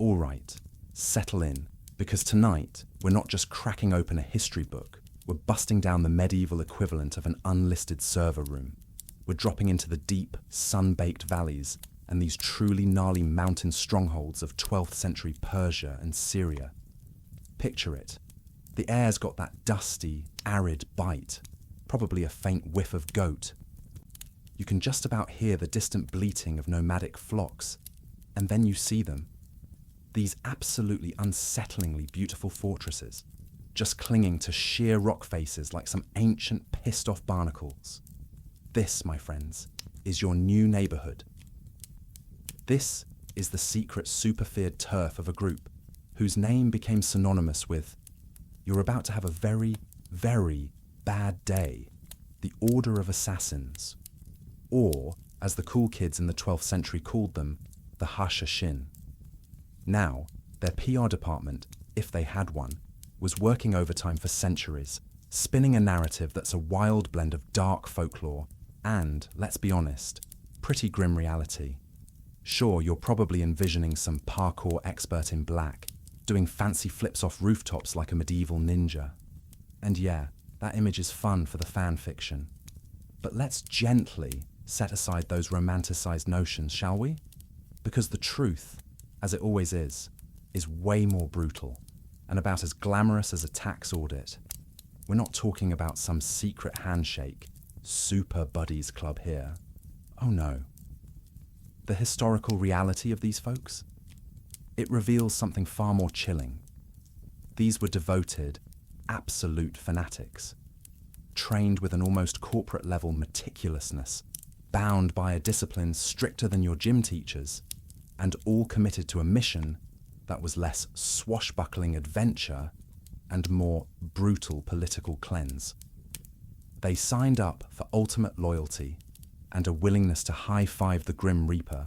All right, settle in, because tonight we're not just cracking open a history book, we're busting down the medieval equivalent of an unlisted server room. We're dropping into the deep, sun-baked valleys and these truly gnarly mountain strongholds of 12th century Persia and Syria. Picture it. The air's got that dusty, arid bite, probably a faint whiff of goat. You can just about hear the distant bleating of nomadic flocks, and then you see them. These absolutely unsettlingly beautiful fortresses, just clinging to sheer rock faces like some ancient pissed-off barnacles. This, my friends, is your new neighborhood. This is the secret super-feared turf of a group whose name became synonymous with, you're about to have a very, very bad day, the Order of Assassins, or, as the cool kids in the 12th century called them, the Hashashin. Now, their PR department, if they had one, was working overtime for centuries, spinning a narrative that's a wild blend of dark folklore and, let's be honest, pretty grim reality. Sure, you're probably envisioning some parkour expert in black, doing fancy flips off rooftops like a medieval ninja. And yeah, that image is fun for the fan fiction. But let's gently set aside those romanticized notions, shall we? Because the truth, as it always is way more brutal and about as glamorous as a tax audit. We're not talking about some secret handshake, super buddies club here. Oh no. The historical reality of these folks? It reveals something far more chilling. These were devoted, absolute fanatics, trained with an almost corporate-level meticulousness, bound by a discipline stricter than your gym teachers, and all committed to a mission that was less swashbuckling adventure and more brutal political cleanse. They signed up for ultimate loyalty and a willingness to high-five the Grim Reaper,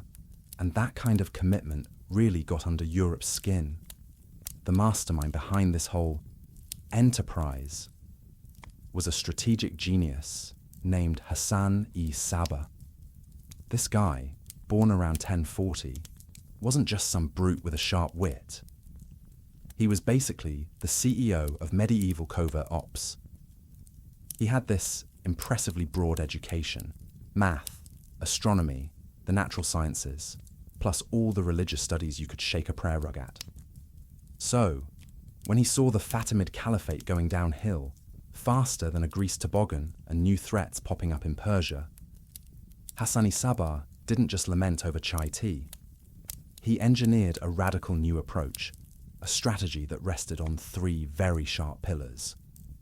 and that kind of commitment really got under Europe's skin. The mastermind behind this whole enterprise was a strategic genius named Hassan-i Sabbah. This guy, born around 1040, wasn't just some brute with a sharp wit. He was basically the CEO of medieval covert ops. He had this impressively broad education: math, astronomy, the natural sciences, plus all the religious studies you could shake a prayer rug at. So, when he saw the Fatimid Caliphate going downhill, faster than a greased toboggan and new threats popping up in Persia, Hassan-i Sabbah didn't just lament over chai tea. He engineered a radical new approach, a strategy that rested on three very sharp pillars: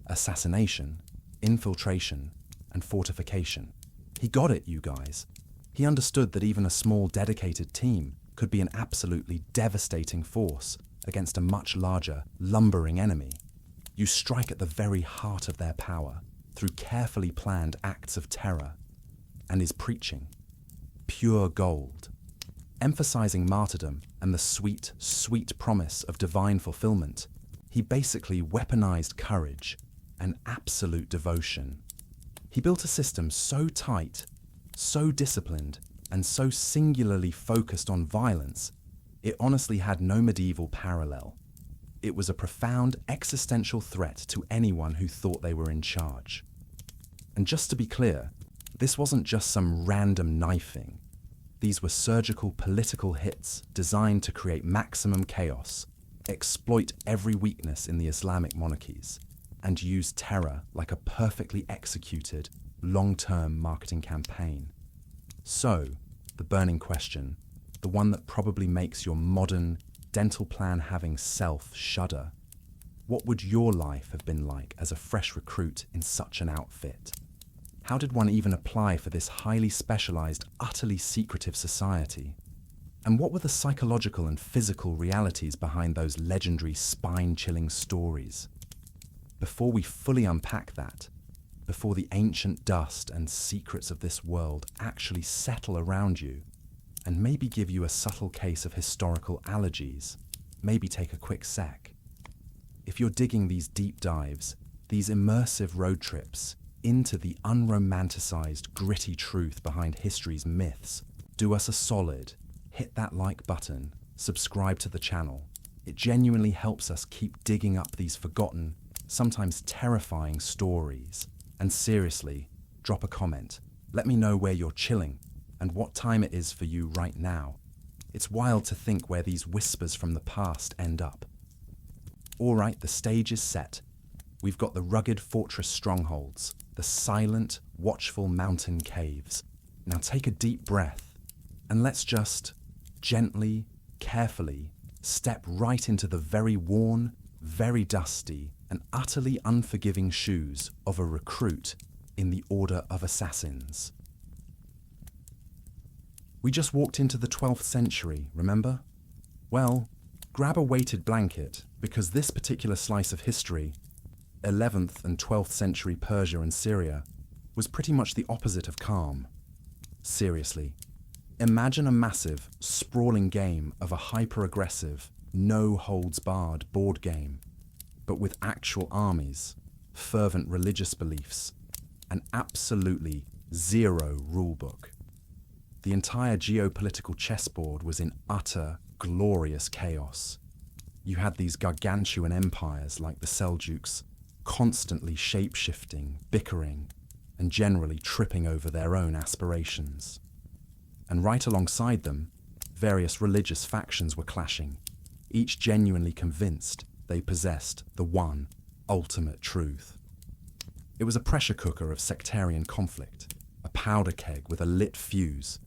assassination, infiltration, and fortification. He got it, you guys. He understood that even a small, dedicated team could be an absolutely devastating force against a much larger, lumbering enemy. You strike at the very heart of their power through carefully planned acts of terror, and his preaching, pure gold, emphasizing martyrdom and the sweet, sweet promise of divine fulfillment. He basically weaponized courage and absolute devotion. He built a system so tight, so disciplined, and so singularly focused on violence, it honestly had no medieval parallel. It was a profound existential threat to anyone who thought they were in charge. And just to be clear, this wasn't just some random knifing. These were surgical political hits designed to create maximum chaos, exploit every weakness in the Islamic monarchies, and use terror like a perfectly executed, long-term marketing campaign. So, the burning question, the one that probably makes your modern, dental plan-having self shudder: what would your life have been like as a fresh recruit in such an outfit? How did one even apply for this highly specialized, utterly secretive society? And what were the psychological and physical realities behind those legendary, spine-chilling stories? Before we fully unpack that, before the ancient dust and secrets of this world actually settle around you, and maybe give you a subtle case of historical allergies, maybe take a quick sec. If you're digging these deep dives, these immersive road trips into the unromanticized, gritty truth behind history's myths, do us a solid, hit that like button, subscribe to the channel. It genuinely helps us keep digging up these forgotten, sometimes terrifying stories. And seriously, drop a comment. Let me know where you're chilling and what time it is for you right now. It's wild to think where these whispers from the past end up. All right, the stage is set. We've got the rugged fortress strongholds, the silent, watchful mountain caves. Now take a deep breath and let's just gently, carefully step right into the very worn, very dusty, and utterly unforgiving shoes of a recruit in the Order of Assassins. We just walked into the 12th century, remember? Well, grab a weighted blanket, because this particular slice of history, 11th and 12th century Persia and Syria, was pretty much the opposite of calm. Seriously, imagine a massive, sprawling game of a hyper-aggressive, no-holds-barred board game, but with actual armies, fervent religious beliefs, and absolutely zero rulebook. The entire geopolitical chessboard was in utter, glorious chaos. You had these gargantuan empires like the Seljuks, constantly shape-shifting, bickering, and generally tripping over their own aspirations. And right alongside them, various religious factions were clashing, each genuinely convinced they possessed the one ultimate truth. It was a pressure cooker of sectarian conflict, a powder keg with a lit fuse,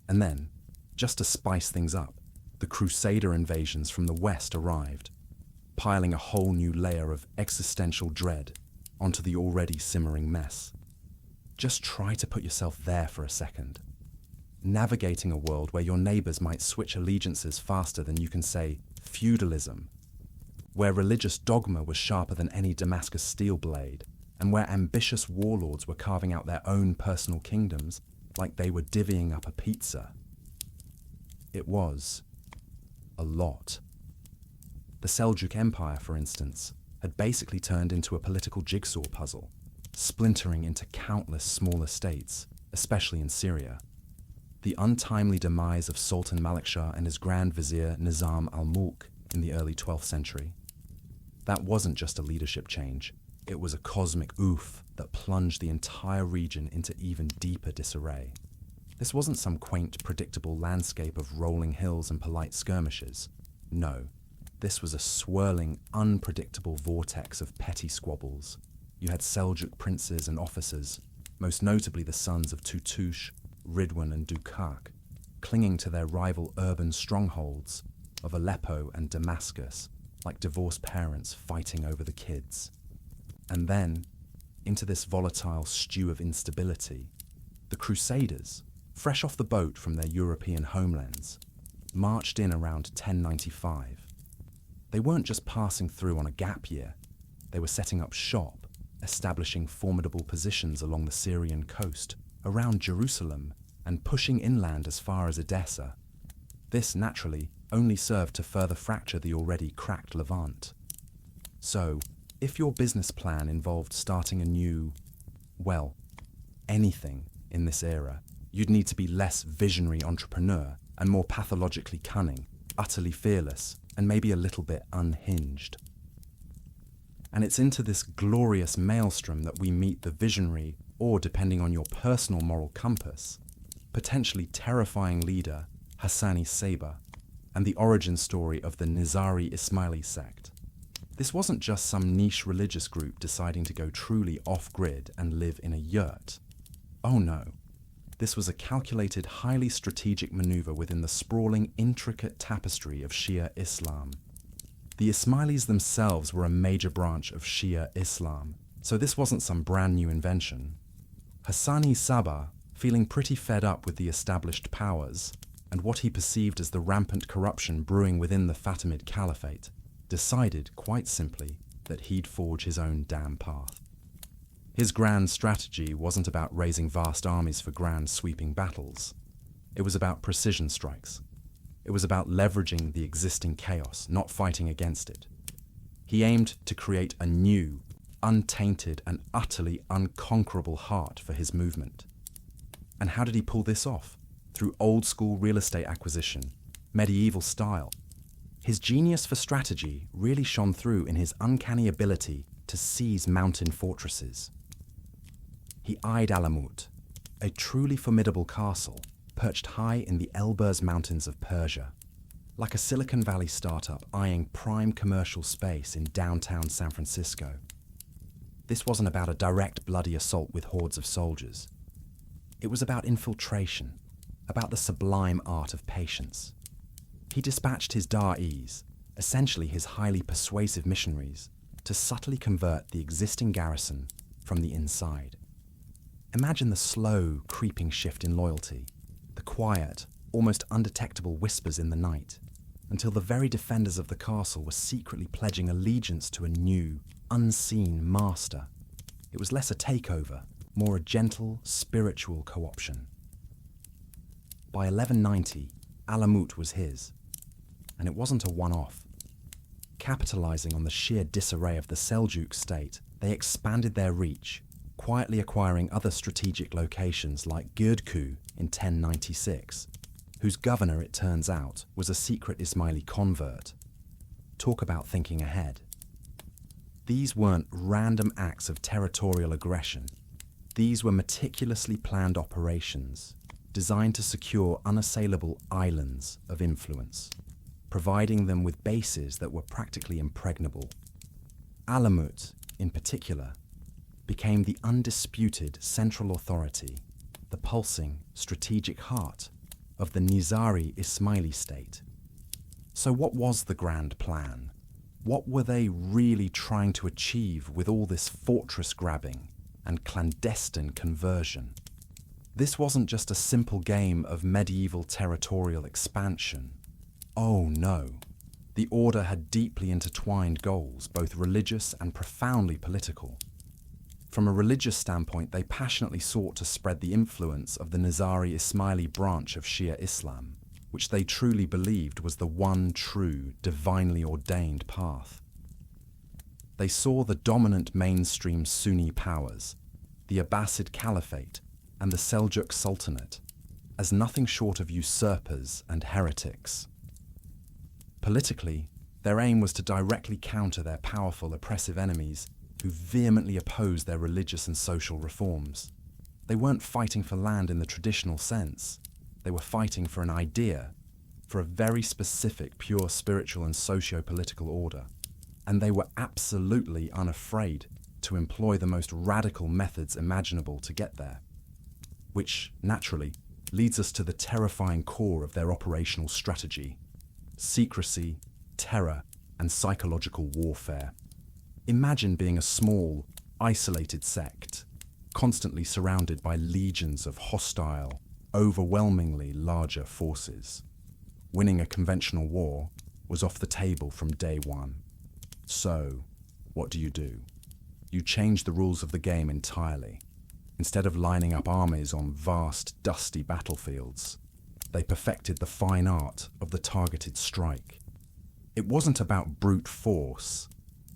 and then, just to spice things up, the Crusader invasions from the West arrived, piling a whole new layer of existential dread onto the already simmering mess. Just try to put yourself there for a second. Navigating a world where your neighbors might switch allegiances faster than you can say feudalism, where religious dogma was sharper than any Damascus steel blade, and where ambitious warlords were carving out their own personal kingdoms like they were divvying up a pizza. It was a lot. The Seljuk Empire, for instance, had basically turned into a political jigsaw puzzle, splintering into countless smaller states, especially in Syria. The untimely demise of Sultan Malik Shah and his Grand Vizier Nizam al-Mulk in the early 12th century. That wasn't just a leadership change, it was a cosmic oof that plunged the entire region into even deeper disarray. This wasn't some quaint, predictable landscape of rolling hills and polite skirmishes. No, this was a swirling, unpredictable vortex of petty squabbles. You had Seljuk princes and officers, most notably the sons of Tutush, Ridwan and Dukak, clinging to their rival urban strongholds of Aleppo and Damascus, like divorced parents fighting over the kids. And then, into this volatile stew of instability, the Crusaders, fresh off the boat from their European homelands, marched in around 1095. They weren't just passing through on a gap year, they were setting up shop, establishing formidable positions along the Syrian coast, around Jerusalem, and pushing inland as far as Edessa. This, naturally, only served to further fracture the already cracked Levant. So, if your business plan involved starting a new, well, anything in this era, you'd need to be less visionary entrepreneur and more pathologically cunning, utterly fearless, and maybe a little bit unhinged. And it's into this glorious maelstrom that we meet the visionary, or depending on your personal moral compass, potentially terrifying leader Hassan-i Sabbah, and the origin story of the Nizari Ismailis sect. This wasn't just some niche religious group deciding to go truly off-grid and live in a yurt. Oh no. This was a calculated, highly strategic maneuver within the sprawling, intricate tapestry of Shia Islam. The Ismailis themselves were a major branch of Shia Islam, so this wasn't some brand new invention. Hassan-i Sabbah, feeling pretty fed up with the established powers, and what he perceived as the rampant corruption brewing within the Fatimid Caliphate, decided, quite simply, that he'd forge his own damn path. His grand strategy wasn't about raising vast armies for grand sweeping battles. It was about precision strikes. It was about leveraging the existing chaos, not fighting against it. He aimed to create a new, untainted and utterly unconquerable heart for his movement. And how did he pull this off? Through old-school real estate acquisition, medieval style, His genius for strategy really shone through in his uncanny ability to seize mountain fortresses. He eyed Alamut, a truly formidable castle perched high in the Elburz Mountains of Persia, like a Silicon Valley startup eyeing prime commercial space in downtown San Francisco. This wasn't about a direct bloody assault with hordes of soldiers. It was about infiltration, about the sublime art of patience. He dispatched his Da'is, essentially his highly persuasive missionaries, to subtly convert the existing garrison from the inside. Imagine the slow, creeping shift in loyalty, the quiet, almost undetectable whispers in the night, until the very defenders of the castle were secretly pledging allegiance to a new, unseen master. It was less a takeover, more a gentle, spiritual co-option. By 1190, Alamut was his, and it wasn't a one-off. Capitalizing on the sheer disarray of the Seljuk state, they expanded their reach, quietly acquiring other strategic locations like Girdku in 1096, whose governor, it turns out, was a secret Ismaili convert. Talk about thinking ahead. These weren't random acts of territorial aggression. These were meticulously planned operations designed to secure unassailable islands of influence, providing them with bases that were practically impregnable. Alamut, in particular, became the undisputed central authority, the pulsing, strategic heart of the Nizari Ismaili state. So what was the grand plan? What were they really trying to achieve with all this fortress grabbing and clandestine conversion? This wasn't just a simple game of medieval territorial expansion. Oh no, the order had deeply intertwined goals, both religious and profoundly political. From a religious standpoint, they passionately sought to spread the influence of the Nizari Ismaili branch of Shia Islam, which they truly believed was the one true, divinely ordained path. They saw the dominant mainstream Sunni powers, the Abbasid Caliphate and the Seljuk Sultanate, as nothing short of usurpers and heretics. Politically, their aim was to directly counter their powerful, oppressive enemies who vehemently opposed their religious and social reforms. They weren't fighting for land in the traditional sense. They were fighting for an idea, for a very specific, pure spiritual and socio-political order. And they were absolutely unafraid to employ the most radical methods imaginable to get there. Which, naturally, leads us to the terrifying core of their operational strategy: secrecy, terror, and psychological warfare. Imagine being a small, isolated sect, constantly surrounded by legions of hostile, overwhelmingly larger forces. Winning a conventional war was off the table from day one. So, what do? You change the rules of the game entirely. Instead of lining up armies on vast, dusty battlefields, they perfected the fine art of the targeted strike. It wasn't about brute force.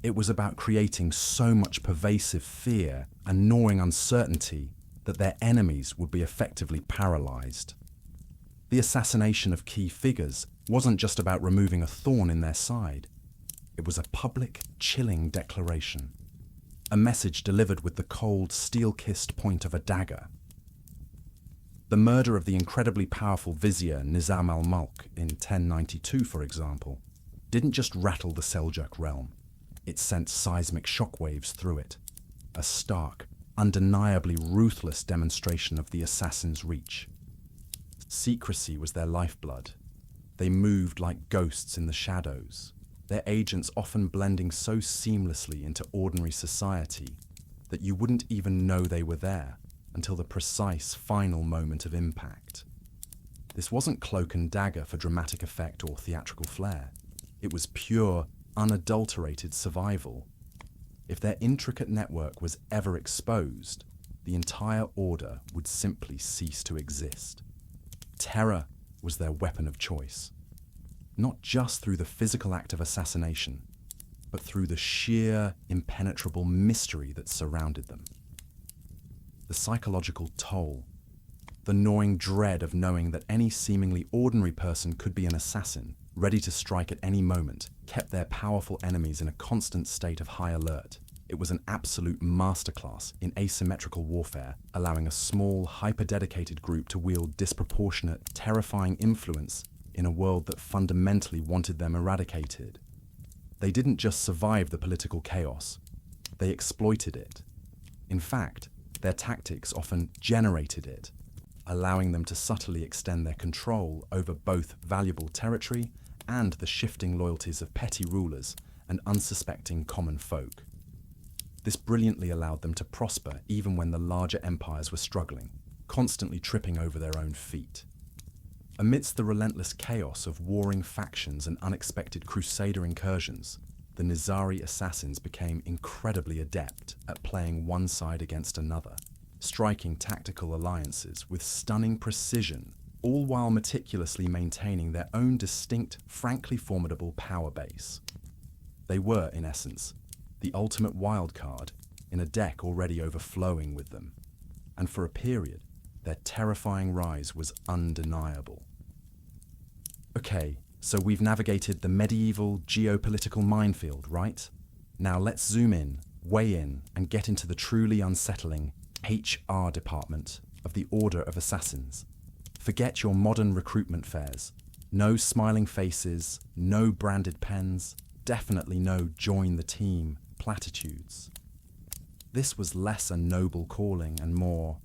It was about creating so much pervasive fear and gnawing uncertainty that their enemies would be effectively paralyzed. The assassination of key figures wasn't just about removing a thorn in their side. It was a public, chilling declaration. A message delivered with the cold, steel-kissed point of a dagger. The murder of the incredibly powerful vizier Nizam al-Mulk in 1092, for example, didn't just rattle the Seljuk realm. It sent seismic shockwaves through it, a stark, undeniably ruthless demonstration of the assassin's reach. Secrecy was their lifeblood. They moved like ghosts in the shadows, their agents often blending so seamlessly into ordinary society that you wouldn't even know they were there until the precise final moment of impact. This wasn't cloak and dagger for dramatic effect or theatrical flair. It was pure, unadulterated survival. If their intricate network was ever exposed, the entire order would simply cease to exist. Terror was their weapon of choice, not just through the physical act of assassination, but through the sheer, impenetrable mystery that surrounded them. The psychological toll, the gnawing dread of knowing that any seemingly ordinary person could be an assassin, ready to strike at any moment, kept their powerful enemies in a constant state of high alert. It was an absolute masterclass in asymmetrical warfare, allowing a small, hyper-dedicated group to wield disproportionate, terrifying influence in a world that fundamentally wanted them eradicated. They didn't just survive the political chaos, they exploited it. In fact, their tactics often generated it, allowing them to subtly extend their control over both valuable territory and the shifting loyalties of petty rulers and unsuspecting common folk. This brilliantly allowed them to prosper even when the larger empires were struggling, constantly tripping over their own feet. Amidst the relentless chaos of warring factions and unexpected crusader incursions, the Nizari assassins became incredibly adept at playing one side against another, striking tactical alliances with stunning precision, all while meticulously maintaining their own distinct, frankly formidable power base. They were, in essence, the ultimate wildcard in a deck already overflowing with them, and for a period, their terrifying rise was undeniable. Okay, so we've navigated the medieval geopolitical minefield, right? Now let's zoom in, weigh in, and get into the truly unsettling HR department of the Order of Assassins. Forget your modern recruitment fairs. No smiling faces, no branded pens, definitely no join the team platitudes. This was less a noble calling and more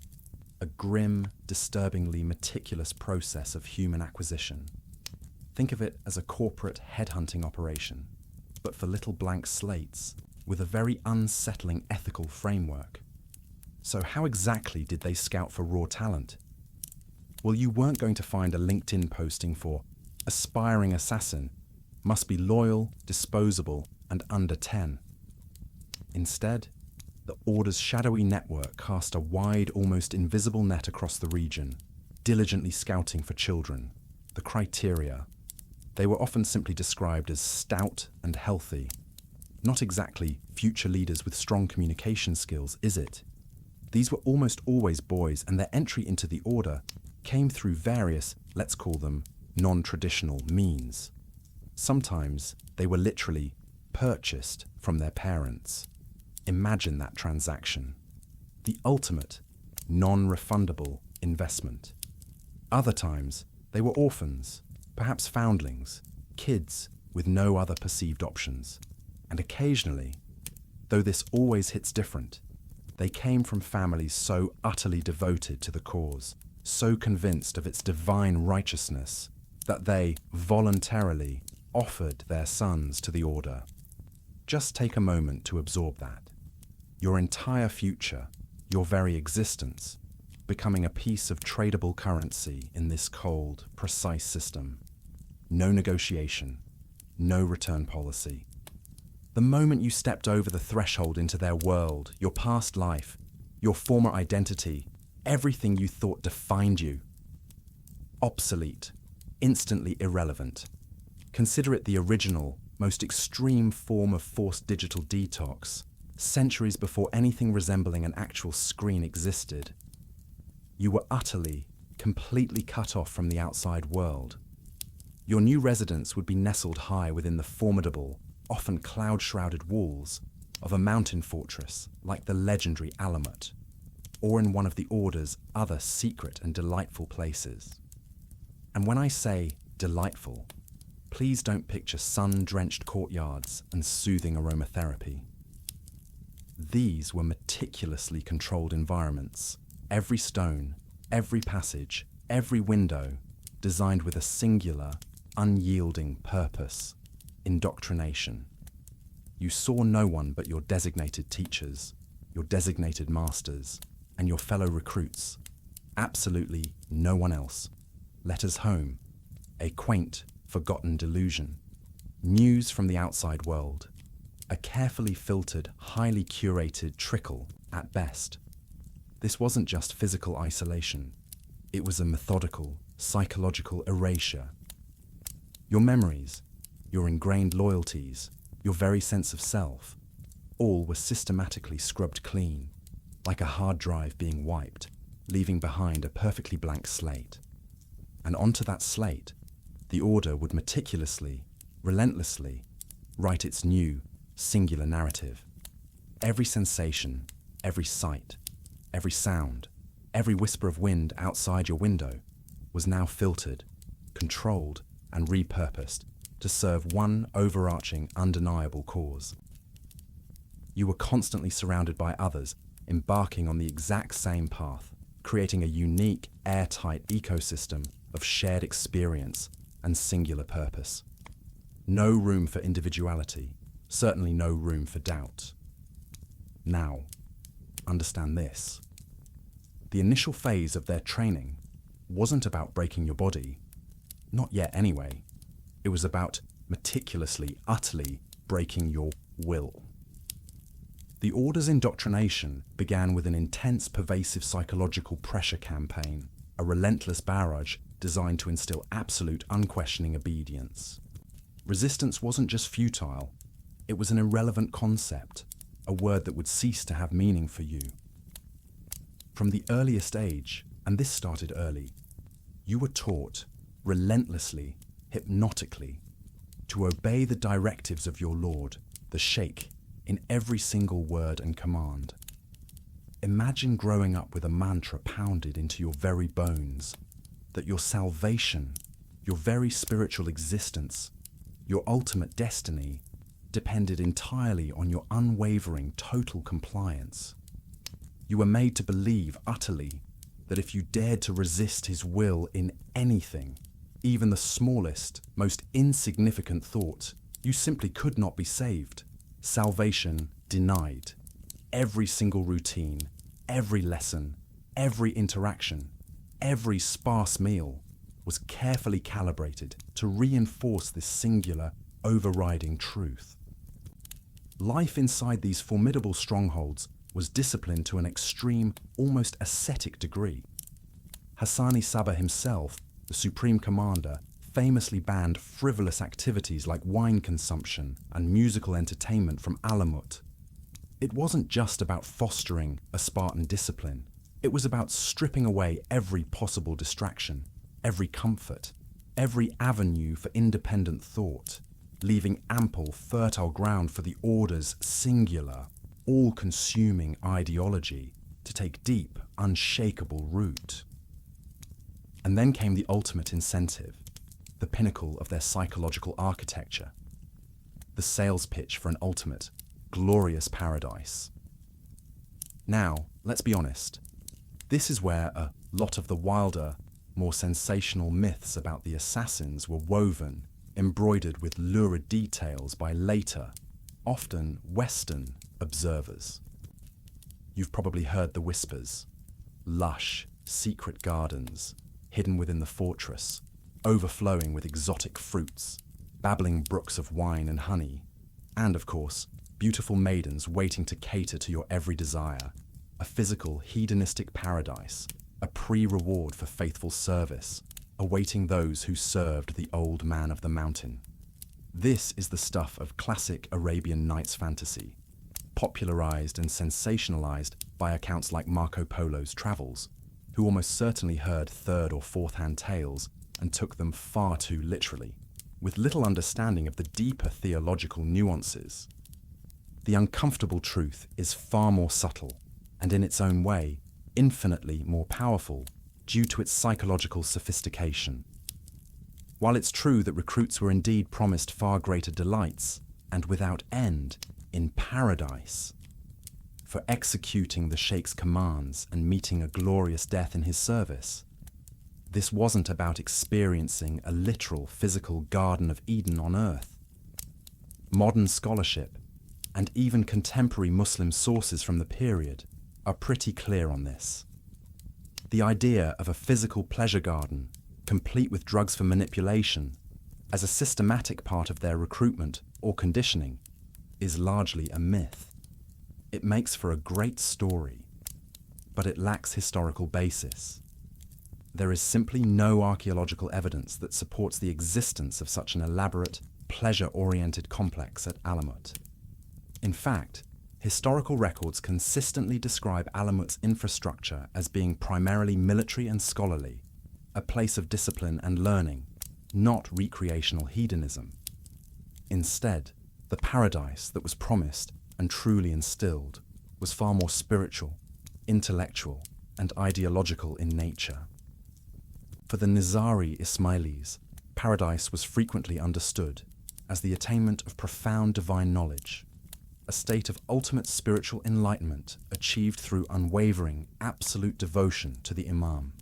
a grim, disturbingly meticulous process of human acquisition. Think of it as a corporate headhunting operation, but for little blank slates, with a very unsettling ethical framework. So how exactly did they scout for raw talent? Well, you weren't going to find a LinkedIn posting for aspiring assassin, must be loyal, disposable, and under 10. Instead, the Order's shadowy network cast a wide, almost invisible net across the region, diligently scouting for children. The criteria. They were often simply described as stout and healthy. Not exactly future leaders with strong communication skills, is it? These were almost always boys, and their entry into the Order came through various, let's call them, non-traditional means. Sometimes they were literally purchased from their parents. Imagine that transaction. The ultimate, non-refundable investment. Other times, they were orphans, perhaps foundlings, kids with no other perceived options. And occasionally, though this always hits different, they came from families so utterly devoted to the cause, so convinced of its divine righteousness, that they voluntarily offered their sons to the Order. Just take a moment to absorb that. Your entire future, your very existence, becoming a piece of tradable currency in this cold, precise system. No negotiation, no return policy. The moment you stepped over the threshold into their world, your past life, your former identity, everything you thought defined you, obsolete, instantly irrelevant. Consider it the original, most extreme form of forced digital detox, centuries before anything resembling an actual screen existed. You were utterly, completely cut off from the outside world. Your new residence would be nestled high within the formidable, often cloud-shrouded walls of a mountain fortress like the legendary Alamut, or in one of the Order's other secret and delightful places. And when I say delightful, please don't picture sun-drenched courtyards and soothing aromatherapy. These were meticulously controlled environments, every stone, every passage, every window, designed with a singular, unyielding purpose: indoctrination. You saw no one but your designated teachers, your designated masters, and your fellow recruits. Absolutely no one else. Letters home, a quaint, forgotten delusion. News from the outside world, a carefully filtered, highly curated trickle at best. This wasn't just physical isolation. It was a methodical, psychological erasure. Your memories, your ingrained loyalties, your very sense of self, all were systematically scrubbed clean, like a hard drive being wiped, leaving behind a perfectly blank slate. And onto that slate, the order would meticulously, relentlessly, write its new, singular narrative. Every sensation, every sight, every sound, every whisper of wind outside your window was now filtered, controlled, and repurposed to serve one overarching, undeniable cause. You were constantly surrounded by others, embarking on the exact same path, creating a unique, airtight ecosystem of shared experience and singular purpose. No room for individuality, certainly no room for doubt. Now, understand this. The initial phase of their training wasn't about breaking your body, not yet anyway. It was about meticulously, utterly breaking your will. The Order's indoctrination began with an intense, pervasive psychological pressure campaign, a relentless barrage designed to instill absolute, unquestioning obedience. Resistance wasn't just futile, it was an irrelevant concept, a word that would cease to have meaning for you. From the earliest age, and this started early, you were taught, relentlessly, hypnotically, to obey the directives of your Lord, the Sheikh, in every single word and command. Imagine growing up with a mantra pounded into your very bones, that your salvation, your very spiritual existence, your ultimate destiny, depended entirely on your unwavering, total compliance. You were made to believe utterly that if you dared to resist his will in anything, even the smallest, most insignificant thought, you simply could not be saved. Salvation denied. Every single routine, every lesson, every interaction, every sparse meal was carefully calibrated to reinforce this singular, overriding truth. Life inside these formidable strongholds was disciplined to an extreme, almost ascetic degree. Hassan-i Sabbah himself, the supreme commander, famously banned frivolous activities like wine consumption and musical entertainment from Alamut. It wasn't just about fostering a Spartan discipline. It was about stripping away every possible distraction, every comfort, every avenue for independent thought, leaving ample, fertile ground for the Order's singular, all-consuming ideology to take deep, unshakable root. And then came the ultimate incentive, the pinnacle of their psychological architecture, the sales pitch for an ultimate, glorious paradise. Now, let's be honest, this is where a lot of the wilder, more sensational myths about the assassins were woven, embroidered with lurid details by later, often Western, observers. You've probably heard the whispers: lush, secret gardens, hidden within the fortress, overflowing with exotic fruits, babbling brooks of wine and honey, and, of course, beautiful maidens waiting to cater to your every desire, a physical, hedonistic paradise, a pre-reward for faithful service, awaiting those who served the old man of the mountain. This is the stuff of classic Arabian Nights fantasy, popularized and sensationalized by accounts like Marco Polo's Travels, who almost certainly heard third or fourth-hand tales and took them far too literally, with little understanding of the deeper theological nuances. The uncomfortable truth is far more subtle, and in its own way, infinitely more powerful due to its psychological sophistication. While it's true that recruits were indeed promised far greater delights, and without end, in paradise, for executing the Sheikh's commands and meeting a glorious death in his service, this wasn't about experiencing a literal physical Garden of Eden on earth. Modern scholarship, and even contemporary Muslim sources from the period, are pretty clear on this. The idea of a physical pleasure garden, complete with drugs for manipulation, as a systematic part of their recruitment or conditioning, is largely a myth. It makes for a great story, but it lacks historical basis. There is simply no archaeological evidence that supports the existence of such an elaborate, pleasure-oriented complex at Alamut. In fact, historical records consistently describe Alamut's infrastructure as being primarily military and scholarly, a place of discipline and learning, not recreational hedonism. Instead, the paradise that was promised and truly instilled was far more spiritual, intellectual, and ideological in nature. For the Nizari Ismailis, paradise was frequently understood as the attainment of profound divine knowledge, a state of ultimate spiritual enlightenment achieved through unwavering, absolute devotion to the Imam.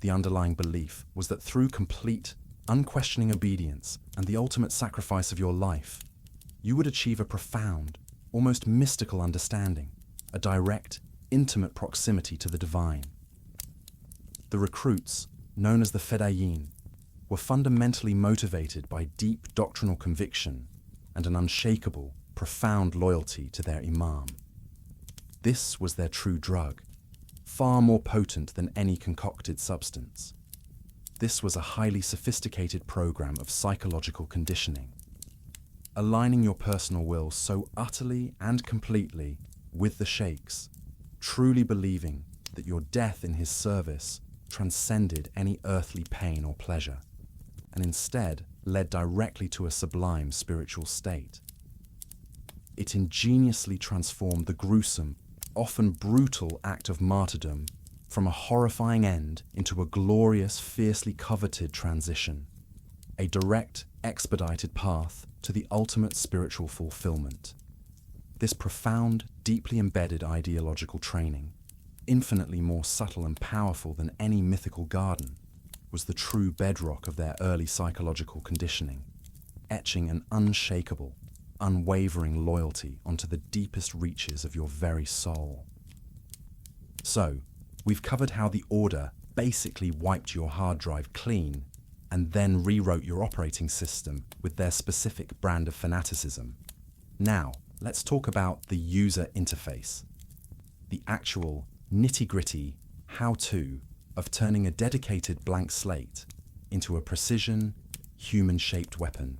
The underlying belief was that through complete, unquestioning obedience and the ultimate sacrifice of your life, you would achieve a profound, almost mystical understanding, a direct, intimate proximity to the divine. The recruits, known as the Fedayeen, were fundamentally motivated by deep doctrinal conviction and an unshakable, profound loyalty to their Imam. This was their true drug, far more potent than any concocted substance. This was a highly sophisticated program of psychological conditioning, aligning your personal will so utterly and completely with the Sheikh's, truly believing that your death in his service transcended any earthly pain or pleasure, and instead led directly to a sublime spiritual state. It ingeniously transformed the gruesome, often brutal act of martyrdom from a horrifying end into a glorious, fiercely coveted transition, a direct, expedited path to the ultimate spiritual fulfillment. This profound, deeply embedded ideological training, infinitely more subtle and powerful than any mythical garden, was the true bedrock of their early psychological conditioning, etching an unshakable, unwavering loyalty onto the deepest reaches of your very soul. So, we've covered how the Order basically wiped your hard drive clean and then rewrote your operating system with their specific brand of fanaticism. Now, let's talk about the user interface, the actual nitty-gritty how-to of turning a dedicated blank slate into a precision, human-shaped weapon.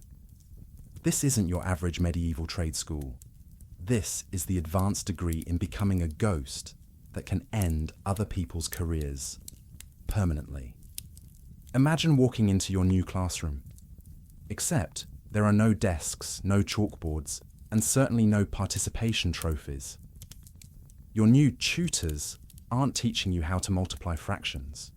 This isn't your average medieval trade school. This is the advanced degree in becoming a ghost that can end other people's careers permanently. Imagine walking into your new classroom. Except there are no desks, no chalkboards, and certainly no participation trophies. Your new tutors aren't teaching you how to multiply fractions.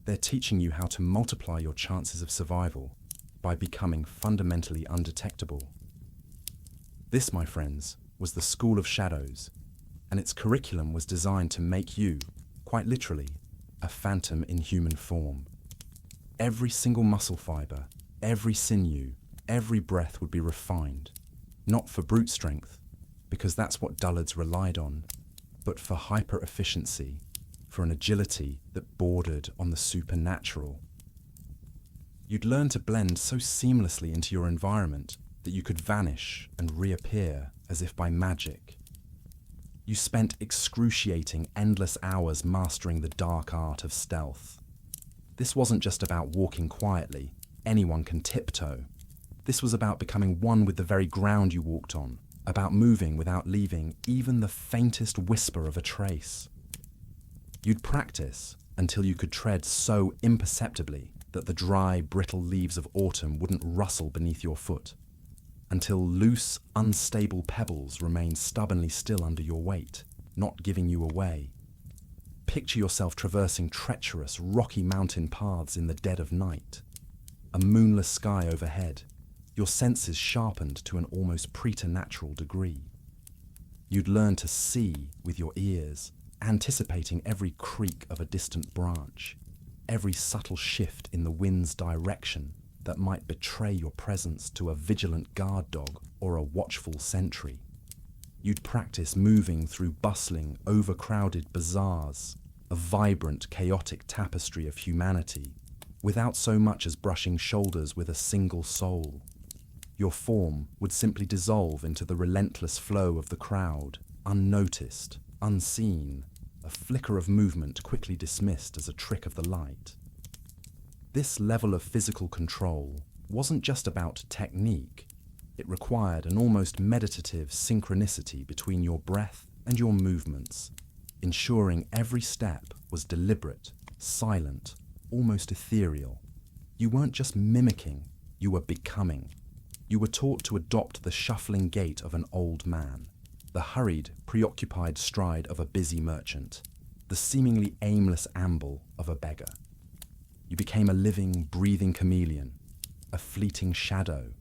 They're teaching you how to multiply your chances of survival by becoming fundamentally undetectable. This, my friends, was the School of Shadows, and its curriculum was designed to make you, quite literally, a phantom in human form. Every single muscle fiber, every sinew, every breath would be refined, not for brute strength, because that's what dullards relied on, but for hyper-efficiency, for an agility that bordered on the supernatural. You'd learn to blend so seamlessly into your environment that you could vanish and reappear as if by magic. You spent excruciating, endless hours mastering the dark art of stealth. This wasn't just about walking quietly. Anyone can tiptoe. This was about becoming one with the very ground you walked on, about moving without leaving even the faintest whisper of a trace. You'd practice until you could tread so imperceptibly that the dry, brittle leaves of autumn wouldn't rustle beneath your foot, until loose, unstable pebbles remained stubbornly still under your weight, not giving you away. Picture yourself traversing treacherous, rocky mountain paths in the dead of night. A moonless sky overhead, your senses sharpened to an almost preternatural degree. You'd learn to see with your ears, anticipating every creak of a distant branch, every subtle shift in the wind's direction that might betray your presence to a vigilant guard dog or a watchful sentry. You'd practice moving through bustling, overcrowded bazaars, a vibrant, chaotic tapestry of humanity, without so much as brushing shoulders with a single soul. Your form would simply dissolve into the relentless flow of the crowd, unnoticed, unseen, a flicker of movement quickly dismissed as a trick of the light. This level of physical control wasn't just about technique. It required an almost meditative synchronicity between your breath and your movements, ensuring every step was deliberate, silent, almost ethereal. You weren't just mimicking, you were becoming. You were taught to adopt the shuffling gait of an old man, the hurried, preoccupied stride of a busy merchant, the seemingly aimless amble of a beggar. You became a living, breathing chameleon, a fleeting shadow,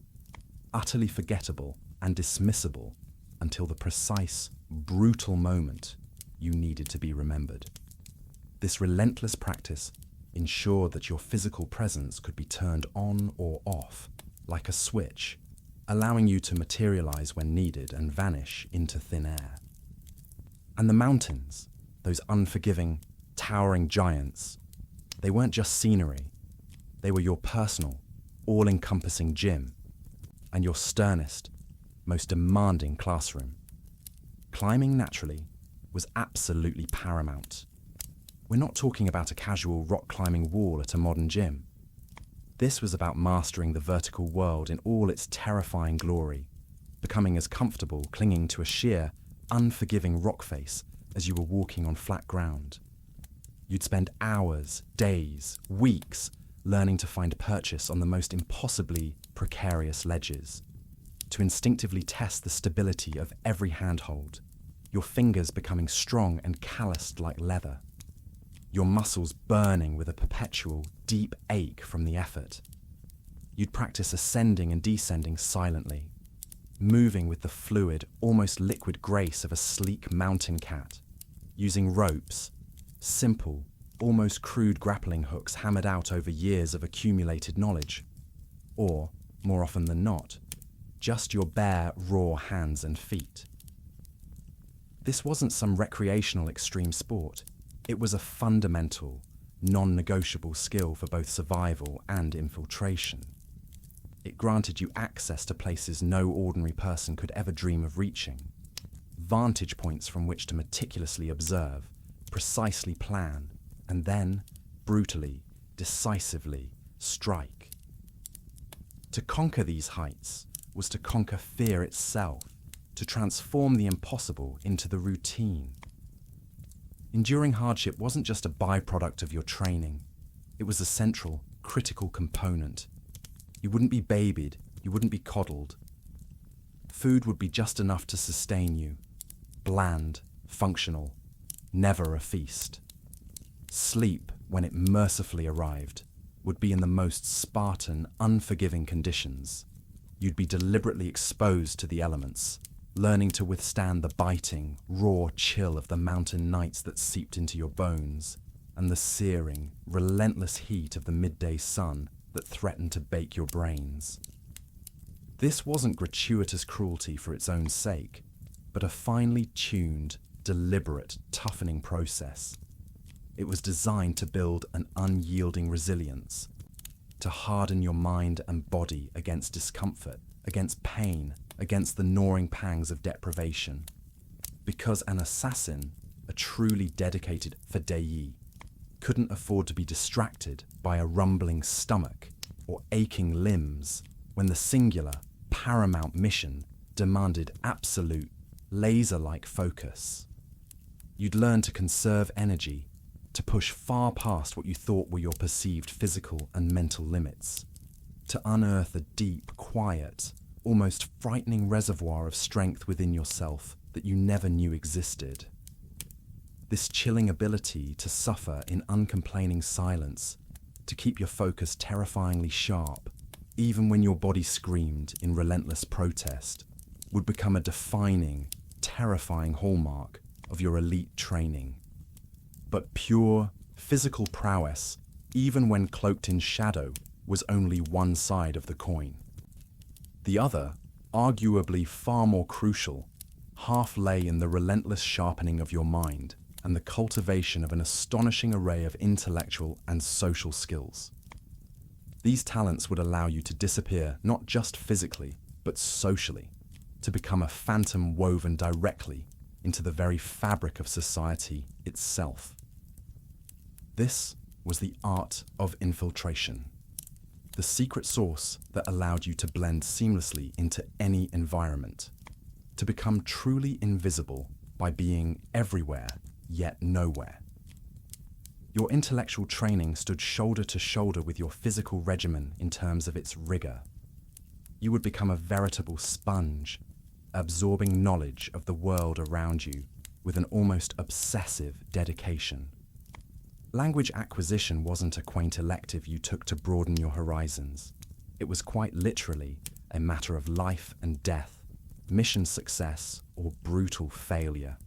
utterly forgettable and dismissible until the precise, brutal moment you needed to be remembered. This relentless practice ensured that your physical presence could be turned on or off, like a switch, allowing you to materialize when needed and vanish into thin air. And the mountains, those unforgiving, towering giants, they weren't just scenery. They were your personal, all-encompassing gym and your sternest, most demanding classroom. Climbing naturally was absolutely paramount. We're not talking about a casual rock climbing wall at a modern gym. This was about mastering the vertical world in all its terrifying glory, becoming as comfortable clinging to a sheer, unforgiving rock face as you were walking on flat ground. You'd spend hours, days, weeks learning to find purchase on the most impossibly precarious ledges, to instinctively test the stability of every handhold, your fingers becoming strong and calloused like leather, your muscles burning with a perpetual, deep ache from the effort. You'd practice ascending and descending silently, moving with the fluid, almost liquid grace of a sleek mountain cat, using ropes, simple, almost crude grappling hooks hammered out over years of accumulated knowledge, or, more often than not, just your bare, raw hands and feet. This wasn't some recreational extreme sport. It was a fundamental, non-negotiable skill for both survival and infiltration. It granted you access to places no ordinary person could ever dream of reaching, vantage points from which to meticulously observe, precisely plan, and then, brutally, decisively, strike. To conquer these heights was to conquer fear itself, to transform the impossible into the routine. Enduring hardship wasn't just a byproduct of your training. It was a central, critical component. You wouldn't be babied, you wouldn't be coddled. Food would be just enough to sustain you, bland, functional, never a feast. Sleep, when it mercifully arrived, would be in the most Spartan, unforgiving conditions. You'd be deliberately exposed to the elements, learning to withstand the biting, raw chill of the mountain nights that seeped into your bones, and the searing, relentless heat of the midday sun that threatened to bake your brains. This wasn't gratuitous cruelty for its own sake, but a finely tuned, deliberate, toughening process. It was designed to build an unyielding resilience, to harden your mind and body against discomfort, against pain, against the gnawing pangs of deprivation. Because an assassin, a truly dedicated fidei, couldn't afford to be distracted by a rumbling stomach or aching limbs when the singular, paramount mission demanded absolute, laser-like focus. You'd learn to conserve energy, to push far past what you thought were your perceived physical and mental limits, to unearth a deep, quiet, almost frightening reservoir of strength within yourself that you never knew existed. This chilling ability to suffer in uncomplaining silence, to keep your focus terrifyingly sharp, even when your body screamed in relentless protest, would become a defining, terrifying hallmark of your elite training. But pure, physical prowess, even when cloaked in shadow, was only one side of the coin. The other, arguably far more crucial, half lay in the relentless sharpening of your mind and the cultivation of an astonishing array of intellectual and social skills. These talents would allow you to disappear not just physically, but socially, to become a phantom woven directly into the very fabric of society itself. This was the art of infiltration, the secret sauce that allowed you to blend seamlessly into any environment, to become truly invisible by being everywhere, yet nowhere. Your intellectual training stood shoulder to shoulder with your physical regimen in terms of its rigor. You would become a veritable sponge, absorbing knowledge of the world around you with an almost obsessive dedication. Language acquisition wasn't a quaint elective you took to broaden your horizons. It was quite literally a matter of life and death, mission success or brutal failure.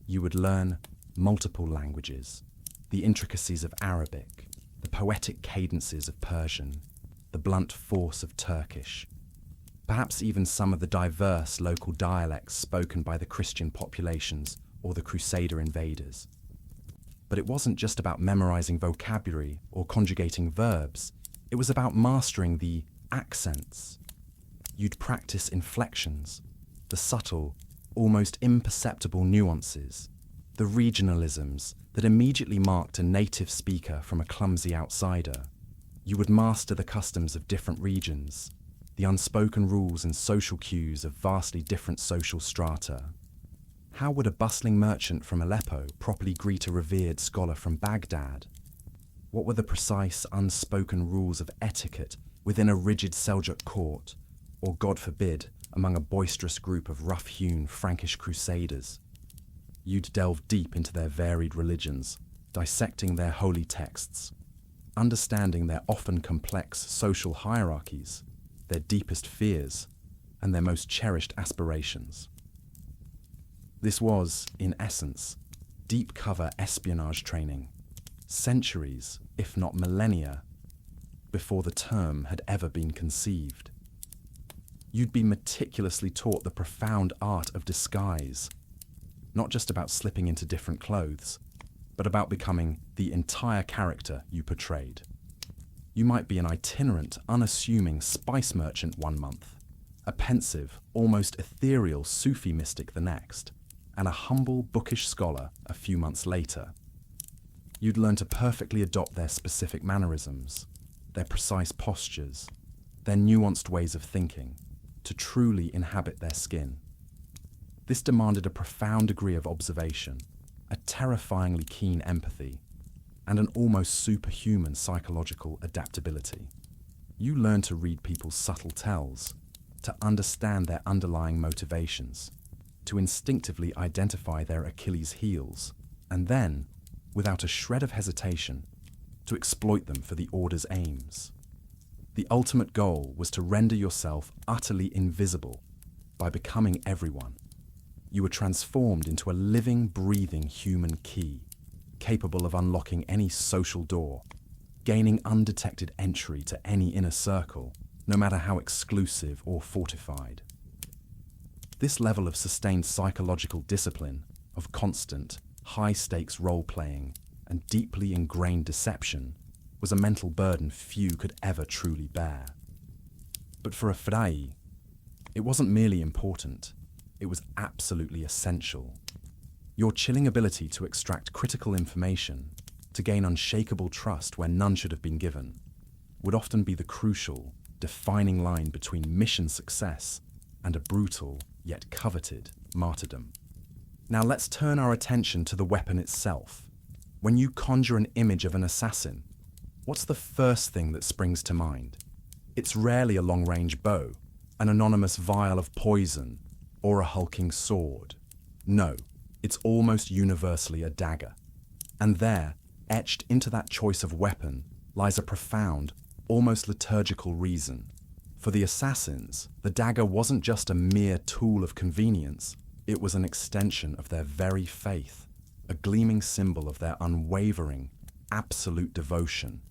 You would learn multiple languages, the intricacies of Arabic, the poetic cadences of Persian, the blunt force of Turkish, perhaps even some of the diverse local dialects spoken by the Christian populations or the Crusader invaders. But it wasn't just about memorizing vocabulary or conjugating verbs. It was about mastering the accents. You'd practice inflections, the subtle, almost imperceptible nuances, the regionalisms that immediately marked a native speaker from a clumsy outsider. You would master the customs of different regions, the unspoken rules and social cues of vastly different social strata. How would a bustling merchant from Aleppo properly greet a revered scholar from Baghdad? What were the precise, unspoken rules of etiquette within a rigid Seljuk court, or, God forbid, among a boisterous group of rough-hewn Frankish crusaders? You'd delve deep into their varied religions, dissecting their holy texts, understanding their often complex social hierarchies, their deepest fears, and their most cherished aspirations. This was, in essence, deep-cover espionage training, centuries, if not millennia, before the term had ever been conceived. You'd be meticulously taught the profound art of disguise, not just about slipping into different clothes, but about becoming the entire character you portrayed. You might be an itinerant, unassuming spice merchant one month, a pensive, almost ethereal Sufi mystic the next, and a humble, bookish scholar a few months later. You'd learn to perfectly adopt their specific mannerisms, their precise postures, their nuanced ways of thinking, to truly inhabit their skin. This demanded a profound degree of observation, a terrifyingly keen empathy, and an almost superhuman psychological adaptability. You learn to read people's subtle tells, to understand their underlying motivations, to instinctively identify their Achilles' heels, and then, without a shred of hesitation, to exploit them for the Order's aims. The ultimate goal was to render yourself utterly invisible by becoming everyone. You were transformed into a living, breathing human key, capable of unlocking any social door, gaining undetected entry to any inner circle, no matter how exclusive or fortified. This level of sustained psychological discipline, of constant, high-stakes role-playing and deeply ingrained deception, was a mental burden few could ever truly bear. But for a Frai, it wasn't merely important, it was absolutely essential. Your chilling ability to extract critical information, to gain unshakable trust where none should have been given, would often be the crucial, defining line between mission success and a brutal, yet coveted, martyrdom. Now let's turn our attention to the weapon itself. When you conjure an image of an assassin, what's the first thing that springs to mind? It's rarely a long-range bow, an anonymous vial of poison, or a hulking sword. No, it's almost universally a dagger. And there, etched into that choice of weapon, lies a profound, almost liturgical reason. For the assassins, the dagger wasn't just a mere tool of convenience, it was an extension of their very faith, a gleaming symbol of their unwavering, absolute devotion,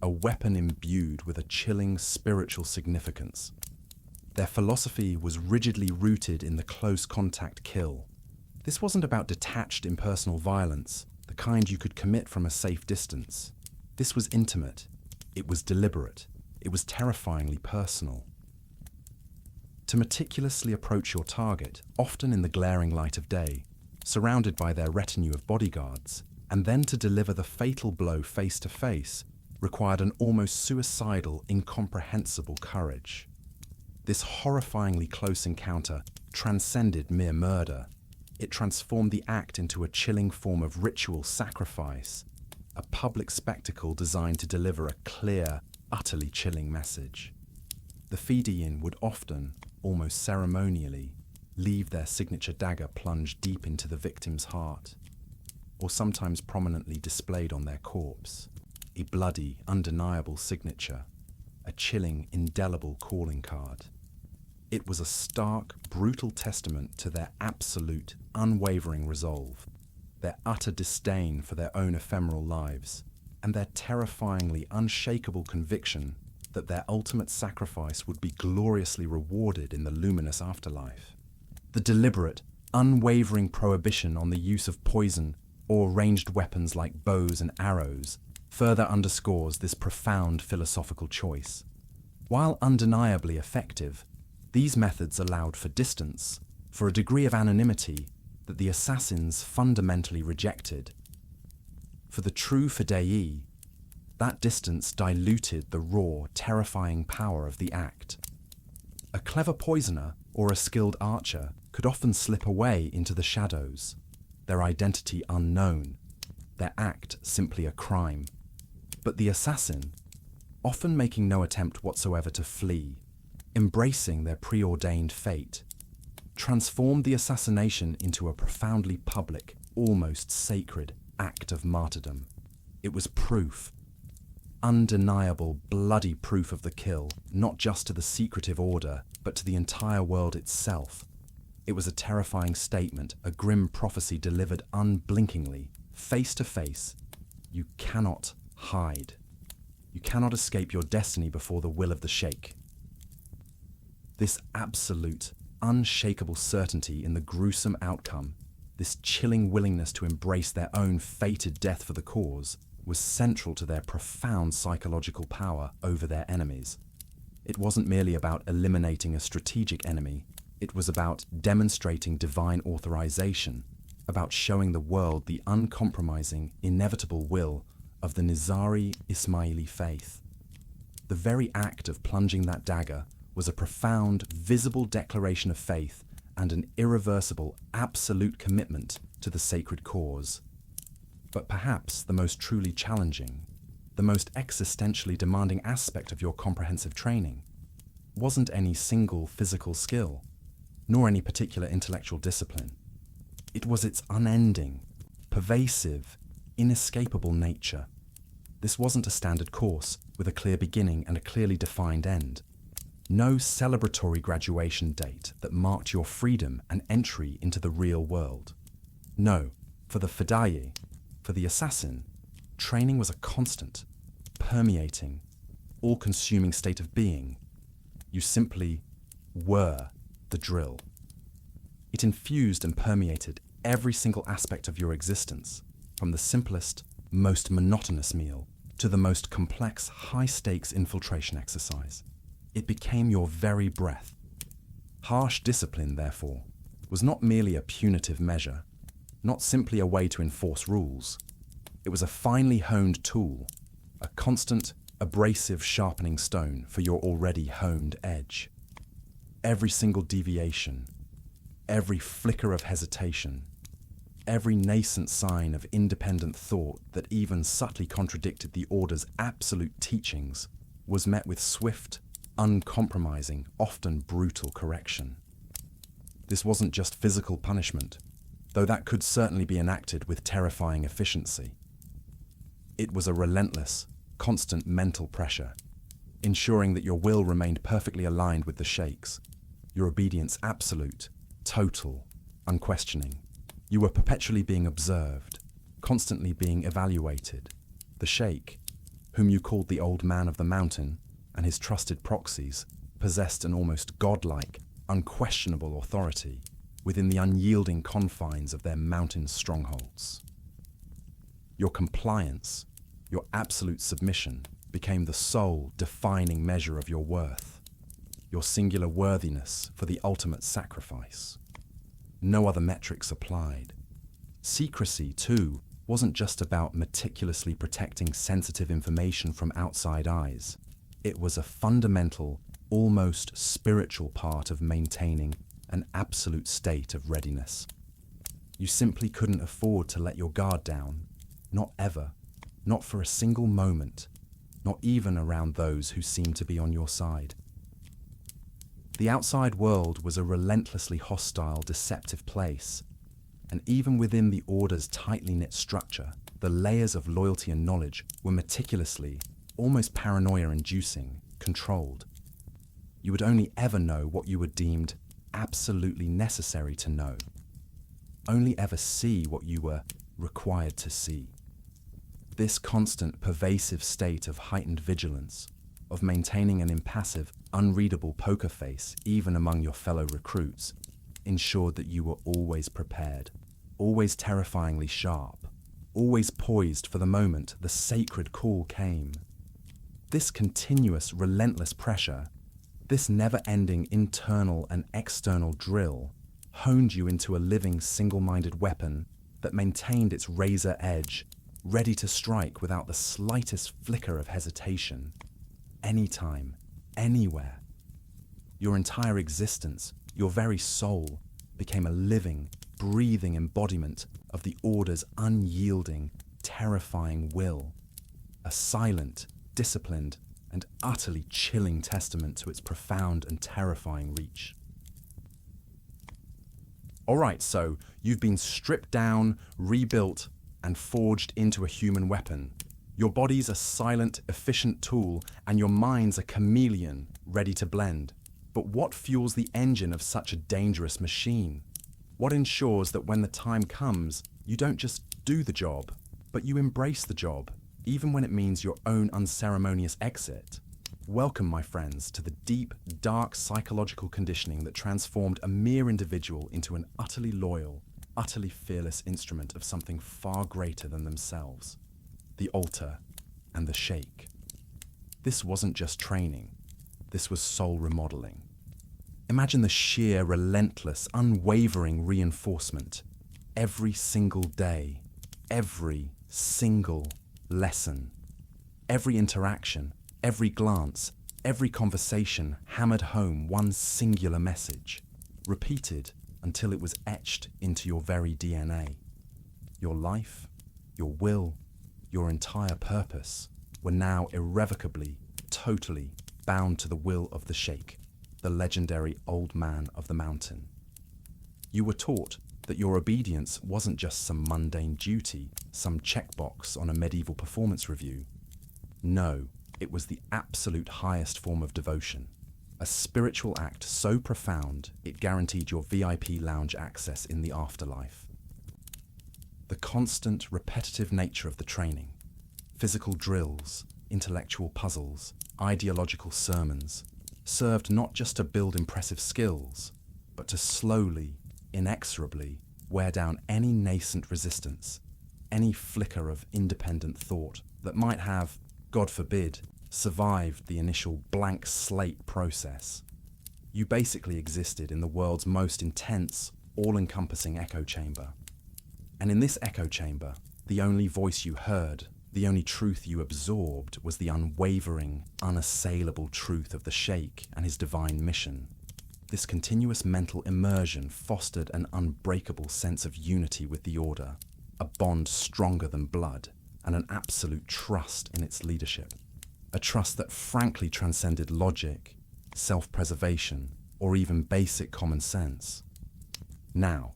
a weapon imbued with a chilling spiritual significance. Their philosophy was rigidly rooted in the close contact kill. This wasn't about detached impersonal violence, the kind you could commit from a safe distance. This was intimate, it was deliberate, it was terrifyingly personal. To meticulously approach your target, often in the glaring light of day, surrounded by their retinue of bodyguards, and then to deliver the fatal blow face to face, required an almost suicidal, incomprehensible courage. This horrifyingly close encounter transcended mere murder. It transformed the act into a chilling form of ritual sacrifice, a public spectacle designed to deliver a clear, utterly chilling message. The Fedayeen would often, almost ceremonially, leave their signature dagger plunged deep into the victim's heart, or sometimes prominently displayed on their corpse, a bloody, undeniable signature, a chilling, indelible calling card. It was a stark, brutal testament to their absolute, unwavering resolve, their utter disdain for their own ephemeral lives, and their terrifyingly unshakable conviction that their ultimate sacrifice would be gloriously rewarded in the luminous afterlife. The deliberate, unwavering prohibition on the use of poison or ranged weapons like bows and arrows further underscores this profound philosophical choice. While undeniably effective, these methods allowed for distance, for a degree of anonymity that the assassins fundamentally rejected. For the true fidei, that distance diluted the raw, terrifying power of the act. A clever poisoner or a skilled archer could often slip away into the shadows, their identity unknown, their act simply a crime. But the assassin, often making no attempt whatsoever to flee, embracing their preordained fate, transformed the assassination into a profoundly public, almost sacred act of martyrdom. It was proof, undeniable, bloody proof of the kill, not just to the secretive order, but to the entire world itself. It was a terrifying statement, a grim prophecy delivered unblinkingly, face to face. You cannot hide. You cannot escape your destiny before the will of the Sheikh. This absolute, unshakable certainty in the gruesome outcome, this chilling willingness to embrace their own fated death for the cause, was central to their profound psychological power over their enemies. It wasn't merely about eliminating a strategic enemy, it was about demonstrating divine authorization, about showing the world the uncompromising, inevitable will of the Nizari Ismaili faith. The very act of plunging that dagger was a profound, visible declaration of faith and an irreversible, absolute commitment to the sacred cause. But perhaps the most truly challenging, the most existentially demanding aspect of your comprehensive training wasn't any single physical skill, nor any particular intellectual discipline. It was its unending, pervasive, inescapable nature. This wasn't a standard course with a clear beginning and a clearly defined end. No celebratory graduation date that marked your freedom and entry into the real world. No, for the fidei, for the assassin, training was a constant, permeating, all-consuming state of being. You simply were the drill. It infused and permeated every single aspect of your existence, from the simplest, most monotonous meal to the most complex, high-stakes infiltration exercise. It became your very breath. Harsh discipline, therefore, was not merely a punitive measure, not simply a way to enforce rules. It was a finely honed tool, a constant, abrasive sharpening stone for your already honed edge. Every single deviation, every flicker of hesitation, every nascent sign of independent thought that even subtly contradicted the order's absolute teachings was met with swift, uncompromising, often brutal correction. This wasn't just physical punishment, though that could certainly be enacted with terrifying efficiency. It was a relentless, constant mental pressure, ensuring that your will remained perfectly aligned with the Sheikh's, your obedience absolute, total, unquestioning. You were perpetually being observed, constantly being evaluated. The Sheikh, whom you called the Old Man of the Mountain, and his trusted proxies, possessed an almost godlike, unquestionable authority within the unyielding confines of their mountain strongholds. Your compliance, your absolute submission, became the sole defining measure of your worth, your singular worthiness for the ultimate sacrifice. No other metrics applied. Secrecy, too, wasn't just about meticulously protecting sensitive information from outside eyes. It was a fundamental, almost spiritual part of maintaining an absolute state of readiness. You simply couldn't afford to let your guard down, not ever. not for a single moment, not even around those who seemed to be on your side. The outside world was a relentlessly hostile, deceptive place, and even within the Order's tightly knit structure, the layers of loyalty and knowledge were meticulously, almost paranoia-inducing, controlled. You would only ever know what you were deemed absolutely necessary to know. Only ever see what you were required to see. This constant, pervasive state of heightened vigilance, of maintaining an impassive, unreadable poker face even among your fellow recruits, ensured that you were always prepared, always terrifyingly sharp, always poised for the moment the sacred call came. This continuous, relentless pressure, this never-ending internal and external drill, honed you into a living, single-minded weapon that maintained its razor edge, ready to strike without the slightest flicker of hesitation, anytime, anywhere. Your entire existence, your very soul, became a living, breathing embodiment of the Order's unyielding, terrifying will, a silent, disciplined, and utterly chilling testament to its profound and terrifying reach. All right, so you've been stripped down, rebuilt, and forged into a human weapon. Your body's a silent, efficient tool, and your mind's a chameleon, ready to blend. But what fuels the engine of such a dangerous machine? What ensures that when the time comes, you don't just do the job, but you embrace the job, even when it means your own unceremonious exit? Welcome, my friends, to the deep, dark psychological conditioning that transformed a mere individual into an utterly loyal, utterly fearless instrument of something far greater than themselves, the altar and the Sheikh. This wasn't just training, this was soul remodeling. Imagine the sheer, relentless, unwavering reinforcement. Every single day, every single lesson, every interaction, every glance, every conversation hammered home one singular message, repeated until it was etched into your very DNA. Your life, your will, your entire purpose were now irrevocably, totally bound to the will of the Sheikh, the legendary old man of the mountain. You were taught that your obedience wasn't just some mundane duty, some checkbox on a medieval performance review. No, it was the absolute highest form of devotion, a spiritual act so profound it guaranteed your VIP lounge access in the afterlife. The constant, repetitive nature of the training, physical drills, intellectual puzzles, ideological sermons, served not just to build impressive skills, but to slowly, inexorably wear down any nascent resistance, any flicker of independent thought that might have, God forbid, survived the initial blank slate process. You basically existed in the world's most intense, all-encompassing echo chamber. And in this echo chamber, the only voice you heard, the only truth you absorbed was the unwavering, unassailable truth of the Sheikh and his divine mission. This continuous mental immersion fostered an unbreakable sense of unity with the Order, a bond stronger than blood, and an absolute trust in its leadership. A trust that frankly transcended logic, self-preservation, or even basic common sense. Now,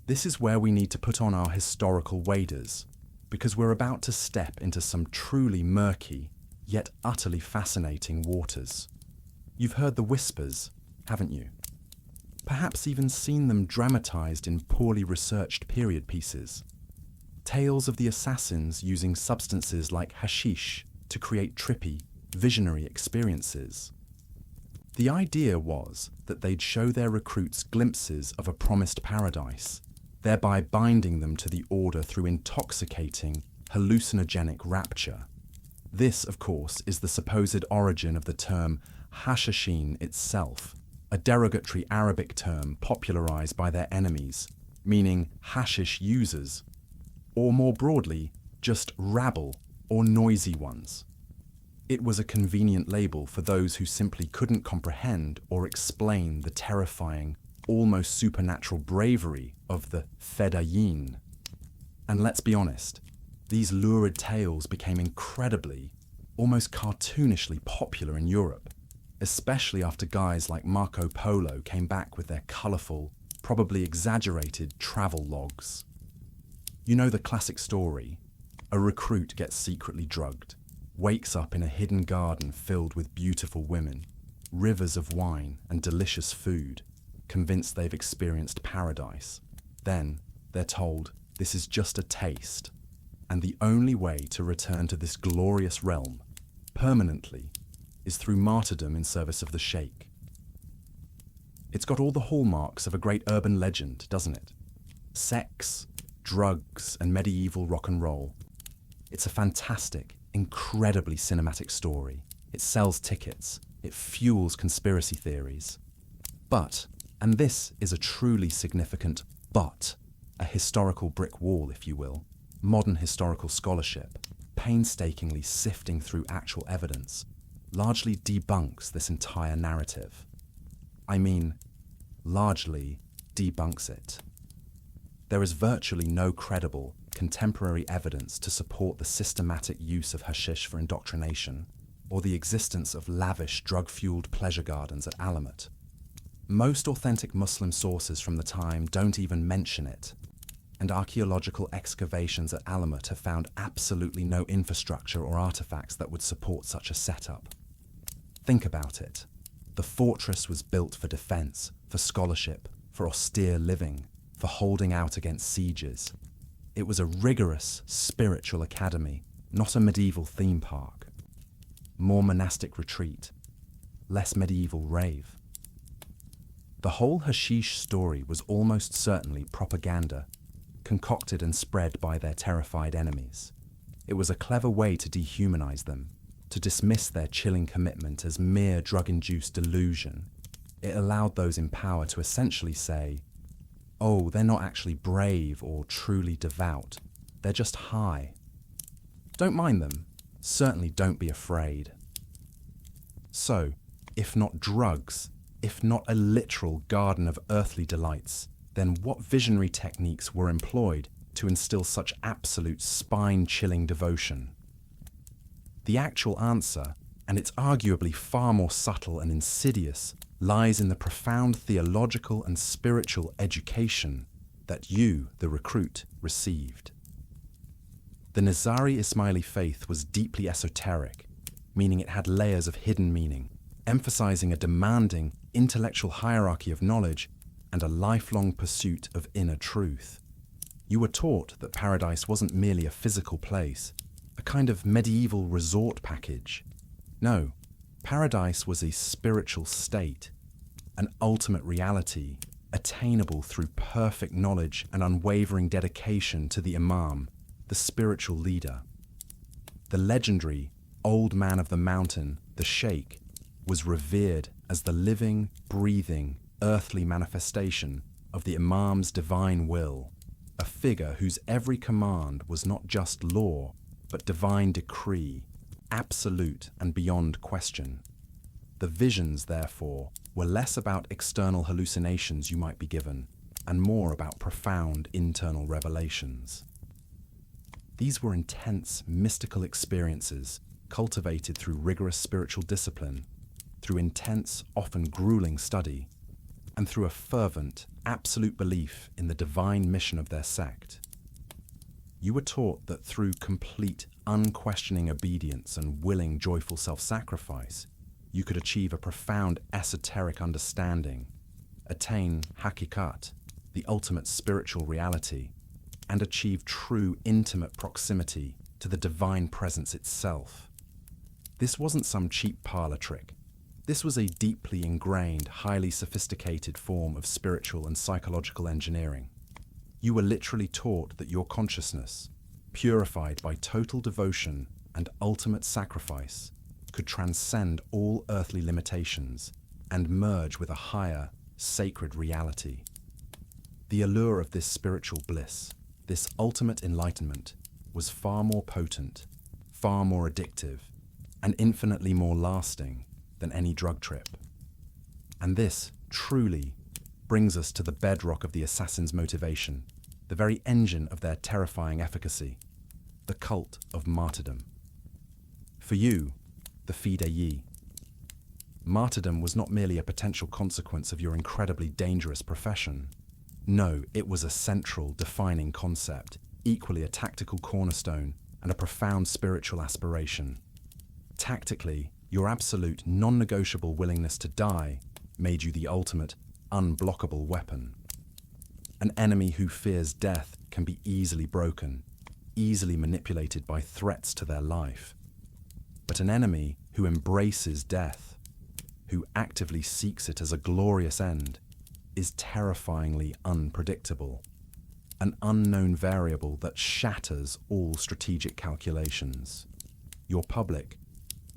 this is where we need to put on our historical waders, because we're about to step into some truly murky, yet utterly fascinating waters. You've heard the whispers, haven't you? Perhaps even seen them dramatized in poorly researched period pieces. Tales of the assassins using substances like hashish to create trippy, visionary experiences. The idea was that they'd show their recruits glimpses of a promised paradise, thereby binding them to the Order through intoxicating, hallucinogenic rapture. This, of course, is the supposed origin of the term Hashashin itself, a derogatory Arabic term popularized by their enemies, meaning hashish users, or more broadly, just rabble or noisy ones. It was a convenient label for those who simply couldn't comprehend or explain the terrifying, almost supernatural bravery of the Fedayeen. And let's be honest, These lurid tales became incredibly, almost cartoonishly popular in Europe, especially after guys like Marco Polo came back with their colourful, probably exaggerated travel logs. You know the classic story: a recruit gets secretly drugged, wakes up in a hidden garden filled with beautiful women, rivers of wine and delicious food, convinced they've experienced paradise. Then they're told this is just a taste, and the only way to return to this glorious realm permanently is through martyrdom in service of the Sheikh. It's got all the hallmarks of a great urban legend, doesn't it? Sex, drugs, and medieval rock and roll. It's a fantastic, incredibly cinematic story. It sells tickets. It fuels conspiracy theories. But, and this is a truly significant but, a historical brick wall, if you will, modern historical scholarship, painstakingly sifting through actual evidence, largely debunks this entire narrative. I mean, largely debunks it. There is virtually no credible, contemporary evidence to support the systematic use of hashish for indoctrination, or the existence of lavish drug-fueled pleasure gardens at Alamet. Most authentic Muslim sources from the time don't even mention it, and archaeological excavations at Alamet have found absolutely no infrastructure or artifacts that would support such a setup. Think about it. The fortress was built for defense, for scholarship, for austere living, for holding out against sieges. It was a rigorous spiritual academy, not a medieval theme park. More monastic retreat, less medieval rave. The whole hashish story was almost certainly propaganda, concocted and spread by their terrified enemies. It was a clever way to dehumanize them, to dismiss their chilling commitment as mere drug-induced delusion. It allowed those in power to essentially say, oh, they're not actually brave or truly devout, they're just high. Don't mind them, certainly don't be afraid. So, if not drugs, if not a literal garden of earthly delights, then what visionary techniques were employed to instill such absolute spine-chilling devotion? The actual answer, and it's arguably far more subtle and insidious, lies in the profound theological and spiritual education that you, the recruit, received. The Nizari Ismaili faith was deeply esoteric, meaning it had layers of hidden meaning, emphasizing a demanding intellectual hierarchy of knowledge and a lifelong pursuit of inner truth. You were taught that paradise wasn't merely a physical place, a kind of medieval resort package. No, paradise was a spiritual state, an ultimate reality, attainable through perfect knowledge and unwavering dedication to the Imam, the spiritual leader. The legendary Old Man of the Mountain, the Sheikh, was revered as the living, breathing, earthly manifestation of the Imam's divine will, a figure whose every command was not just law, but divine decree, absolute and beyond question. The visions, therefore, were less about external hallucinations you might be given, and more about profound internal revelations. These were intense, mystical experiences cultivated through rigorous spiritual discipline, through intense, often grueling study, and through a fervent, absolute belief in the divine mission of their sect. You were taught that through complete, unquestioning obedience and willing, joyful self-sacrifice, you could achieve a profound esoteric understanding, attain hakikat, the ultimate spiritual reality, and achieve true, intimate proximity to the divine presence itself. This wasn't some cheap parlor trick. This was a deeply ingrained, highly sophisticated form of spiritual and psychological engineering. You were literally taught that your consciousness, purified by total devotion and ultimate sacrifice, could transcend all earthly limitations and merge with a higher, sacred reality. The allure of this spiritual bliss, this ultimate enlightenment, was far more potent, far more addictive, and infinitely more lasting than any drug trip. And this, truly, brings us to the bedrock of the assassin's motivation, the very engine of their terrifying efficacy. the cult of martyrdom. For you, the fidei, martyrdom was not merely a potential consequence of your incredibly dangerous profession. No, it was a central, defining concept, equally a tactical cornerstone and a profound spiritual aspiration. Tactically, your absolute, non-negotiable willingness to die made you the ultimate, unblockable weapon. An enemy who fears death can be easily broken, easily manipulated by threats to their life. But an enemy who embraces death, who actively seeks it as a glorious end, is terrifyingly unpredictable, an unknown variable that shatters all strategic calculations. Your public,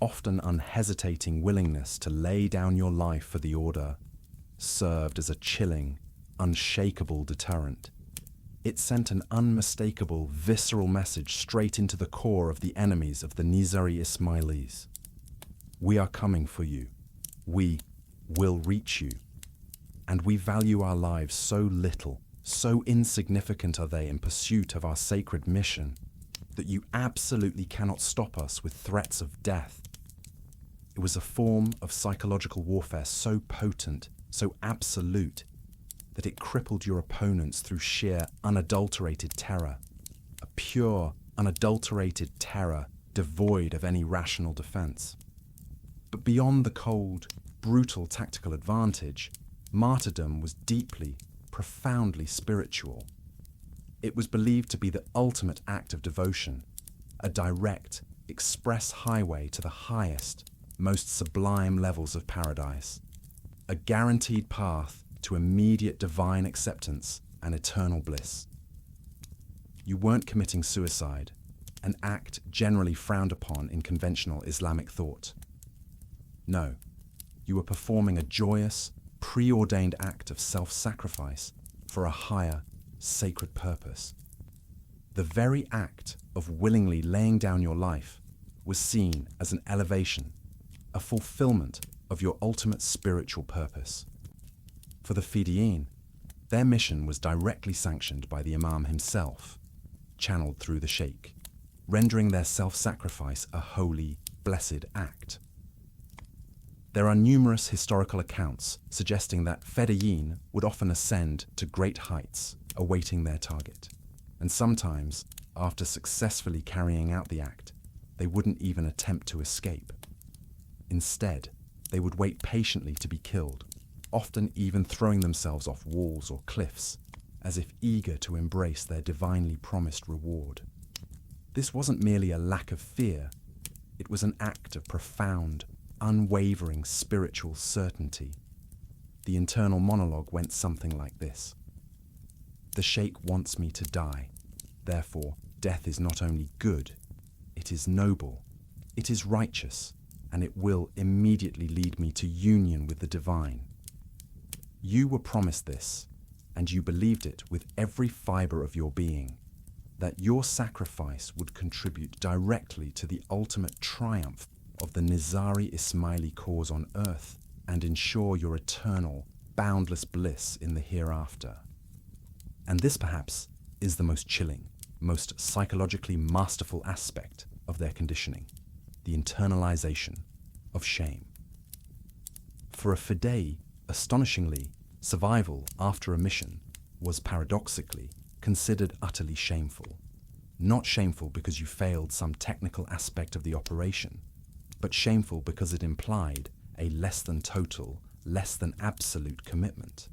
often unhesitating willingness to lay down your life for the order served as a chilling, unshakable deterrent. It sent an unmistakable, visceral message straight into the core of the enemies of the Nizari Ismailis. We are coming for you. We will reach you. And we value our lives so little, so insignificant are they in pursuit of our sacred mission, that you absolutely cannot stop us with threats of death. It was a form of psychological warfare so potent, so absolute, that it crippled your opponents through sheer, unadulterated terror, a pure, unadulterated terror devoid of any rational defense. But beyond the cold, brutal tactical advantage, martyrdom was deeply, profoundly spiritual. It was believed to be the ultimate act of devotion, a direct, express highway to the highest, most sublime levels of paradise, a guaranteed path to immediate divine acceptance and eternal bliss. You weren't committing suicide, an act generally frowned upon in conventional Islamic thought. No, you were performing a joyous, preordained act of self-sacrifice for a higher, sacred purpose. The very act of willingly laying down your life was seen as an elevation, a fulfillment of your ultimate spiritual purpose. For the Fidiyin, their mission was directly sanctioned by the Imam himself, channeled through the Sheikh, rendering their self-sacrifice a holy, blessed act. There are numerous historical accounts suggesting that Fedayeen would often ascend to great heights, awaiting their target, and sometimes, after successfully carrying out the act, they wouldn't even attempt to escape. Instead, they would wait patiently to be killed, often even throwing themselves off walls or cliffs, as if eager to embrace their divinely promised reward. This wasn't merely a lack of fear, it was an act of profound, unwavering spiritual certainty. The internal monologue went something like this. The Sheikh wants me to die, therefore death is not only good, it is noble, it is righteous, and it will immediately lead me to union with the divine. You were promised this, and you believed it with every fiber of your being, that your sacrifice would contribute directly to the ultimate triumph of the Nizari Ismaili cause on earth and ensure your eternal, boundless bliss in the hereafter. And this perhaps is the most chilling, most psychologically masterful aspect of their conditioning, the internalization of shame. For a fidei, astonishingly, survival after a mission was paradoxically considered utterly shameful. Not shameful because you failed some technical aspect of the operation, but shameful because it implied a less than total, less than absolute commitment.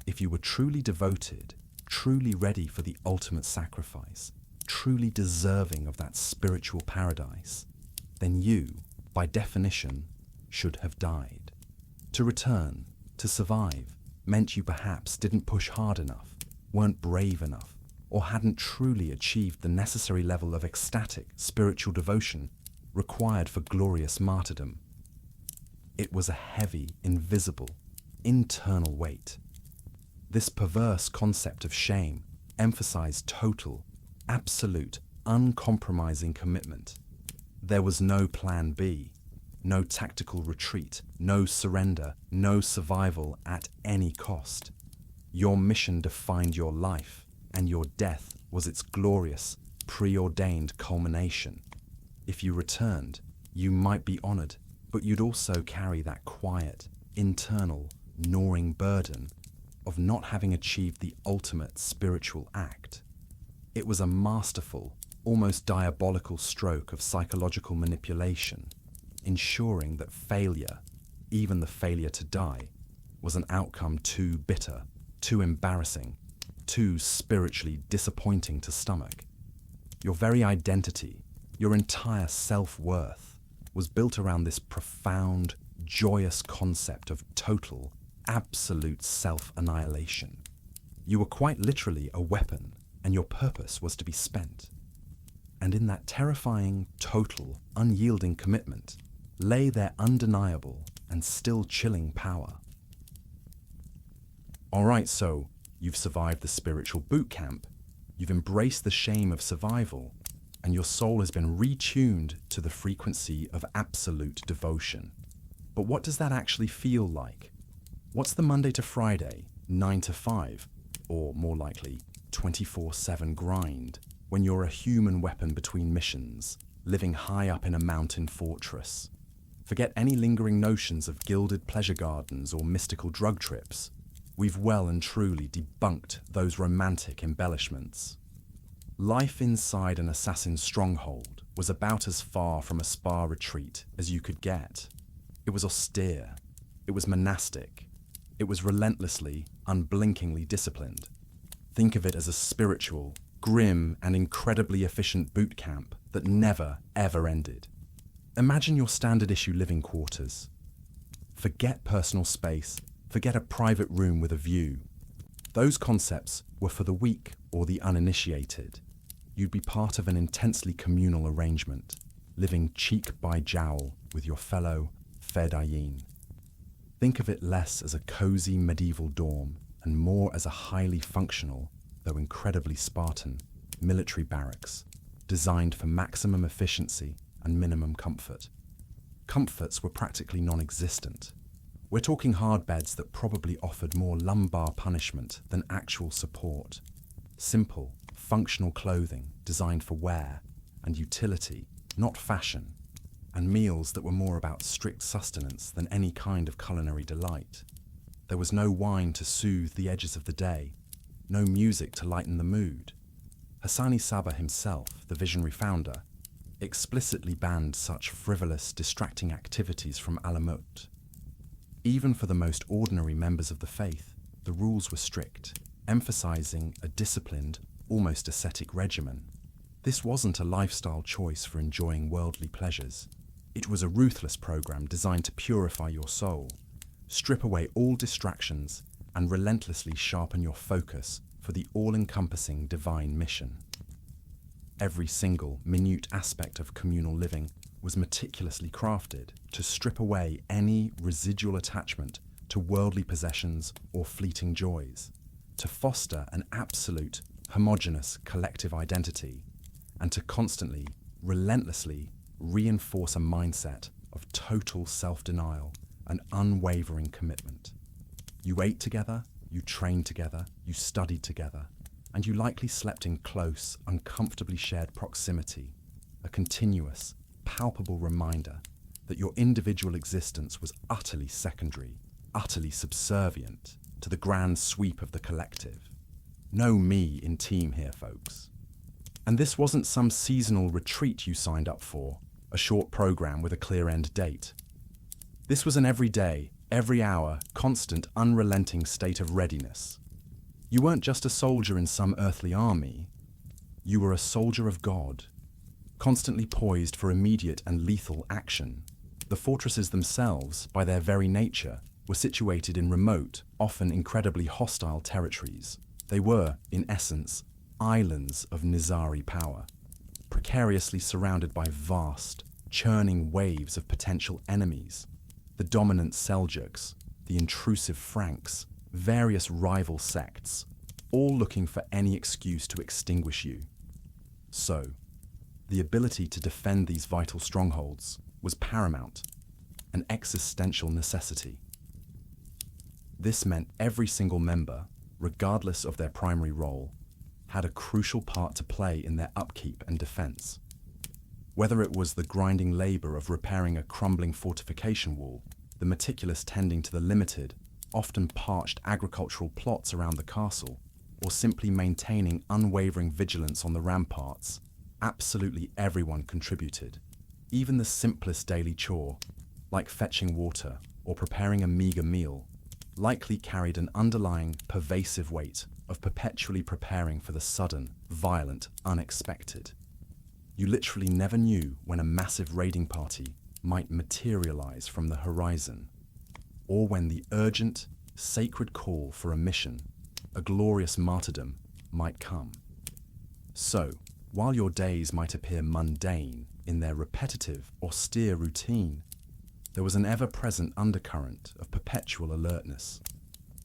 If you were truly devoted, truly ready for the ultimate sacrifice, truly deserving of that spiritual paradise, then you, by definition, should have died. To return, to survive, meant you perhaps didn't push hard enough, weren't brave enough, or hadn't truly achieved the necessary level of ecstatic spiritual devotion required for glorious martyrdom. It was a heavy, invisible, internal weight. This perverse concept of shame emphasized total, absolute, uncompromising commitment. There was no plan B, no tactical retreat, no surrender, no survival at any cost. Your mission defined your life, and your death was its glorious, preordained culmination. If you returned, you might be honored, but you'd also carry that quiet, internal, gnawing burden of not having achieved the ultimate spiritual act. It was a masterful, almost diabolical stroke of psychological manipulation, ensuring that failure, even the failure to die, was an outcome too bitter, too embarrassing, too spiritually disappointing to stomach. Your very identity, your entire self-worth, was built around this profound, joyous concept of total, absolute self-annihilation. You were quite literally a weapon, and your purpose was to be spent. And in that terrifying, total, unyielding commitment lay their undeniable and still chilling power. All right, so you've survived the spiritual boot camp, you've embraced the shame of survival, and your soul has been retuned to the frequency of absolute devotion. But what does that actually feel like? What's the Monday to Friday, 9 to 5, or more likely, 24/7 grind, when you're a human weapon between missions, living high up in a mountain fortress? Forget any lingering notions of gilded pleasure gardens or mystical drug trips. We've well and truly debunked those romantic embellishments. Life inside an assassin's stronghold was about as far from a spa retreat as you could get. It was austere. It was monastic. It was relentlessly, unblinkingly disciplined. Think of it as a spiritual, grim, and incredibly efficient boot camp that never, ever ended. Imagine your standard issue living quarters. Forget personal space. Forget a private room with a view. Those concepts were for the weak or the uninitiated. You'd be part of an intensely communal arrangement, living cheek by jowl with your fellow fedayeen. Think of it less as a cozy medieval dorm and more as a highly functional, though incredibly Spartan, military barracks, designed for maximum efficiency and minimum comfort. Comforts were practically non-existent. We're talking hard beds that probably offered more lumbar punishment than actual support. Simple, functional clothing designed for wear and utility, not fashion. And meals that were more about strict sustenance than any kind of culinary delight. There was no wine to soothe the edges of the day, no music to lighten the mood. Hassan-i Sabbah himself, the visionary founder, explicitly banned such frivolous, distracting activities from Alamut. Even for the most ordinary members of the faith, the rules were strict, emphasizing a disciplined, almost ascetic regimen. This wasn't a lifestyle choice for enjoying worldly pleasures. It was a ruthless program designed to purify your soul, strip away all distractions, and relentlessly sharpen your focus for the all-encompassing divine mission. Every single, minute aspect of communal living was meticulously crafted to strip away any residual attachment to worldly possessions or fleeting joys, to foster an absolute, homogeneous collective identity, and to constantly, relentlessly reinforce a mindset of total self-denial and unwavering commitment. You ate together, you trained together, you studied together, and you likely slept in close, uncomfortably shared proximity, a continuous, palpable reminder that your individual existence was utterly secondary, utterly subservient to the grand sweep of the collective. No me in team here, folks. And this wasn't some seasonal retreat you signed up for, a short program with a clear end date. This was an everyday, every hour, constant, unrelenting state of readiness. You weren't just a soldier in some earthly army. You were a soldier of God, constantly poised for immediate and lethal action. The fortresses themselves, by their very nature, were situated in remote, often incredibly hostile territories. They were, in essence, islands of Nizari power, precariously surrounded by vast, churning waves of potential enemies. The dominant Seljuks, the intrusive Franks, various rival sects, all looking for any excuse to extinguish you. So, the ability to defend these vital strongholds was paramount, an existential necessity. This meant every single member, regardless of their primary role, had a crucial part to play in their upkeep and defense. Whether it was the grinding labor of repairing a crumbling fortification wall, the meticulous tending to the limited, often parched agricultural plots around the castle, or simply maintaining unwavering vigilance on the ramparts, absolutely everyone contributed. Even the simplest daily chore, like fetching water or preparing a meager meal, likely carried an underlying, pervasive weight of perpetually preparing for the sudden, violent, unexpected. You literally never knew when a massive raiding party might materialize from the horizon, or when the urgent, sacred call for a mission, a glorious martyrdom, might come. So, while your days might appear mundane in their repetitive, austere routine, there was an ever-present undercurrent of perpetual alertness,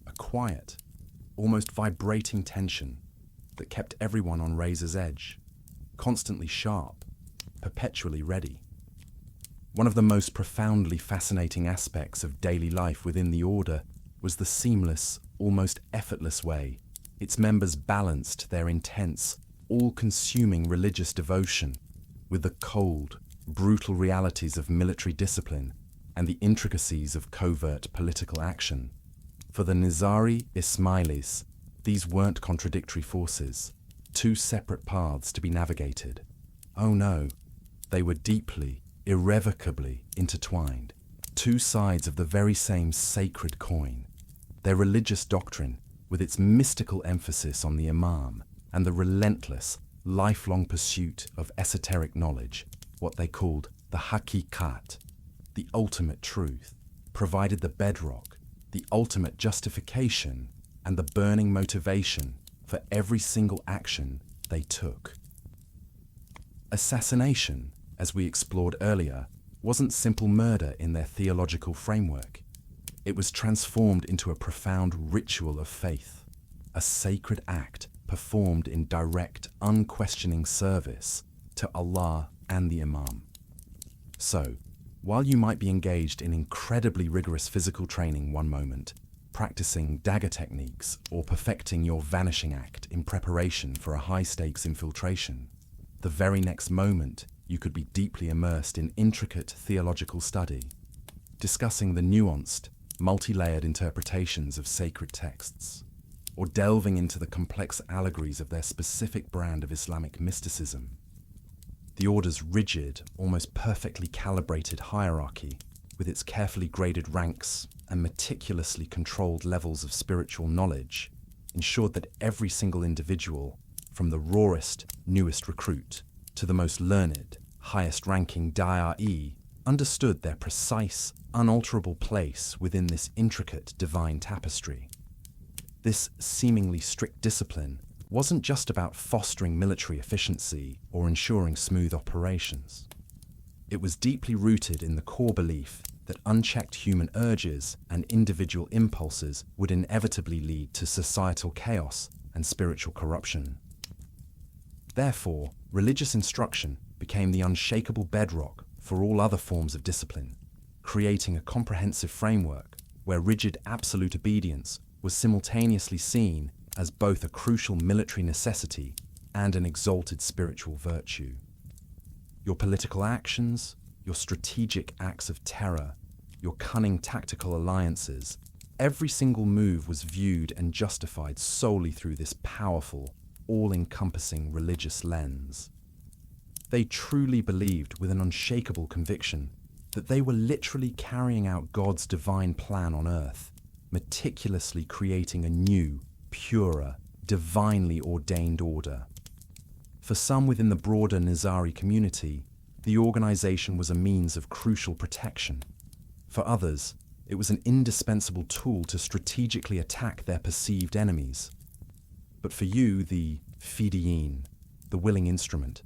a quiet, almost vibrating tension that kept everyone on razor's edge, constantly sharp, perpetually ready. One of the most profoundly fascinating aspects of daily life within the Order was the seamless, almost effortless way its members balanced their intense, all-consuming religious devotion with the cold, brutal realities of military discipline and the intricacies of covert political action. For the Nizari Ismailis, these weren't contradictory forces, two separate paths to be navigated. Oh no, they were deeply, irrevocably intertwined, two sides of the very same sacred coin. Their religious doctrine, with its mystical emphasis on the Imam and the relentless, lifelong pursuit of esoteric knowledge, what they called the hakikat, the ultimate truth, provided the bedrock, the ultimate justification, and the burning motivation for every single action they took. Assassination, as we explored earlier, wasn't simple murder in their theological framework. It was transformed into a profound ritual of faith, a sacred act performed in direct, unquestioning service to Allah and the Imam. So, while you might be engaged in incredibly rigorous physical training one moment, practicing dagger techniques or perfecting your vanishing act in preparation for a high-stakes infiltration, the very next moment you could be deeply immersed in intricate theological study, discussing the nuanced, multi-layered interpretations of sacred texts, or delving into the complex allegories of their specific brand of Islamic mysticism. The Order's rigid, almost perfectly calibrated hierarchy, with its carefully graded ranks and meticulously controlled levels of spiritual knowledge, ensured that every single individual, from the rawest, newest recruit to the most learned, highest-ranking da'i, understood their precise, unalterable place within this intricate divine tapestry. This seemingly strict discipline wasn't just about fostering military efficiency or ensuring smooth operations. It was deeply rooted in the core belief that unchecked human urges and individual impulses would inevitably lead to societal chaos and spiritual corruption. Therefore, religious instruction became the unshakable bedrock for all other forms of discipline, creating a comprehensive framework where rigid absolute obedience was simultaneously seen as both a crucial military necessity and an exalted spiritual virtue. Your political actions, your strategic acts of terror, your cunning tactical alliances, every single move was viewed and justified solely through this powerful, all-encompassing religious lens. They truly believed with an unshakable conviction that they were literally carrying out God's divine plan on earth, meticulously creating a new, purer, divinely ordained order. For some within the broader Nizari community, the organization was a means of crucial protection. For others, it was an indispensable tool to strategically attack their perceived enemies. But for you, the fidiyin, the willing instrument,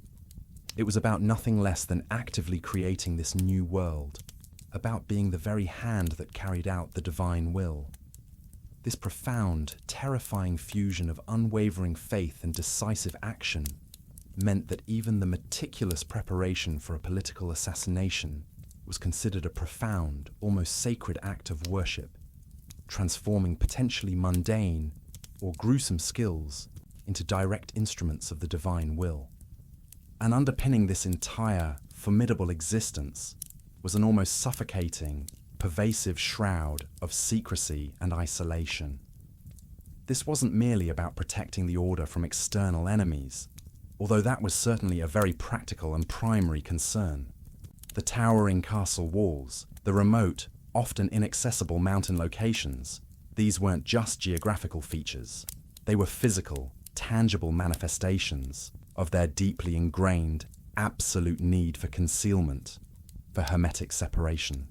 it was about nothing less than actively creating this new world, about being the very hand that carried out the divine will. This profound, terrifying fusion of unwavering faith and decisive action meant that even the meticulous preparation for a political assassination was considered a profound, almost sacred act of worship, transforming potentially mundane or gruesome skills into direct instruments of the divine will. And underpinning this entire formidable existence was an almost suffocating, pervasive shroud of secrecy and isolation. This wasn't merely about protecting the order from external enemies, although that was certainly a very practical and primary concern. The towering castle walls, the remote, often inaccessible mountain locations, these weren't just geographical features. They were physical, tangible manifestations of their deeply ingrained, absolute need for concealment, for hermetic separation.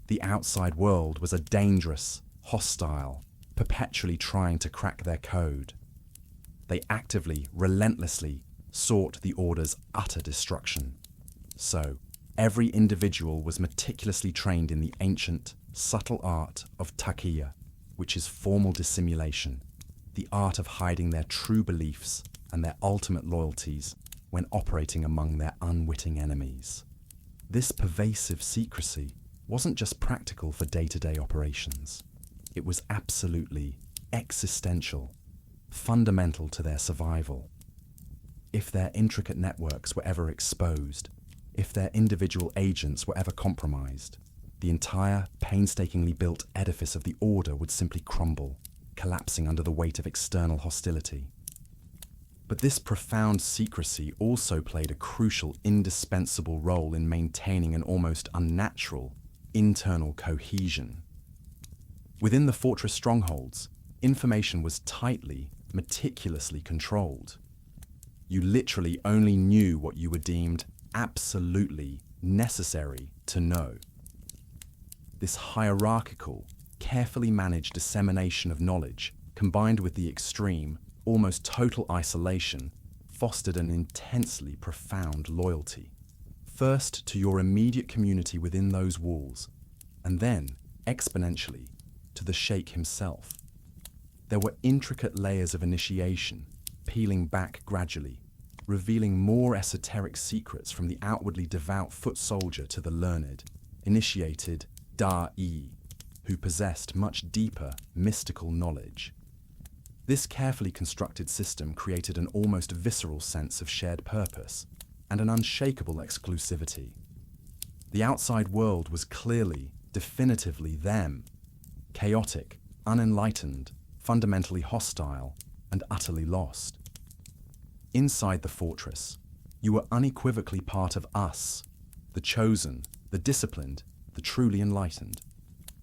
The outside world was a dangerous, hostile, perpetually trying to crack their code. They actively, relentlessly sought the Order's utter destruction. So, every individual was meticulously trained in the ancient, subtle art of taqiyya, which is formal dissimulation, the art of hiding their true beliefs and their ultimate loyalties when operating among their unwitting enemies. This pervasive secrecy wasn't just practical for day-to-day operations. It was absolutely existential, fundamental to their survival. If their intricate networks were ever exposed, if their individual agents were ever compromised, the entire painstakingly built edifice of the Order would simply crumble, collapsing under the weight of external hostility. But this profound secrecy also played a crucial, indispensable role in maintaining an almost unnatural internal cohesion. Within the fortress strongholds, information was tightly, meticulously controlled. You literally only knew what you were deemed absolutely necessary to know. This hierarchical, carefully managed dissemination of knowledge, combined with the extreme, almost total isolation, fostered an intensely profound loyalty. First to your immediate community within those walls, and then, exponentially, to the Sheikh himself. There were intricate layers of initiation, peeling back gradually, revealing more esoteric secrets from the outwardly devout foot soldier to the learned, initiated da'i, who possessed much deeper, mystical knowledge. This carefully constructed system created an almost visceral sense of shared purpose and an unshakable exclusivity. The outside world was clearly, definitively them, chaotic, unenlightened, fundamentally hostile, and utterly lost. Inside the fortress, you were unequivocally part of us, the chosen, the disciplined, the truly enlightened.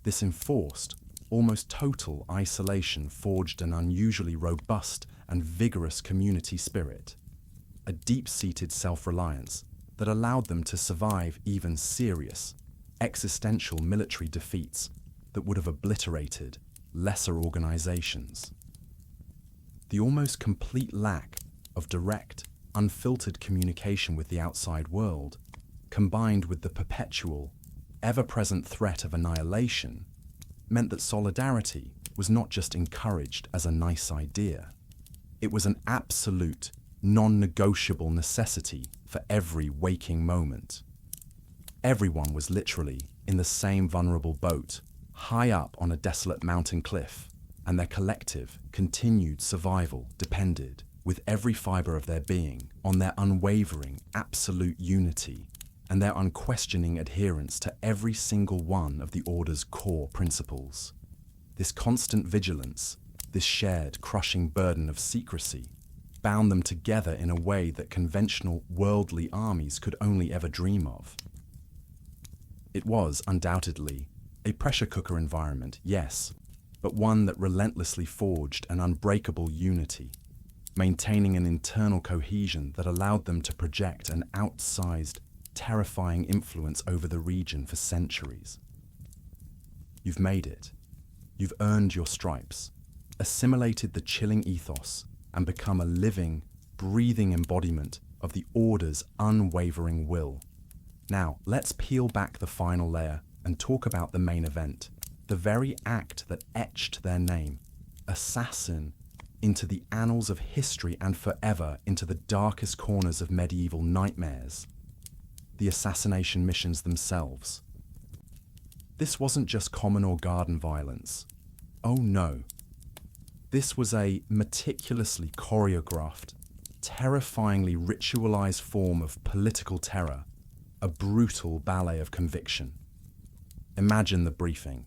This enforced, almost total isolation forged an unusually robust and vigorous community spirit, a deep-seated self-reliance that allowed them to survive even serious, existential military defeats that would have obliterated lesser organizations. The almost complete lack of direct, unfiltered communication with the outside world, combined with the perpetual, ever-present threat of annihilation, meant that solidarity was not just encouraged as a nice idea. It was an absolute, non-negotiable necessity for every waking moment. Everyone was literally in the same vulnerable boat, high up on a desolate mountain cliff, and their collective, continued survival depended, with every fibre of their being, on their unwavering, absolute unity and their unquestioning adherence to every single one of the Order's core principles. This constant vigilance, this shared, crushing burden of secrecy, bound them together in a way that conventional, worldly armies could only ever dream of. It was, undoubtedly, a pressure cooker environment, yes, but one that relentlessly forged an unbreakable unity, maintaining an internal cohesion that allowed them to project an outsized, terrifying influence over the region for centuries. You've made it. You've earned your stripes, assimilated the chilling ethos, and become a living, breathing embodiment of the Order's unwavering will. Now, let's peel back the final layer and talk about the main event, the very act that etched their name, Assassin, into the annals of history and forever into the darkest corners of medieval nightmares. The assassination missions themselves. This wasn't just common or garden violence. Oh no. This was a meticulously choreographed, terrifyingly ritualized form of political terror, a brutal ballet of conviction. Imagine the briefing.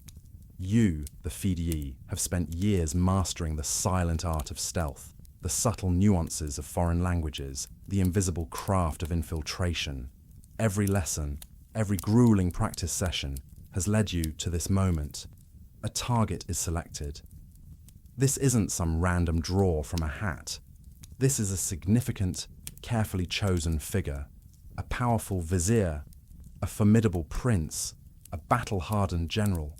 You, the FDE, have spent years mastering the silent art of stealth, the subtle nuances of foreign languages, the invisible craft of infiltration. Every lesson, every grueling practice session has led you to this moment. A target is selected. This isn't some random draw from a hat. This is a significant, carefully chosen figure, a powerful vizier, a formidable prince, a battle-hardened general,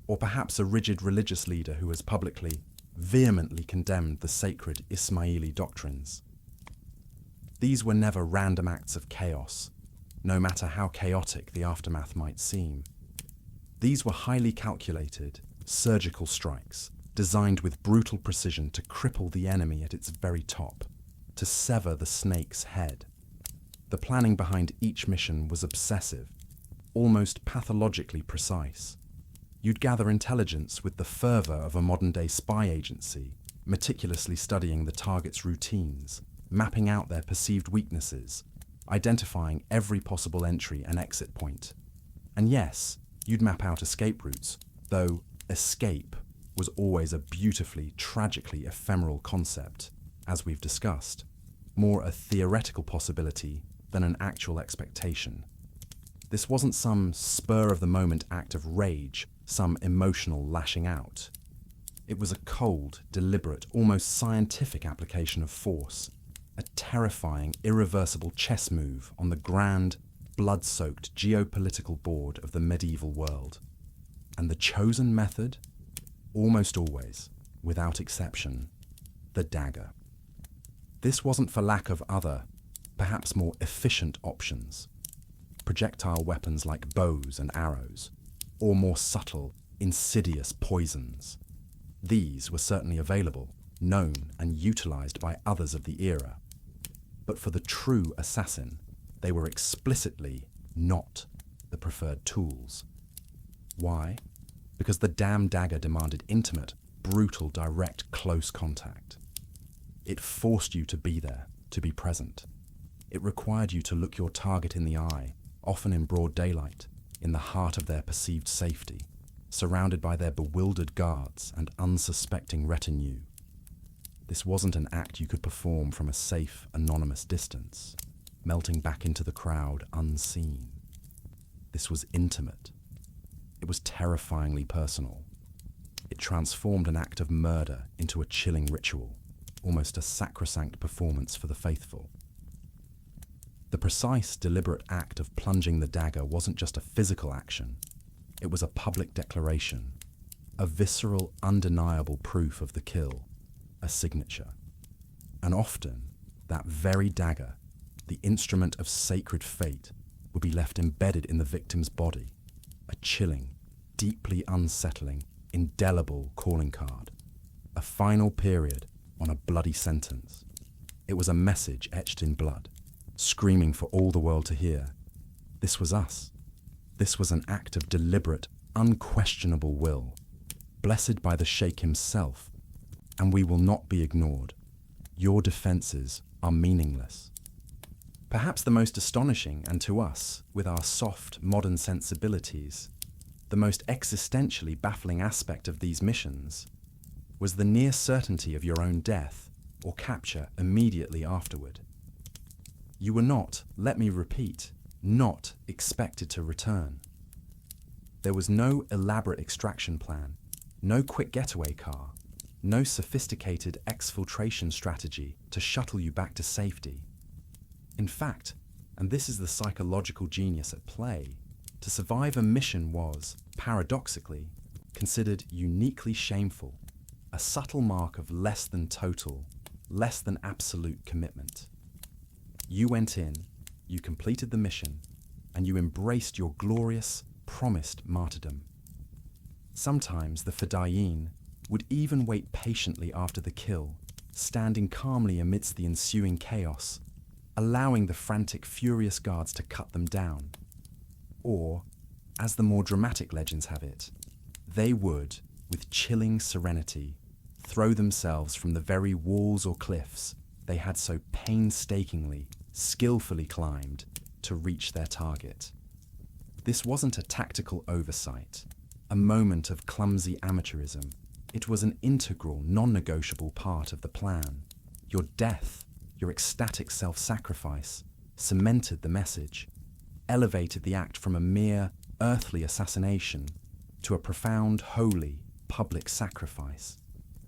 or perhaps a rigid religious leader who has publicly, vehemently condemned the sacred Ismaili doctrines. These were never random acts of chaos, no matter how chaotic the aftermath might seem. These were highly calculated, surgical strikes, designed with brutal precision to cripple the enemy at its very top, to sever the snake's head. The planning behind each mission was obsessive, almost pathologically precise. You'd gather intelligence with the fervor of a modern-day spy agency, meticulously studying the target's routines, mapping out their perceived weaknesses, identifying every possible entry and exit point. And yes, you'd map out escape routes, though escape was always a beautifully, tragically ephemeral concept, as we've discussed, more a theoretical possibility than an actual expectation. This wasn't some spur-of-the-moment act of rage, some emotional lashing out. It was a cold, deliberate, almost scientific application of force, a terrifying, irreversible chess move on the grand, blood-soaked geopolitical board of the medieval world. And the chosen method? Almost always, without exception, the dagger. This wasn't for lack of other, perhaps more efficient options. Projectile weapons like bows and arrows, or more subtle, insidious poisons. These were certainly available, known and utilized by others of the era. But for the true assassin, they were explicitly not the preferred tools. Why? Because the damn dagger demanded intimate, brutal, direct, close contact. It forced you to be there, to be present. It required you to look your target in the eye, often in broad daylight, in the heart of their perceived safety, surrounded by their bewildered guards and unsuspecting retinue. This wasn't an act you could perform from a safe, anonymous distance, melting back into the crowd unseen. This was intimate. It was terrifyingly personal. It transformed an act of murder into a chilling ritual, almost a sacrosanct performance for the faithful. The precise, deliberate act of plunging the dagger wasn't just a physical action. It was a public declaration, a visceral, undeniable proof of the kill, a signature. And often, that very dagger, the instrument of sacred fate, would be left embedded in the victim's body, a chilling, deeply unsettling, indelible calling card, a final period on a bloody sentence. It was a message etched in blood, screaming for all the world to hear. This was us. This was an act of deliberate, unquestionable will, blessed by the Sheikh himself, and we will not be ignored. Your defenses are meaningless. Perhaps the most astonishing, and to us, with our soft, modern sensibilities, the most existentially baffling aspect of these missions was the near certainty of your own death or capture immediately afterward. You were not, let me repeat, not expected to return. There was no elaborate extraction plan, no quick getaway car, no sophisticated exfiltration strategy to shuttle you back to safety. In fact, and this is the psychological genius at play, to survive a mission was, paradoxically, considered uniquely shameful, a subtle mark of less than total, less than absolute commitment. You went in, you completed the mission, and you embraced your glorious, promised martyrdom. Sometimes the Fedayeen would even wait patiently after the kill, standing calmly amidst the ensuing chaos, allowing the frantic, furious guards to cut them down. Or, as the more dramatic legends have it, they would, with chilling serenity, throw themselves from the very walls or cliffs they had so painstakingly, skillfully climbed to reach their target. This wasn't a tactical oversight, a moment of clumsy amateurism. It was an integral, non-negotiable part of the plan. Your death, your ecstatic self-sacrifice, cemented the message, elevated the act from a mere earthly assassination to a profound, holy, public sacrifice.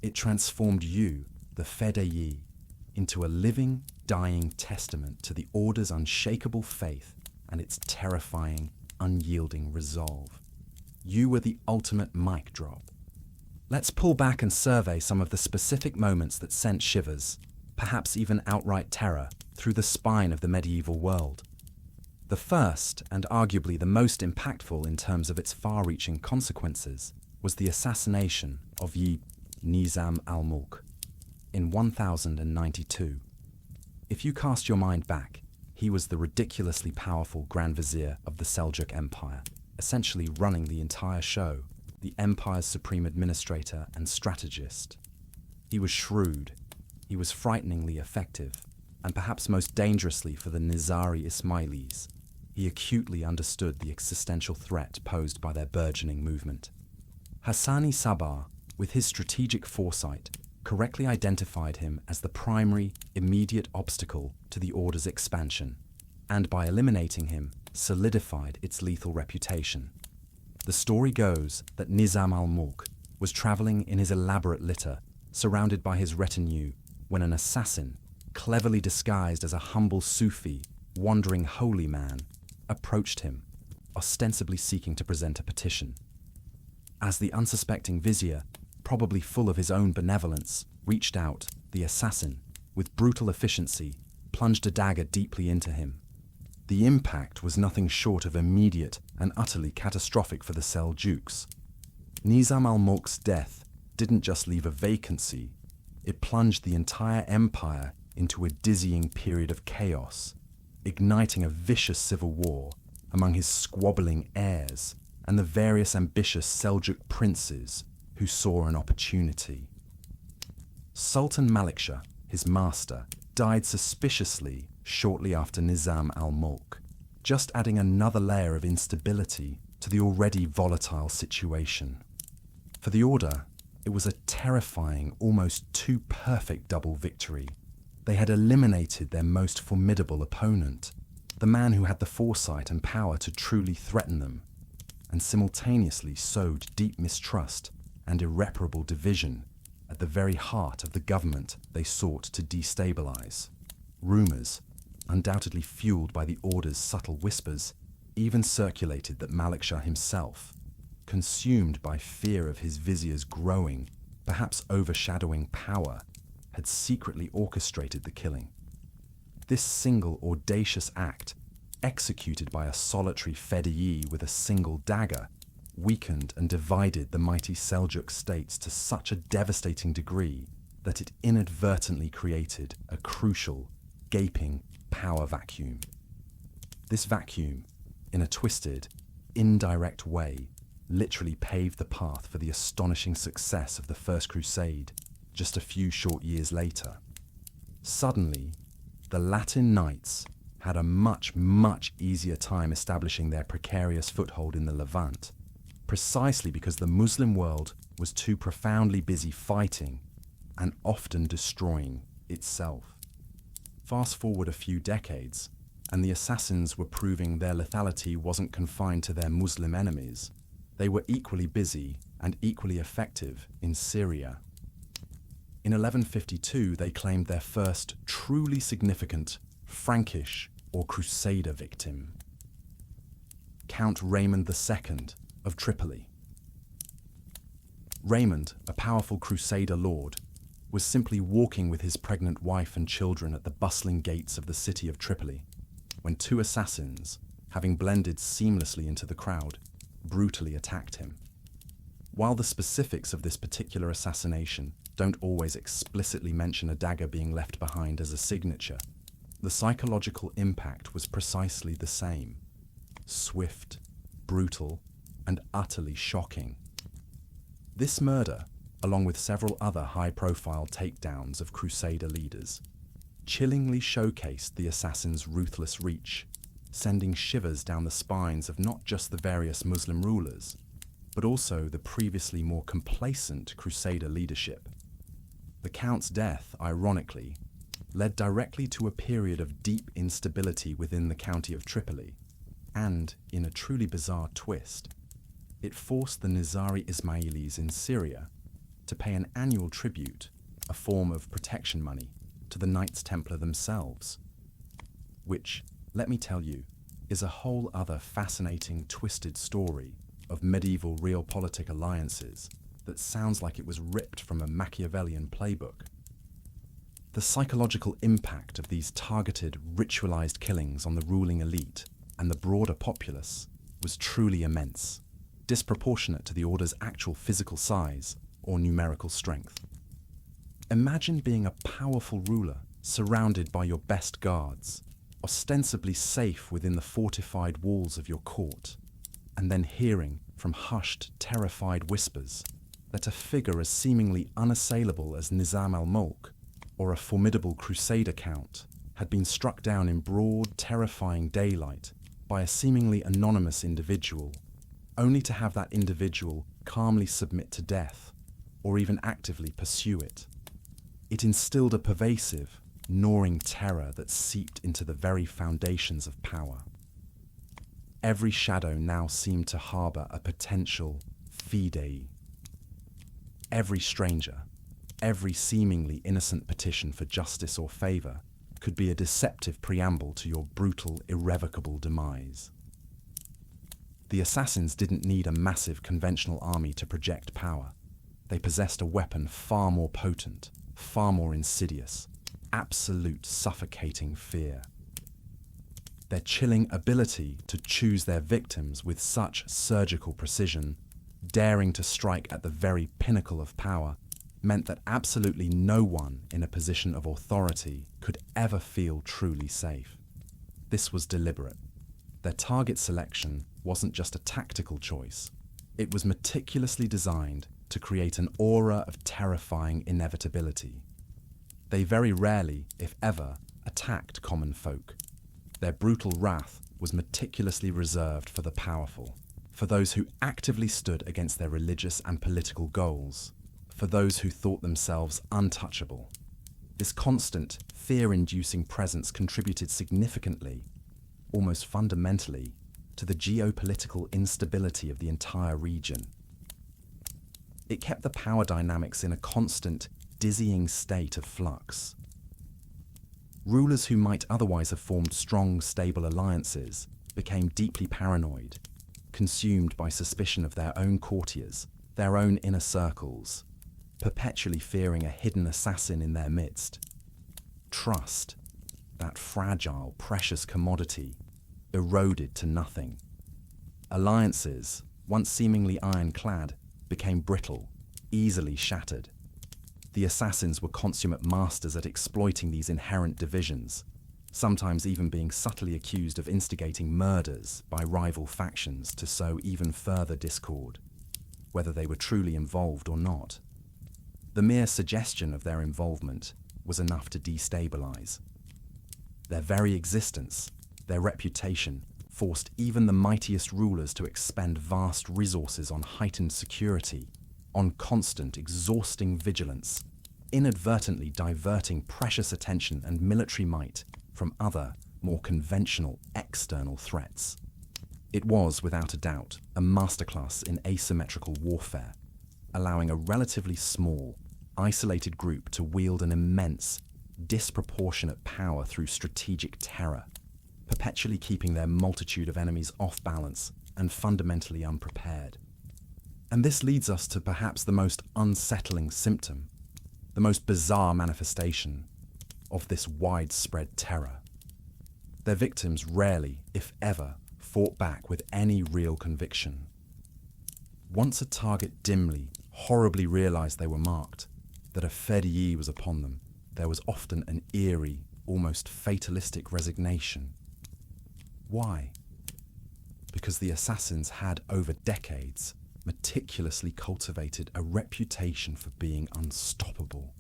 It transformed you, the fedayee, into a living, dying testament to the Order's unshakable faith and its terrifying, unyielding resolve. You were the ultimate mic drop. Let's pull back and survey some of the specific moments that sent shivers, perhaps even outright terror, through the spine of the medieval world. The first, and arguably the most impactful in terms of its far-reaching consequences, was the assassination of Nizam al-Mulk in 1092. If you cast your mind back, he was the ridiculously powerful Grand Vizier of the Seljuk Empire, essentially running the entire show, the empire's supreme administrator and strategist. He was shrewd, he was frighteningly effective, and perhaps most dangerously for the Nizari Ismailis, he acutely understood the existential threat posed by their burgeoning movement. Hassan-i Sabbah, with his strategic foresight, correctly identified him as the primary, immediate obstacle to the Order's expansion, and by eliminating him, solidified its lethal reputation. The story goes that Nizam al-Mulk was travelling in his elaborate litter, surrounded by his retinue, when an assassin, cleverly disguised as a humble Sufi, wandering holy man, approached him, ostensibly seeking to present a petition. As the unsuspecting vizier, probably full of his own benevolence, reached out, the assassin, with brutal efficiency, plunged a dagger deeply into him. The impact was nothing short of immediate and utterly catastrophic for the Seljuks. Nizam al-Mulk's death didn't just leave a vacancy, it plunged the entire empire into a dizzying period of chaos, igniting a vicious civil war among his squabbling heirs and the various ambitious Seljuk princes who saw an opportunity. Sultan Malikshah, his master, died suspiciously shortly after Nizam al-Mulk, just adding another layer of instability to the already volatile situation. For the Order, it was a terrifying, almost too perfect double victory. They had eliminated their most formidable opponent, the man who had the foresight and power to truly threaten them, and simultaneously sowed deep mistrust and irreparable division at the very heart of the government they sought to destabilize. Rumors, undoubtedly fueled by the Order's subtle whispers, even circulated that Malikshah himself, consumed by fear of his vizier's growing, perhaps overshadowing power, had secretly orchestrated the killing. This single audacious act, executed by a solitary fedayee with a single dagger, weakened and divided the mighty Seljuk states to such a devastating degree that it inadvertently created a crucial, gaping power vacuum. This vacuum, in a twisted, indirect way, literally paved the path for the astonishing success of the First Crusade just a few short years later. Suddenly, the Latin Knights had a much, much easier time establishing their precarious foothold in the Levant, precisely because the Muslim world was too profoundly busy fighting and often destroying itself. Fast forward a few decades, and the assassins were proving their lethality wasn't confined to their Muslim enemies. They were equally busy and equally effective in Syria. In 1152, they claimed their first truly significant Frankish or Crusader victim, Count Raymond II of Tripoli. Raymond, a powerful Crusader lord, was simply walking with his pregnant wife and children at the bustling gates of the city of Tripoli, when two assassins, having blended seamlessly into the crowd, brutally attacked him. While the specifics of this particular assassination don't always explicitly mention a dagger being left behind as a signature, the psychological impact was precisely the same: swift, brutal, and utterly shocking. This murder, along with several other high-profile takedowns of Crusader leaders, chillingly showcased the assassins' ruthless reach, sending shivers down the spines of not just the various Muslim rulers, but also the previously more complacent Crusader leadership. The Count's death, ironically, led directly to a period of deep instability within the county of Tripoli, and, in a truly bizarre twist, it forced the Nizari Ismailis in Syria to pay an annual tribute, a form of protection money, to the Knights Templar themselves, which, let me tell you, is a whole other fascinating, twisted story of medieval realpolitik alliances that sounds like it was ripped from a Machiavellian playbook. The psychological impact of these targeted, ritualized killings on the ruling elite and the broader populace was truly immense, disproportionate to the order's actual physical size or numerical strength. Imagine being a powerful ruler surrounded by your best guards, ostensibly safe within the fortified walls of your court, and then hearing from hushed, terrified whispers that a figure as seemingly unassailable as Nizam al-Mulk, or a formidable Crusader count, had been struck down in broad, terrifying daylight by a seemingly anonymous individual, only to have that individual calmly submit to death, or even actively pursue it. It instilled a pervasive, gnawing terror that seeped into the very foundations of power. Every shadow now seemed to harbour a potential fidei. Every stranger, every seemingly innocent petition for justice or favour could be a deceptive preamble to your brutal, irrevocable demise. The assassins didn't need a massive conventional army to project power. They possessed a weapon far more potent, far more insidious, absolute suffocating fear. Their chilling ability to choose their victims with such surgical precision, daring to strike at the very pinnacle of power, meant that absolutely no one in a position of authority could ever feel truly safe. This was deliberate. Their target selection wasn't just a tactical choice. It was meticulously designed to create an aura of terrifying inevitability. They very rarely, if ever, attacked common folk. Their brutal wrath was meticulously reserved for the powerful, for those who actively stood against their religious and political goals, for those who thought themselves untouchable. This constant, fear-inducing presence contributed significantly, almost fundamentally, to the geopolitical instability of the entire region. It kept the power dynamics in a constant, dizzying state of flux. Rulers who might otherwise have formed strong, stable alliances became deeply paranoid, consumed by suspicion of their own courtiers, their own inner circles, perpetually fearing a hidden assassin in their midst. Trust, that fragile, precious commodity, eroded to nothing. Alliances, once seemingly ironclad, became brittle, easily shattered. The assassins were consummate masters at exploiting these inherent divisions, sometimes even being subtly accused of instigating murders by rival factions to sow even further discord, whether they were truly involved or not. The mere suggestion of their involvement was enough to destabilize. Their very existence, their reputation, forced even the mightiest rulers to expend vast resources on heightened security, on constant, exhausting vigilance, inadvertently diverting precious attention and military might from other, more conventional external threats. It was, without a doubt, a masterclass in asymmetrical warfare, allowing a relatively small, isolated group to wield an immense, disproportionate power through strategic terror, perpetually keeping their multitude of enemies off balance and fundamentally unprepared. And this leads us to perhaps the most unsettling symptom, the most bizarre manifestation of this widespread terror. Their victims rarely, if ever, fought back with any real conviction. Once a target dimly, horribly realized they were marked, that a fedii was upon them, there was often an eerie, almost fatalistic resignation. Why? Because the assassins had, over decades, meticulously cultivated a reputation for being unstoppable,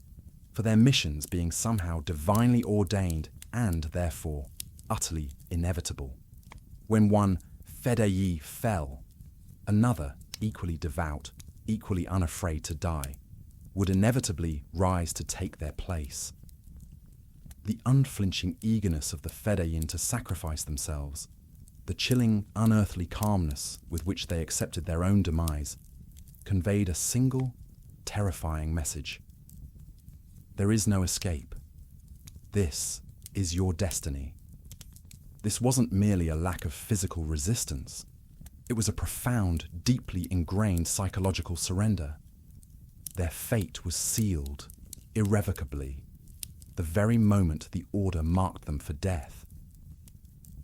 for their missions being somehow divinely ordained and, therefore, utterly inevitable. When one fedayee fell, another, equally devout, equally unafraid to die, would inevitably rise to take their place. The unflinching eagerness of the fedayin to sacrifice themselves, the chilling, unearthly calmness with which they accepted their own demise, conveyed a single, terrifying message. There is no escape. This is your destiny. This wasn't merely a lack of physical resistance. It was a profound, deeply ingrained psychological surrender. Their fate was sealed, irrevocably, the very moment the order marked them for death.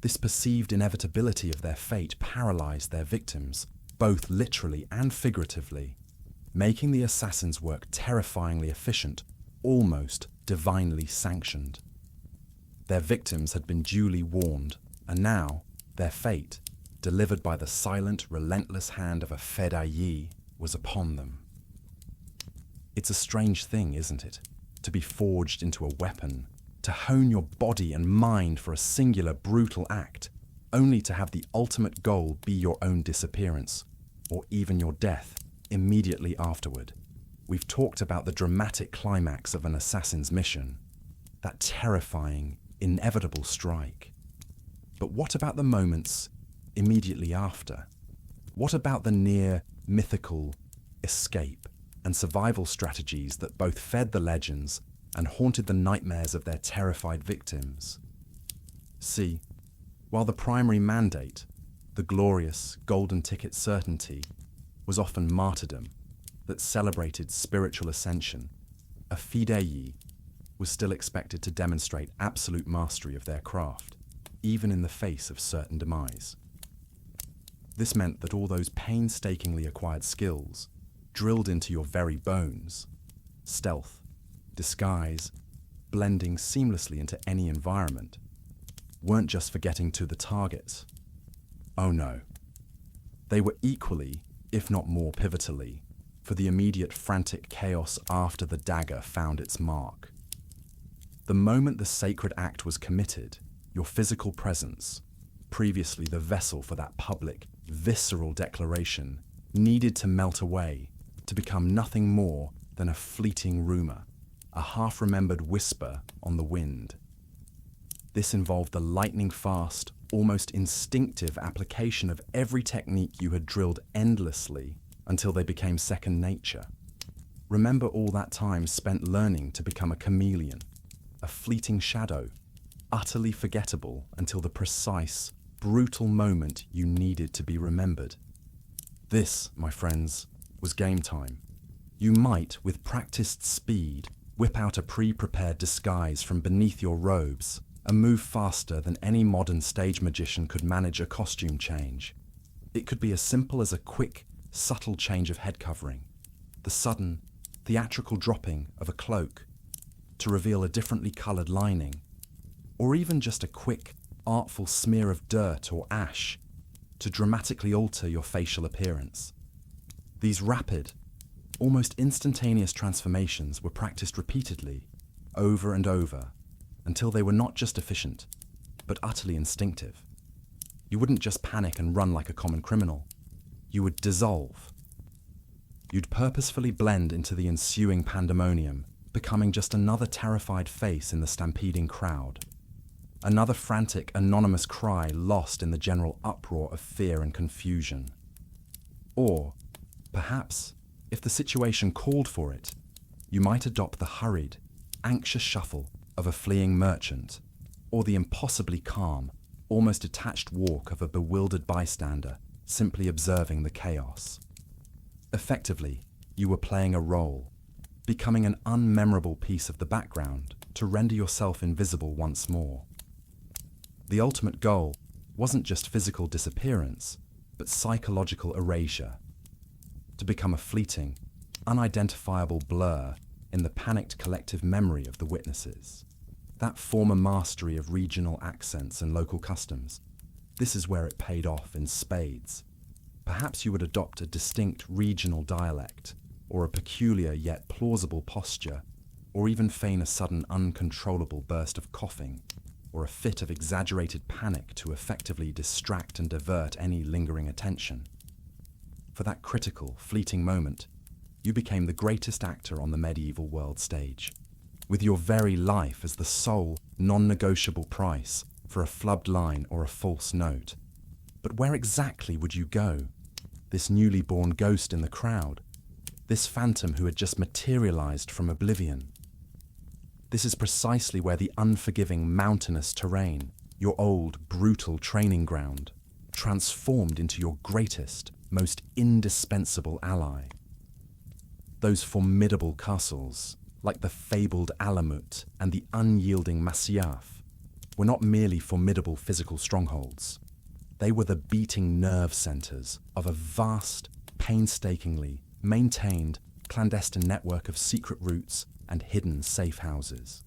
This perceived inevitability of their fate paralyzed their victims, both literally and figuratively, making the assassins' work terrifyingly efficient, almost divinely sanctioned. Their victims had been duly warned, and now their fate, delivered by the silent, relentless hand of a fedayi, was upon them. It's a strange thing, isn't it, to be forged into a weapon, to hone your body and mind for a singular, brutal act, only to have the ultimate goal be your own disappearance, or even your death, immediately afterward. We've talked about the dramatic climax of an assassin's mission, that terrifying, inevitable strike. But what about the moments immediately after? What about the near mythical escape and survival strategies that both fed the legends and haunted the nightmares of their terrified victims? See, while the primary mandate, the glorious golden ticket certainty, was often martyrdom that celebrated spiritual ascension, a fidei was still expected to demonstrate absolute mastery of their craft, even in the face of certain demise. This meant that all those painstakingly acquired skills, drilled into your very bones, stealth, disguise, blending seamlessly into any environment, weren't just for getting to the target. Oh no. They were equally, if not more pivotally, for the immediate frantic chaos after the dagger found its mark. The moment the sacred act was committed, your physical presence, previously the vessel for that public, visceral declaration, needed to melt away, to become nothing more than a fleeting rumor, a half-remembered whisper on the wind. This involved the lightning-fast, almost instinctive application of every technique you had drilled endlessly until they became second nature. Remember all that time spent learning to become a chameleon, a fleeting shadow, utterly forgettable until the precise, brutal moment you needed to be remembered. This, my friends, was game time. You might, with practiced speed, whip out a pre-prepared disguise from beneath your robes and move faster than any modern stage magician could manage a costume change. It could be as simple as a quick, subtle change of head covering, the sudden, theatrical dropping of a cloak to reveal a differently coloured lining, or even just a quick, artful smear of dirt or ash to dramatically alter your facial appearance. These rapid, almost instantaneous transformations were practiced repeatedly, over and over, until they were not just efficient, but utterly instinctive. You wouldn't just panic and run like a common criminal. You would dissolve. You'd purposefully blend into the ensuing pandemonium, becoming just another terrified face in the stampeding crowd. Another frantic, anonymous cry lost in the general uproar of fear and confusion. Or, perhaps, if the situation called for it, you might adopt the hurried, anxious shuffle of a fleeing merchant, or the impossibly calm, almost detached walk of a bewildered bystander, simply observing the chaos. Effectively, you were playing a role, becoming an unmemorable piece of the background to render yourself invisible once more. The ultimate goal wasn't just physical disappearance, but psychological erasure, to become a fleeting, unidentifiable blur in the panicked collective memory of the witnesses. That former mastery of regional accents and local customs, this is where it paid off in spades. perhaps you would adopt a distinct regional dialect, or a peculiar yet plausible posture, or even feign a sudden uncontrollable burst of coughing, or a fit of exaggerated panic to effectively distract and divert any lingering attention. For that critical, fleeting moment, you became the greatest actor on the medieval world stage, with your very life as the sole, non-negotiable price for a flubbed line or a false note. But where exactly would you go? This newly born ghost in the crowd, this phantom who had just materialized from oblivion. This is precisely where the unforgiving mountainous terrain, your old, brutal training ground, transformed into your greatest, most indispensable ally. Those formidable castles, like the fabled Alamut and the unyielding Masyaf, were not merely formidable physical strongholds. They were the beating nerve centers of a vast, painstakingly maintained clandestine network of secret routes and hidden safe houses.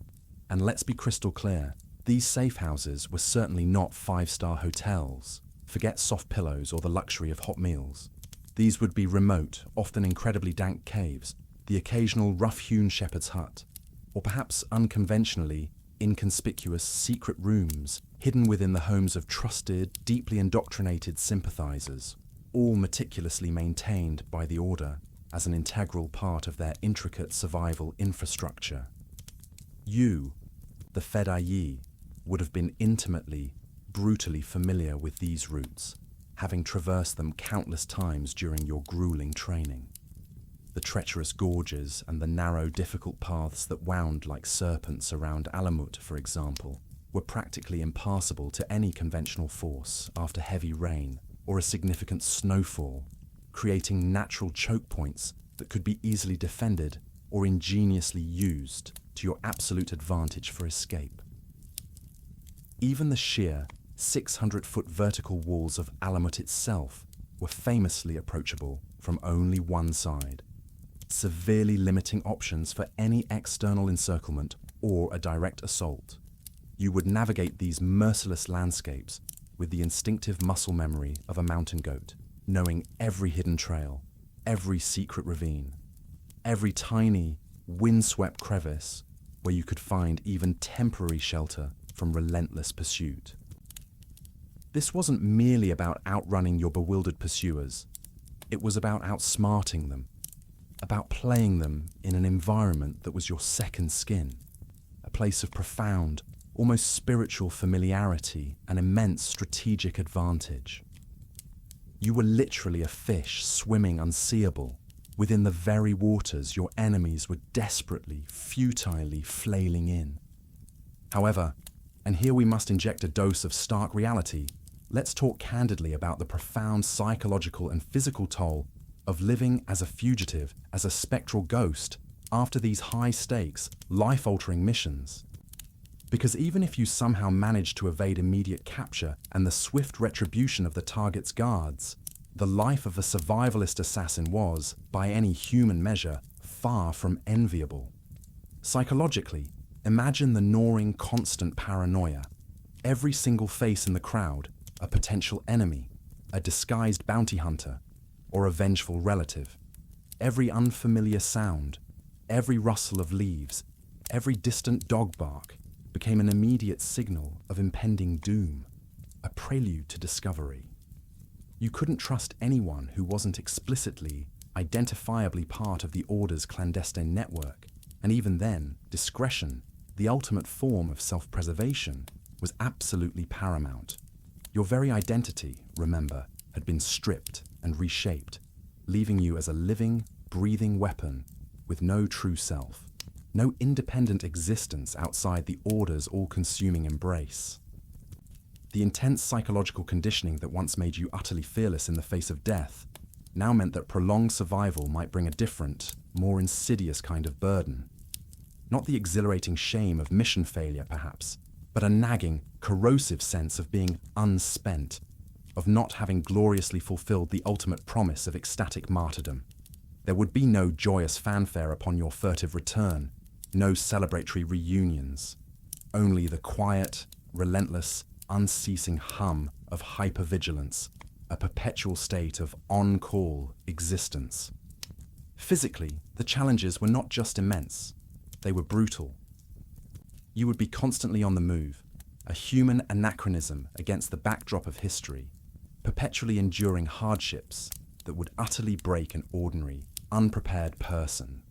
And let's be crystal clear, these safe houses were certainly not five-star hotels. Forget soft pillows or the luxury of hot meals. These would be remote, often incredibly dank caves, the occasional rough-hewn shepherd's hut, or perhaps unconventionally inconspicuous secret rooms hidden within the homes of trusted, deeply indoctrinated sympathizers, all meticulously maintained by the Order as an integral part of their intricate survival infrastructure. You, the Fedayee, would have been intimately, brutally familiar with these routes, having traversed them countless times during your grueling training. The treacherous gorges and the narrow, difficult paths that wound like serpents around Alamut, for example, were practically impassable to any conventional force after heavy rain or a significant snowfall, creating natural choke points that could be easily defended or ingeniously used to your absolute advantage for escape. Even the sheer 600-foot vertical walls of Alamut itself were famously approachable from only one side, severely limiting options for any external encirclement or a direct assault. You would navigate these merciless landscapes with the instinctive muscle memory of a mountain goat, knowing every hidden trail, every secret ravine, every tiny, windswept crevice where you could find even temporary shelter from relentless pursuit. This wasn't merely about outrunning your bewildered pursuers. It was about outsmarting them, about playing them in an environment that was your second skin, a place of profound, almost spiritual familiarity and immense strategic advantage. You were literally a fish swimming unseeable within the very waters your enemies were desperately, futilely flailing in. However, and here we must inject a dose of stark reality, let's talk candidly about the profound psychological and physical toll of living as a fugitive, as a spectral ghost, after these high-stakes, life-altering missions. Because even if you somehow managed to evade immediate capture and the swift retribution of the target's guards, the life of a survivalist assassin was, by any human measure, far from enviable. Psychologically, imagine the gnawing, constant paranoia. Every single face in the crowd, a potential enemy, a disguised bounty hunter, or a vengeful relative. Every unfamiliar sound, every rustle of leaves, every distant dog bark became an immediate signal of impending doom, a prelude to discovery. You couldn't trust anyone who wasn't explicitly, identifiably part of the Order's clandestine network, and even then, discretion, the ultimate form of self-preservation, was absolutely paramount. Your very identity, remember, had been stripped and reshaped, leaving you as a living, breathing weapon with no true self, no independent existence outside the Order's all-consuming embrace. The intense psychological conditioning that once made you utterly fearless in the face of death now meant that prolonged survival might bring a different, more insidious kind of burden. Not the exhilarating shame of mission failure, perhaps, but a nagging, corrosive sense of being unspent, of not having gloriously fulfilled the ultimate promise of ecstatic martyrdom. There would be no joyous fanfare upon your furtive return, no celebratory reunions, only the quiet, relentless, unceasing hum of hypervigilance, a perpetual state of on-call existence. Physically, the challenges were not just immense, they were brutal. You would be constantly on the move, a human anachronism against the backdrop of history, perpetually enduring hardships that would utterly break an ordinary, unprepared person.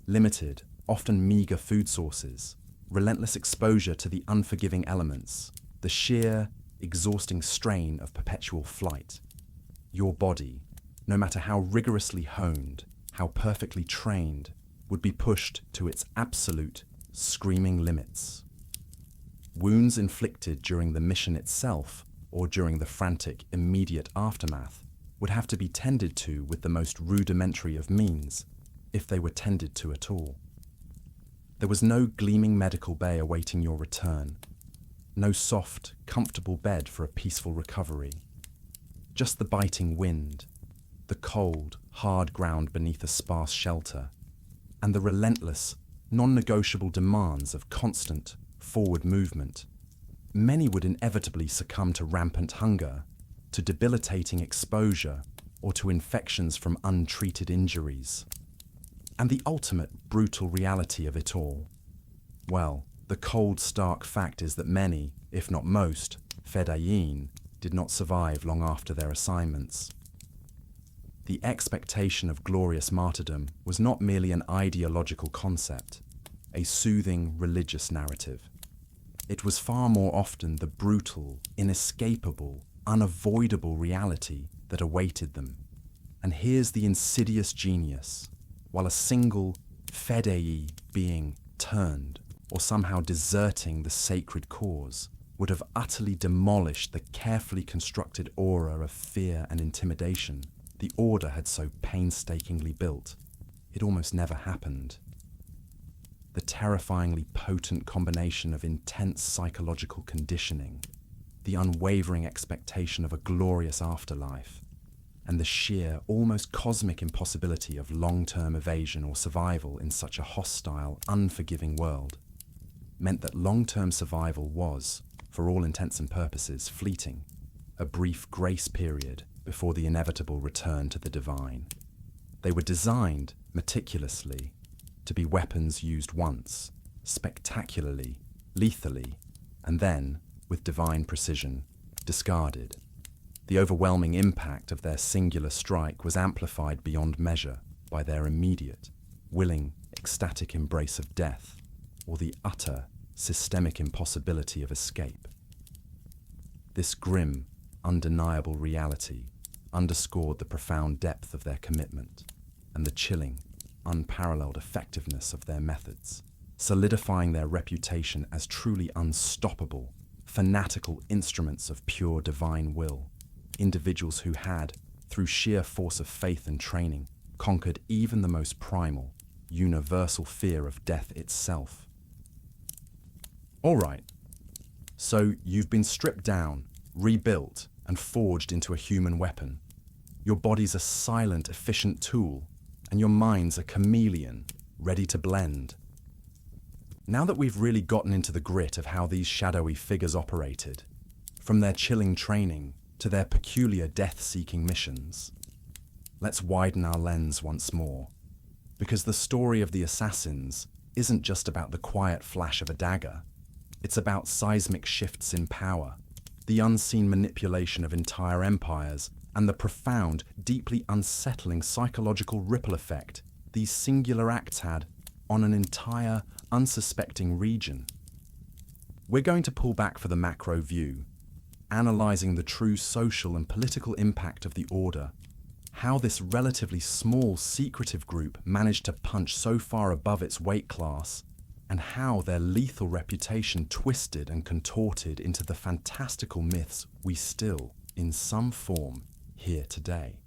Limited, often meager food sources, relentless exposure to the unforgiving elements, the sheer, exhausting strain of perpetual flight. Your body, no matter how rigorously honed, how perfectly trained, would be pushed to its absolute, screaming limits. Wounds inflicted during the mission itself or during the frantic, immediate aftermath would have to be tended to with the most rudimentary of means, if they were tended to at all. There was no gleaming medical bay awaiting your return, no soft, comfortable bed for a peaceful recovery. Just the biting wind, the cold, hard ground beneath a sparse shelter, and the relentless, non-negotiable demands of constant, forward movement. Many would inevitably succumb to rampant hunger, to debilitating exposure, or to infections from untreated injuries. And the ultimate brutal reality of it all? Well, the cold, stark fact is that many, if not most, fedayeen did not survive long after their assignments. The expectation of glorious martyrdom was not merely an ideological concept, a soothing religious narrative. It was far more often the brutal, inescapable, unavoidable reality that awaited them. And here's the insidious genius. While a single fedayee being turned or somehow deserting the sacred cause would have utterly demolished the carefully constructed aura of fear and intimidation the Order had so painstakingly built, it almost never happened. The terrifyingly potent combination of intense psychological conditioning, the unwavering expectation of a glorious afterlife, and the sheer, almost cosmic impossibility of long-term evasion or survival in such a hostile, unforgiving world, meant that long-term survival was, for all intents and purposes, fleeting, a brief grace period before the inevitable return to the divine. They were designed, meticulously, to be weapons used once, spectacularly, lethally, and then, with divine precision, discarded. The overwhelming impact of their singular strike was amplified beyond measure by their immediate, willing, ecstatic embrace of death, or the utter, systemic impossibility of escape. This grim, undeniable reality underscored the profound depth of their commitment and the chilling, unparalleled effectiveness of their methods, solidifying their reputation as truly unstoppable, fanatical instruments of pure divine will, individuals who had, through sheer force of faith and training, conquered even the most primal, universal fear of death itself. All right, so you've been stripped down, rebuilt, and forged into a human weapon. Your body's a silent, efficient tool, and your mind's a chameleon, ready to blend. Now that we've really gotten into the grit of how these shadowy figures operated, from their chilling training to their peculiar death-seeking missions, let's widen our lens once more, because the story of the assassins isn't just about the quiet flash of a dagger. It's about seismic shifts in power, the unseen manipulation of entire empires, and the profound, deeply unsettling psychological ripple effect these singular acts had on an entire, unsuspecting region. We're going to pull back for the macro view, analysing the true social and political impact of the Order, how this relatively small, secretive group managed to punch so far above its weight class, and how their lethal reputation twisted and contorted into the fantastical myths we still, in some form, hear today.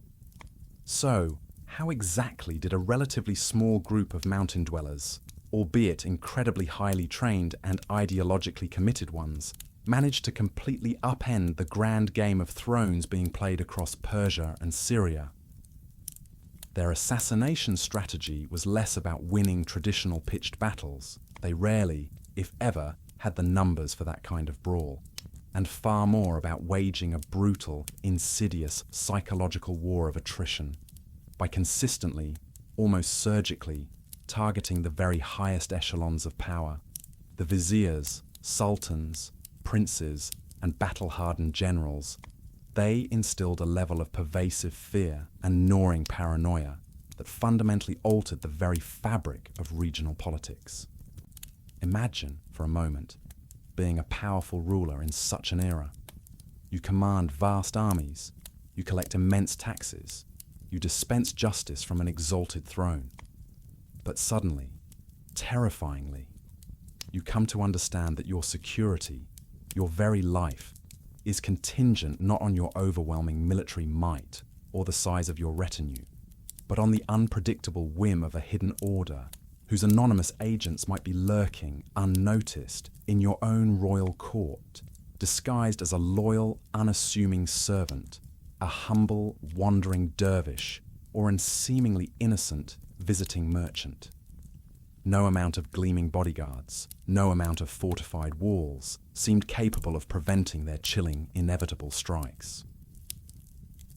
So, how exactly did a relatively small group of mountain dwellers, albeit incredibly highly trained and ideologically committed ones, manage to completely upend the grand game of thrones being played across Persia and Syria? Their assassination strategy was less about winning traditional pitched battles. They rarely, if ever, had the numbers for that kind of brawl. and far more about waging a brutal, insidious psychological war of attrition by consistently, almost surgically, targeting the very highest echelons of power, the viziers, sultans, princes, and battle-hardened generals. They instilled a level of pervasive fear and gnawing paranoia that fundamentally altered the very fabric of regional politics. Imagine, for a moment, being a powerful ruler in such an era. You command vast armies, you collect immense taxes, you dispense justice from an exalted throne. But suddenly, terrifyingly, you come to understand that your security, your very life, is contingent not on your overwhelming military might or the size of your retinue, but on the unpredictable whim of a hidden order whose anonymous agents might be lurking unnoticed in your own royal court, disguised as a loyal, unassuming servant, a humble, wandering dervish, or a seemingly innocent visiting merchant. No amount of gleaming bodyguards, no amount of fortified walls seemed capable of preventing their chilling, inevitable strikes.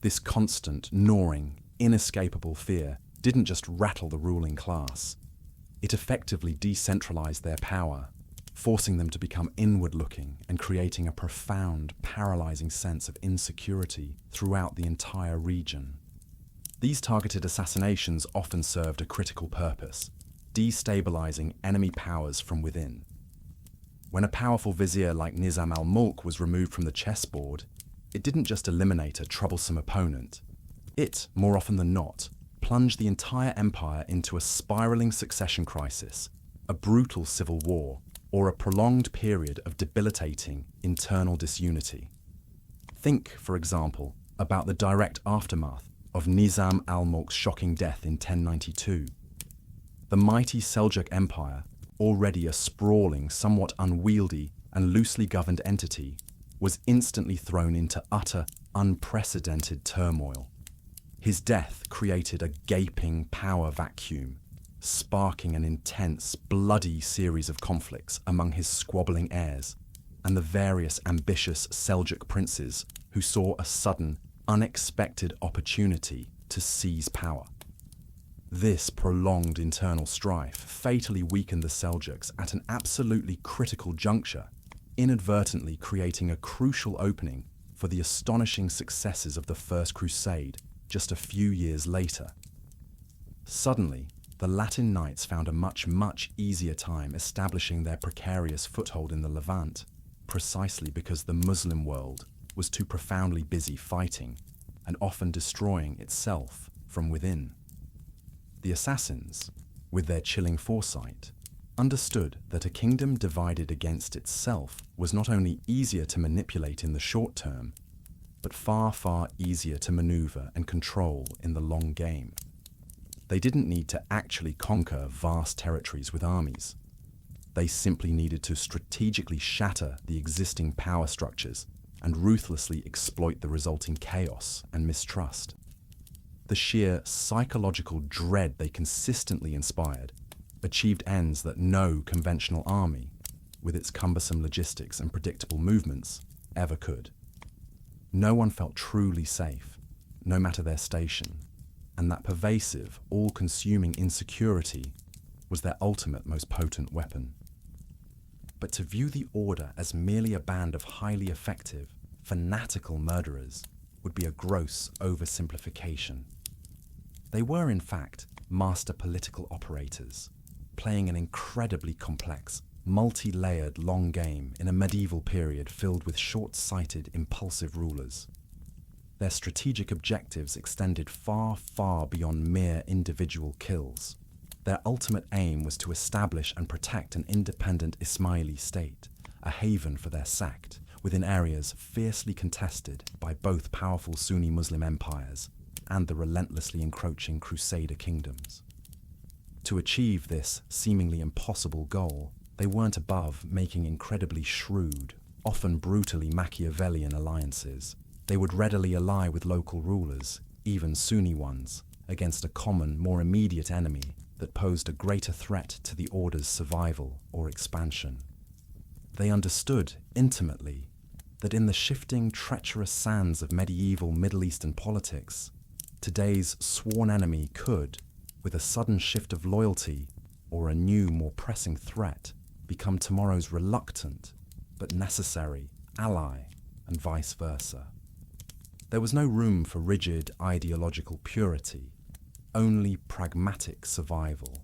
This constant, gnawing, inescapable fear didn't just rattle the ruling class. It effectively decentralized their power, forcing them to become inward-looking and creating a profound, paralyzing sense of insecurity throughout the entire region. These targeted assassinations often served a critical purpose, destabilizing enemy powers from within. When a powerful vizier like Nizam al-Mulk was removed from the chessboard, it didn't just eliminate a troublesome opponent. It, more often than not, plunged the entire empire into a spiraling succession crisis, a brutal civil war, or a prolonged period of debilitating internal disunity. Think, for example, about the direct aftermath of Nizam al-Mulk's shocking death in 1092. The mighty Seljuk Empire, already a sprawling, somewhat unwieldy and loosely governed entity, was instantly thrown into utter, unprecedented turmoil. His death created a gaping power vacuum, sparking an intense, bloody series of conflicts among his squabbling heirs and the various ambitious Seljuk princes who saw a sudden, unexpected opportunity to seize power. This prolonged internal strife fatally weakened the Seljuks at an absolutely critical juncture, inadvertently creating a crucial opening for the astonishing successes of the First Crusade just a few years later. Suddenly, the Latin knights found a much easier time establishing their precarious foothold in the Levant, precisely because the Muslim world was too profoundly busy fighting and often destroying itself from within. The assassins, with their chilling foresight, understood that a kingdom divided against itself was not only easier to manipulate in the short term, but far easier to maneuver and control in the long game. They didn't need to actually conquer vast territories with armies. They simply needed to strategically shatter the existing power structures and ruthlessly exploit the resulting chaos and mistrust. The sheer psychological dread they consistently inspired achieved ends that no conventional army, with its cumbersome logistics and predictable movements, ever could. No one felt truly safe, no matter their station, and that pervasive, all-consuming insecurity was their ultimate, most potent weapon. But to view the Order as merely a band of highly effective, fanatical murderers would be a gross oversimplification. They were, in fact, master political operators, playing an incredibly complex, multi-layered long game in a medieval period filled with short-sighted, impulsive rulers. Their strategic objectives extended far beyond mere individual kills. Their ultimate aim was to establish and protect an independent Ismaili state, a haven for their sect, within areas fiercely contested by both powerful Sunni Muslim empires and the relentlessly encroaching Crusader kingdoms. To achieve this seemingly impossible goal, they weren't above making incredibly shrewd, often brutally Machiavellian alliances. They would readily ally with local rulers, even Sunni ones, against a common, more immediate enemy that posed a greater threat to the Order's survival or expansion. They understood, intimately, that in the shifting, treacherous sands of medieval Middle Eastern politics, today's sworn enemy could, with a sudden shift of loyalty or a new, more pressing threat, become tomorrow's reluctant but necessary ally, and vice versa. There was no room for rigid ideological purity, only pragmatic survival.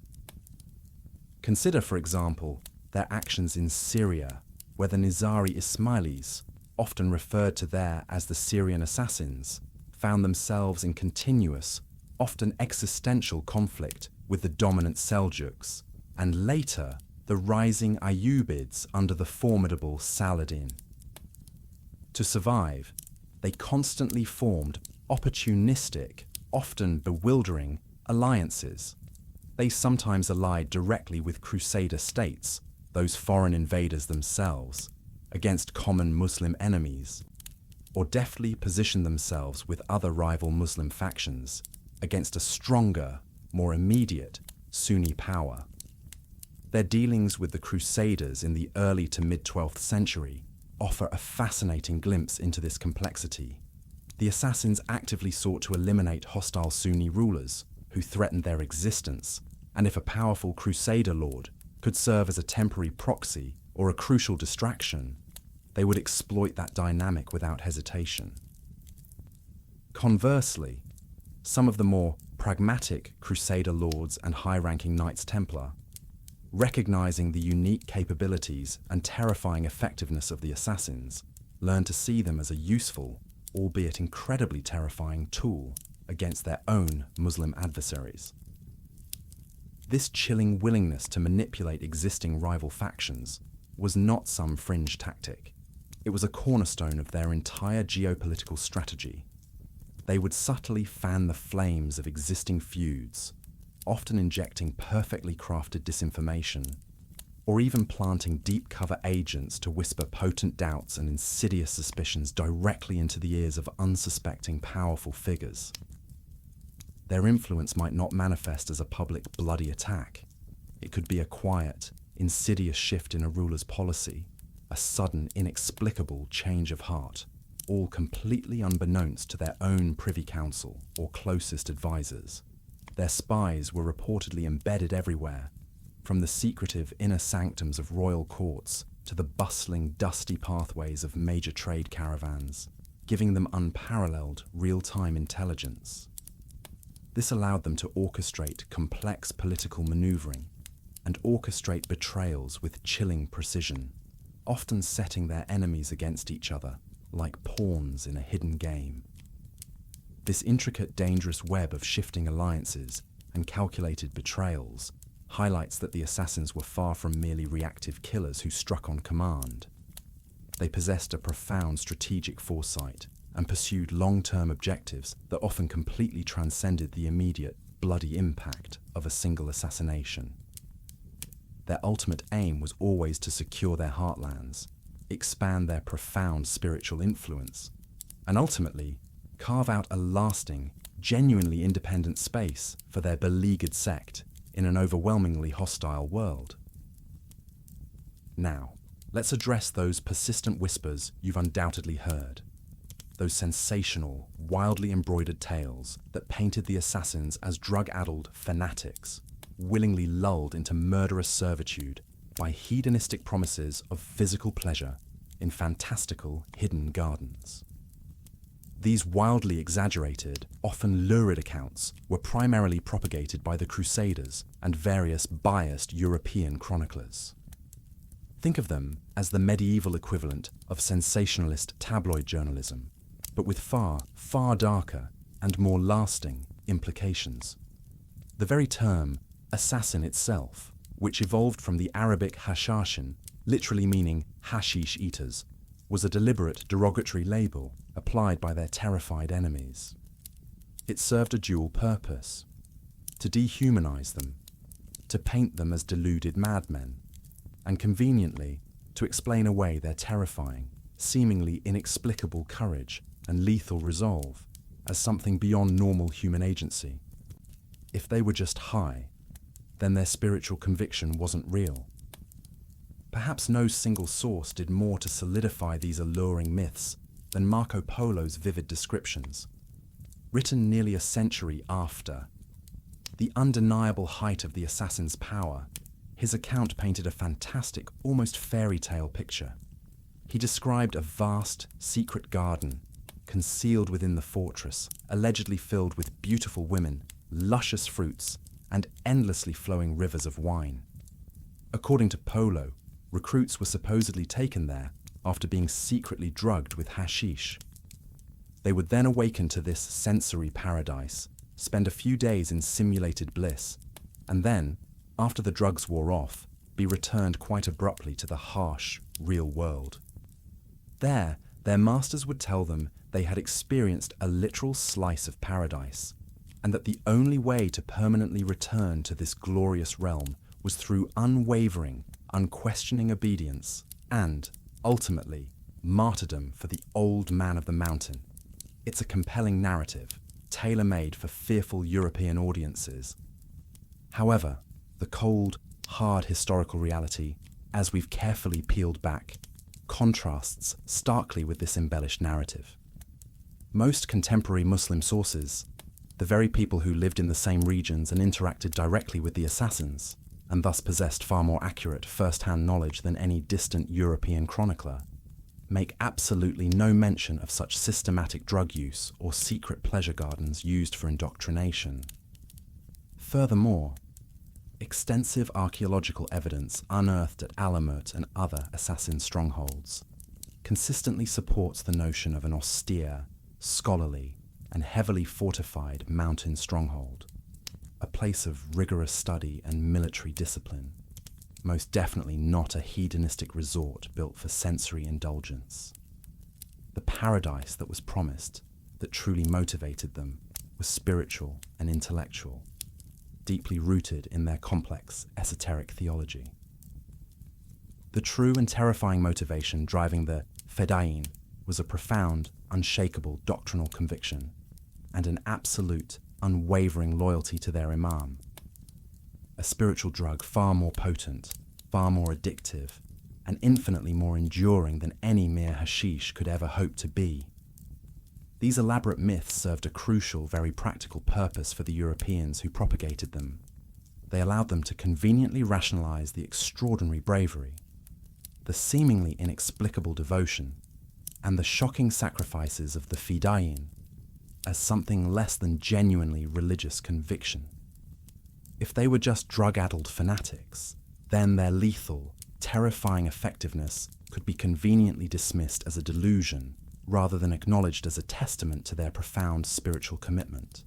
Consider, for example, their actions in Syria, where the Nizari Ismailis, often referred to there as the Syrian assassins, found themselves in continuous, often existential conflict with the dominant Seljuks, and later the rising Ayyubids under the formidable Saladin. To survive, they constantly formed opportunistic, often bewildering, alliances. They sometimes allied directly with Crusader states, those foreign invaders themselves, against common Muslim enemies, or deftly positioned themselves with other rival Muslim factions against a stronger, more immediate Sunni power. Their dealings with the Crusaders in the early to mid-12th century offer a fascinating glimpse into this complexity. The assassins actively sought to eliminate hostile Sunni rulers who threatened their existence, and if a powerful Crusader lord could serve as a temporary proxy or a crucial distraction, they would exploit that dynamic without hesitation. Conversely, some of the more pragmatic Crusader lords and high-ranking Knights Templar, recognizing the unique capabilities and terrifying effectiveness of the assassins, learned to see them as a useful, albeit incredibly terrifying tool against their own Muslim adversaries. This chilling willingness to manipulate existing rival factions was not some fringe tactic. It was a cornerstone of their entire geopolitical strategy. They would subtly fan the flames of existing feuds, often injecting perfectly crafted disinformation, or even planting deep cover agents to whisper potent doubts and insidious suspicions directly into the ears of unsuspecting powerful figures. Their influence might not manifest as a public bloody attack. It could be a quiet, insidious shift in a ruler's policy, a sudden, inexplicable change of heart, all completely unbeknownst to their own privy council or closest advisors. Their spies were reportedly embedded everywhere, from the secretive inner sanctums of royal courts to the bustling, dusty pathways of major trade caravans, giving them unparalleled real-time intelligence. This allowed them to orchestrate complex political maneuvering and orchestrate betrayals with chilling precision, often setting their enemies against each other like pawns in a hidden game. This intricate, dangerous web of shifting alliances and calculated betrayals highlights that the assassins were far from merely reactive killers who struck on command. They possessed a profound strategic foresight and pursued long-term objectives that often completely transcended the immediate, bloody impact of a single assassination. Their ultimate aim was always to secure their heartlands, expand their profound spiritual influence, and ultimately carve out a lasting, genuinely independent space for their beleaguered sect in an overwhelmingly hostile world. Now, let's address those persistent whispers you've undoubtedly heard. Those sensational, wildly embroidered tales that painted the assassins as drug-addled fanatics, willingly lulled into murderous servitude by hedonistic promises of physical pleasure in fantastical hidden gardens. These wildly exaggerated, often lurid accounts were primarily propagated by the Crusaders and various biased European chroniclers. Think of them as the medieval equivalent of sensationalist tabloid journalism, but with far, far darker and more lasting implications. The very term assassin itself, which evolved from the Arabic Hashashin, literally meaning hashish eaters, was a deliberate derogatory label applied by their terrified enemies. It served a dual purpose: to dehumanize them, to paint them as deluded madmen, and conveniently to explain away their terrifying, seemingly inexplicable courage and lethal resolve as something beyond normal human agency. If they were just high, then their spiritual conviction wasn't real. Perhaps no single source did more to solidify these alluring myths than Marco Polo's vivid descriptions. Written nearly a century after the undeniable height of the assassin's power, his account painted a fantastic, almost fairy tale picture. He described a vast, secret garden, concealed within the fortress, allegedly filled with beautiful women, luscious fruits, and endlessly flowing rivers of wine. According to Polo, recruits were supposedly taken there after being secretly drugged with hashish. They would then awaken to this sensory paradise, spend a few days in simulated bliss, and then, after the drugs wore off, be returned quite abruptly to the harsh, real world. There, their masters would tell them they had experienced a literal slice of paradise, and that the only way to permanently return to this glorious realm was through unwavering, unquestioning obedience and, ultimately, martyrdom for the old man of the mountain. It's a compelling narrative, tailor-made for fearful European audiences. However, the cold, hard historical reality, as we've carefully peeled back, contrasts starkly with this embellished narrative. Most contemporary Muslim sources, the very people who lived in the same regions and interacted directly with the assassins, and thus possessed far more accurate first-hand knowledge than any distant European chronicler, make absolutely no mention of such systematic drug use or secret pleasure gardens used for indoctrination. Furthermore, extensive archaeological evidence unearthed at Alamut and other assassin strongholds consistently supports the notion of an austere, scholarly, and heavily fortified mountain stronghold, a place of rigorous study and military discipline, most definitely not a hedonistic resort built for sensory indulgence. The paradise that was promised, that truly motivated them, was spiritual and intellectual, deeply rooted in their complex, esoteric theology. The true and terrifying motivation driving the Fedayeen was a profound, unshakable doctrinal conviction and an absolute, unwavering loyalty to their imam. A spiritual drug far more potent, far more addictive, and infinitely more enduring than any mere hashish could ever hope to be. These elaborate myths served a crucial, very practical purpose for the Europeans who propagated them. They allowed them to conveniently rationalize the extraordinary bravery, the seemingly inexplicable devotion, and the shocking sacrifices of the Fedayeen as something less than genuinely religious conviction. If they were just drug-addled fanatics, then their lethal, terrifying effectiveness could be conveniently dismissed as a delusion rather than acknowledged as a testament to their profound spiritual commitment.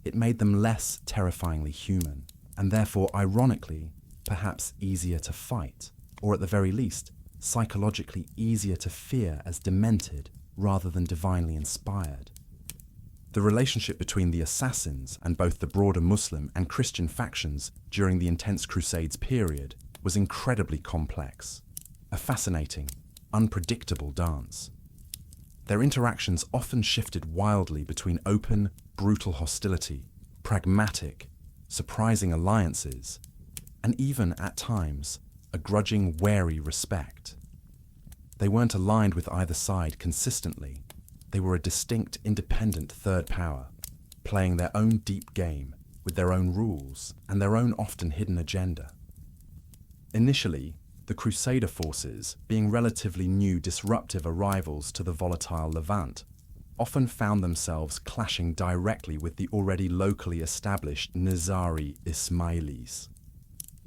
It made them less terrifyingly human, and therefore, ironically, perhaps easier to fight, or at the very least, psychologically easier to fear as demented rather than divinely inspired. The relationship between the assassins and both the broader Muslim and Christian factions during the intense Crusades period was incredibly complex, a fascinating, unpredictable dance. Their interactions often shifted wildly between open, brutal hostility, pragmatic, surprising alliances, and even, at times, a grudging, wary respect. They weren't aligned with either side consistently. They were a distinct, independent third power, playing their own deep game with their own rules and their own often hidden agenda. Initially, the Crusader forces, being relatively new disruptive arrivals to the volatile Levant, often found themselves clashing directly with the already locally established Nizari Ismailis.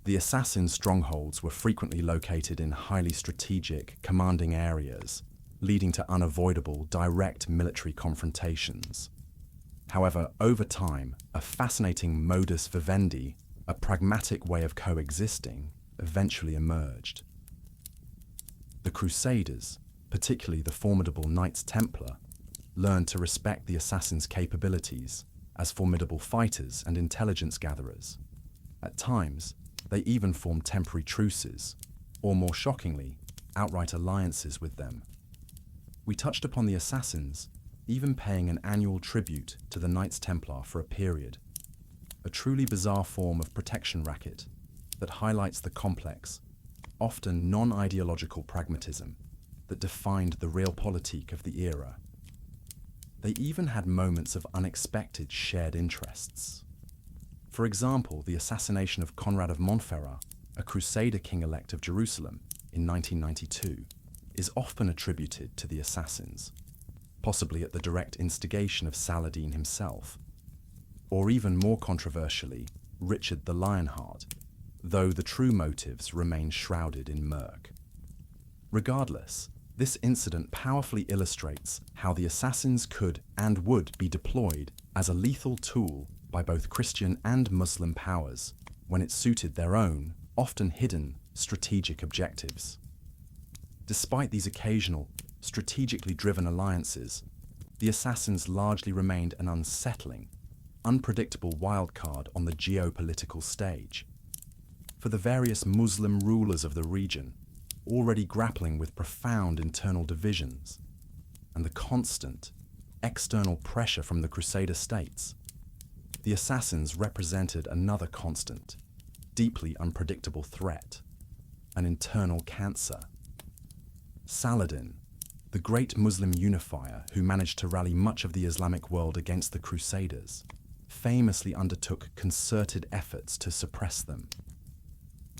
The assassin strongholds were frequently located in highly strategic, commanding areas, leading to unavoidable, direct military confrontations. However, over time, a fascinating modus vivendi, a pragmatic way of coexisting, eventually emerged. The Crusaders, particularly the formidable Knights Templar, learned to respect the assassins' capabilities as formidable fighters and intelligence gatherers. At times, they even formed temporary truces, or more shockingly, outright alliances with them. We touched upon the assassins even paying an annual tribute to the Knights Templar for a period, a truly bizarre form of protection racket that highlights the complex, often non-ideological pragmatism that defined the realpolitik of the era. They even had moments of unexpected shared interests. For example, the assassination of Conrad of Montferrat, a Crusader king-elect of Jerusalem, in 1992, is often attributed to the assassins, possibly at the direct instigation of Saladin himself, or even more controversially, Richard the Lionheart, though the true motives remain shrouded in murk. Regardless, this incident powerfully illustrates how the assassins could and would be deployed as a lethal tool by both Christian and Muslim powers when it suited their own, often hidden, strategic objectives. Despite these occasional, strategically driven alliances, the assassins largely remained an unsettling, unpredictable wildcard on the geopolitical stage. For the various Muslim rulers of the region, already grappling with profound internal divisions, and the constant, external pressure from the Crusader states, the assassins represented another constant, deeply unpredictable threat, an internal cancer. Saladin, the great Muslim unifier who managed to rally much of the Islamic world against the Crusaders, famously undertook concerted efforts to suppress them.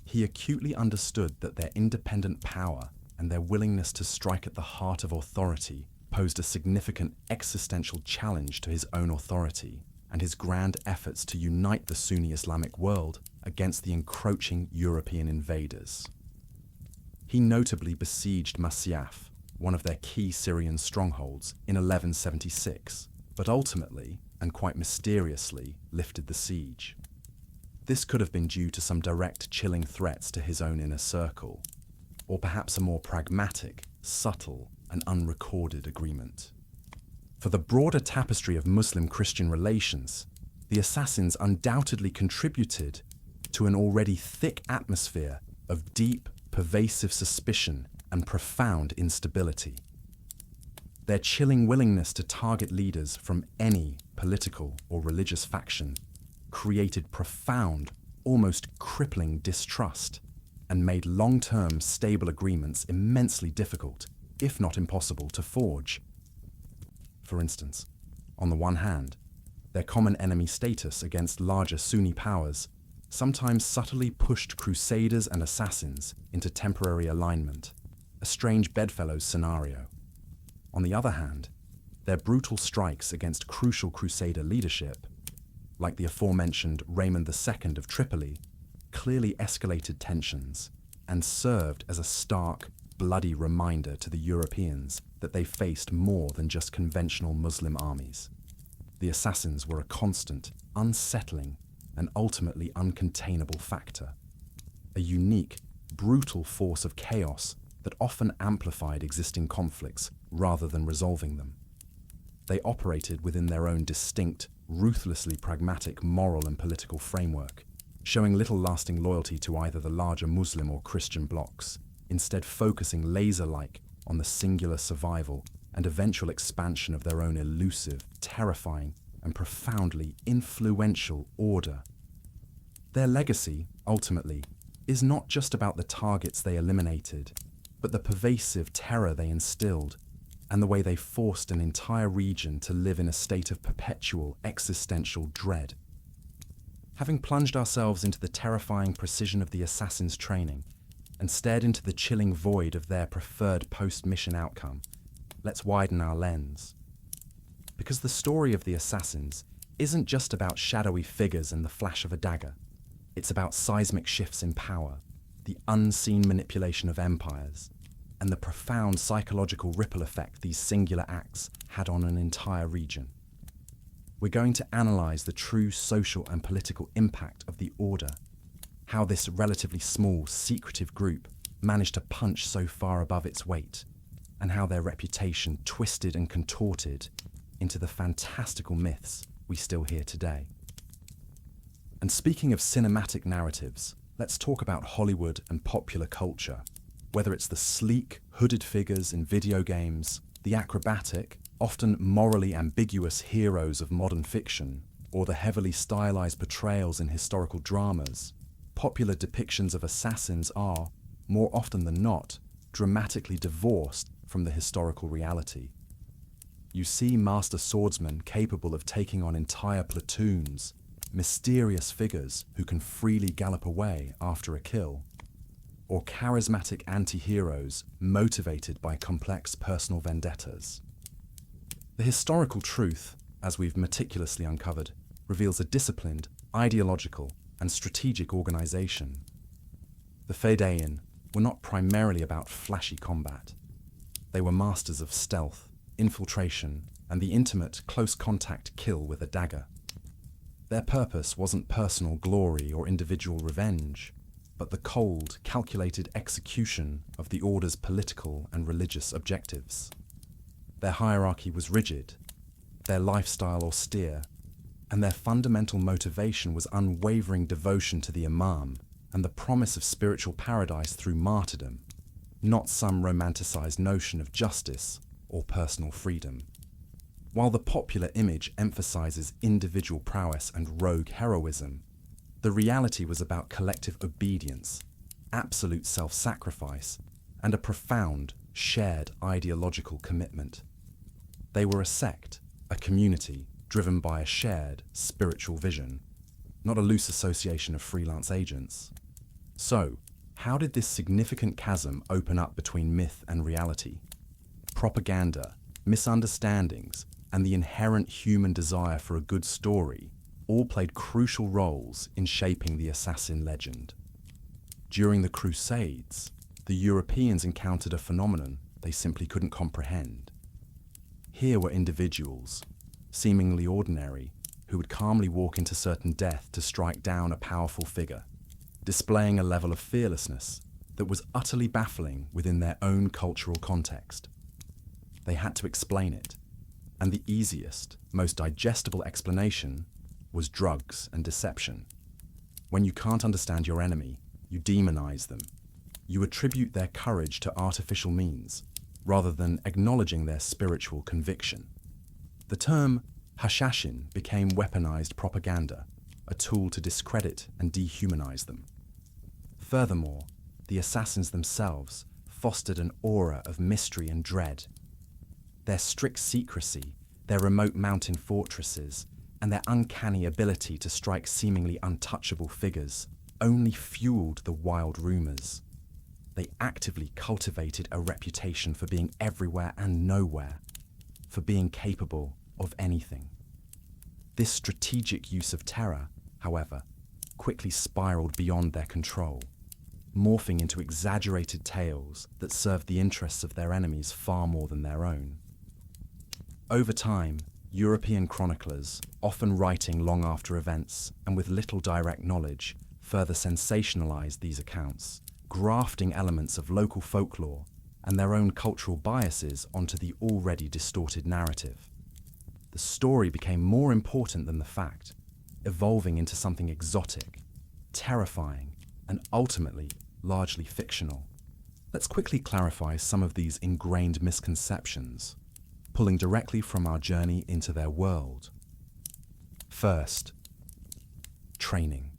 He acutely understood that their independent power and their willingness to strike at the heart of authority posed a significant existential challenge to his own authority and his grand efforts to unite the Sunni Islamic world against the encroaching European invaders. He notably besieged Masyaf, one of their key Syrian strongholds, in 1176, but ultimately, and quite mysteriously, lifted the siege. This could have been due to some direct chilling threats to his own inner circle, or perhaps a more pragmatic, subtle, and unrecorded agreement. For the broader tapestry of Muslim-Christian relations, the assassins undoubtedly contributed to an already thick atmosphere of deep, pervasive suspicion and profound instability. Their chilling willingness to target leaders from any political or religious faction created profound, almost crippling distrust and made long-term stable agreements immensely difficult, if not impossible, to forge. For instance, on the one hand, their common enemy status against larger Sunni powers sometimes subtly pushed crusaders and assassins into temporary alignment, a strange bedfellows scenario. On the other hand, their brutal strikes against crucial crusader leadership, like the aforementioned Raymond II of Tripoli, clearly escalated tensions and served as a stark, bloody reminder to the Europeans that they faced more than just conventional Muslim armies. The assassins were a constant, unsettling, and ultimately uncontainable factor, a unique, brutal force of chaos that often amplified existing conflicts rather than resolving them. They operated within their own distinct, ruthlessly pragmatic moral and political framework, showing little lasting loyalty to either the larger Muslim or Christian blocs, instead focusing laser-like on the singular survival and eventual expansion of their own elusive, terrifying, and profoundly influential order. Their legacy, ultimately, is not just about the targets they eliminated, but the pervasive terror they instilled and the way they forced an entire region to live in a state of perpetual existential dread. Having plunged ourselves into the terrifying precision of the assassins' training and stared into the chilling void of their preferred post-mission outcome, let's widen our lens. Because the story of the assassins isn't just about shadowy figures and the flash of a dagger. It's about seismic shifts in power, the unseen manipulation of empires, and the profound psychological ripple effect these singular acts had on an entire region. We're going to analyze the true social and political impact of the Order, how this relatively small, secretive group managed to punch so far above its weight, and how their reputation twisted and contorted into the fantastical myths we still hear today. And speaking of cinematic narratives, let's talk about Hollywood and popular culture. Whether it's the sleek, hooded figures in video games, the acrobatic, often morally ambiguous heroes of modern fiction, or the heavily stylized portrayals in historical dramas, popular depictions of assassins are, more often than not, dramatically divorced from the historical reality. You see master swordsmen capable of taking on entire platoons, mysterious figures who can freely gallop away after a kill, or charismatic anti-heroes motivated by complex personal vendettas. The historical truth, as we've meticulously uncovered, reveals a disciplined, ideological, and strategic organization. The Fedayeen were not primarily about flashy combat. They were masters of stealth, infiltration, and the intimate, close-contact kill with a dagger. Their purpose wasn't personal glory or individual revenge, but the cold, calculated execution of the Order's political and religious objectives. Their hierarchy was rigid, their lifestyle austere, and their fundamental motivation was unwavering devotion to the Imam and the promise of spiritual paradise through martyrdom, not some romanticized notion of justice or personal freedom. While the popular image emphasizes individual prowess and rogue heroism, the reality was about collective obedience, absolute self-sacrifice, and a profound, shared ideological commitment. They were a sect, a community, driven by a shared, spiritual vision, not a loose association of freelance agents. So, how did this significant chasm open up between myth and reality? Propaganda, misunderstandings, and the inherent human desire for a good story all played crucial roles in shaping the assassin legend. During the Crusades, the Europeans encountered a phenomenon they simply couldn't comprehend. Here were individuals, seemingly ordinary, who would calmly walk into certain death to strike down a powerful figure, displaying a level of fearlessness that was utterly baffling within their own cultural context. They had to explain it, and the easiest, most digestible explanation was drugs and deception. When you can't understand your enemy, you demonize them. You attribute their courage to artificial means, rather than acknowledging their spiritual conviction. The term Hashashin became weaponized propaganda, a tool to discredit and dehumanize them. Furthermore, the assassins themselves fostered an aura of mystery and dread. Their strict secrecy, their remote mountain fortresses, and their uncanny ability to strike seemingly untouchable figures only fueled the wild rumors. They actively cultivated a reputation for being everywhere and nowhere, for being capable of anything. This strategic use of terror, however, quickly spiraled beyond their control, morphing into exaggerated tales that served the interests of their enemies far more than their own. Over time, European chroniclers, often writing long after events and with little direct knowledge, further sensationalized these accounts, grafting elements of local folklore and their own cultural biases onto the already distorted narrative. The story became more important than the fact, evolving into something exotic, terrifying, and ultimately largely fictional. Let's quickly clarify some of these ingrained misconceptions, pulling directly from our journey into their world. First, training.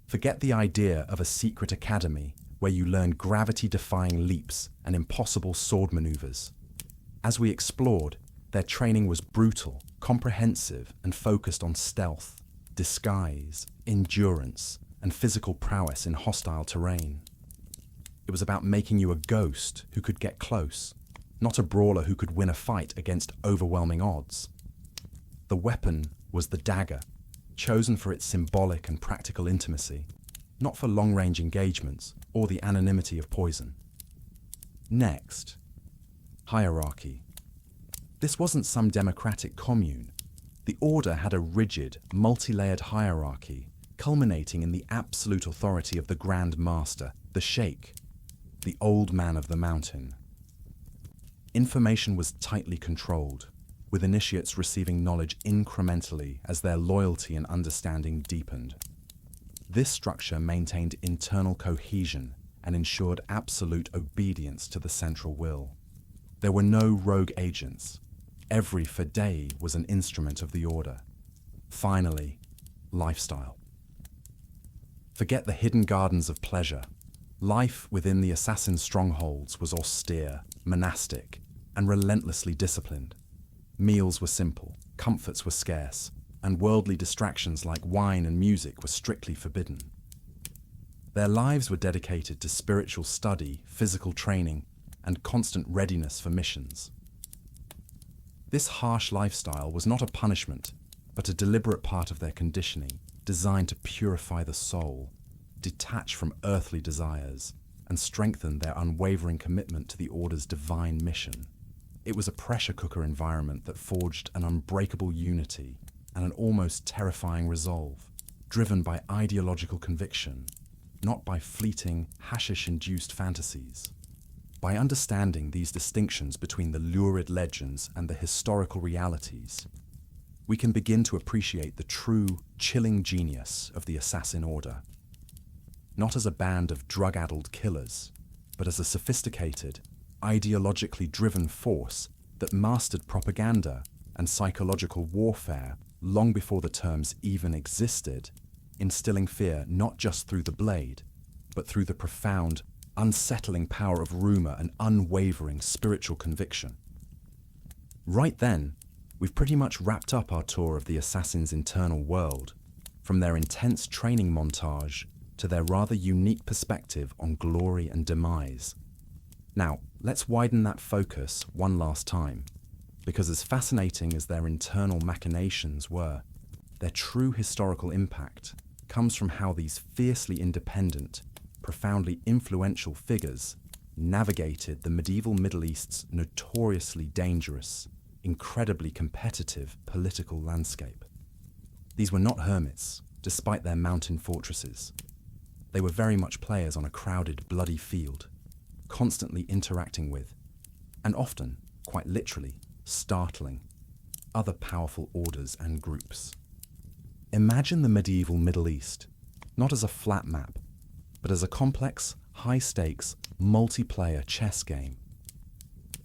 Forget the idea of a secret academy where you learn gravity-defying leaps and impossible sword maneuvers. As we explored, their training was brutal, comprehensive, and focused on stealth, disguise, endurance, and physical prowess in hostile terrain. It was about making you a ghost who could get close, not a brawler who could win a fight against overwhelming odds. The weapon was the dagger, chosen for its symbolic and practical intimacy, not for long-range engagements or the anonymity of poison. Next, hierarchy. This wasn't some democratic commune. The Order had a rigid, multi-layered hierarchy, culminating in the absolute authority of the Grand Master, the Sheikh, the old man of the mountain. Information was tightly controlled, with initiates receiving knowledge incrementally as their loyalty and understanding deepened. This structure maintained internal cohesion and ensured absolute obedience to the central will. There were no rogue agents. Every Fedayeen was an instrument of the Order. Finally, lifestyle. Forget the hidden gardens of pleasure. Life within the assassin strongholds was austere, monastic, and relentlessly disciplined. Meals were simple, comforts were scarce, and worldly distractions like wine and music were strictly forbidden. Their lives were dedicated to spiritual study, physical training, and constant readiness for missions. This harsh lifestyle was not a punishment, but a deliberate part of their conditioning, designed to purify the soul, detach from earthly desires, and strengthen their unwavering commitment to the Order's divine mission. It was a pressure cooker environment that forged an unbreakable unity and an almost terrifying resolve, driven by ideological conviction, not by fleeting, hashish-induced fantasies. By understanding these distinctions between the lurid legends and the historical realities, we can begin to appreciate the true, chilling genius of the Assassin Order. Not as a band of drug-addled killers, but as a sophisticated, ideologically driven force that mastered propaganda and psychological warfare long before the terms even existed, instilling fear not just through the blade, but through the profound, unsettling power of rumor and unwavering spiritual conviction. Right then, we've pretty much wrapped up our tour of the assassin's internal world, from their intense training montage to their rather unique perspective on glory and demise. Now, let's widen that focus one last time, because as fascinating as their internal machinations were, their true historical impact comes from how these fiercely independent, profoundly influential figures navigated the medieval Middle East's notoriously dangerous, incredibly competitive political landscape. These were not hermits, despite their mountain fortresses. They were very much players on a crowded, bloody field, constantly interacting with, and often, quite literally, startling, other powerful orders and groups. Imagine the medieval Middle East, not as a flat map, but as a complex, high-stakes, multiplayer chess game.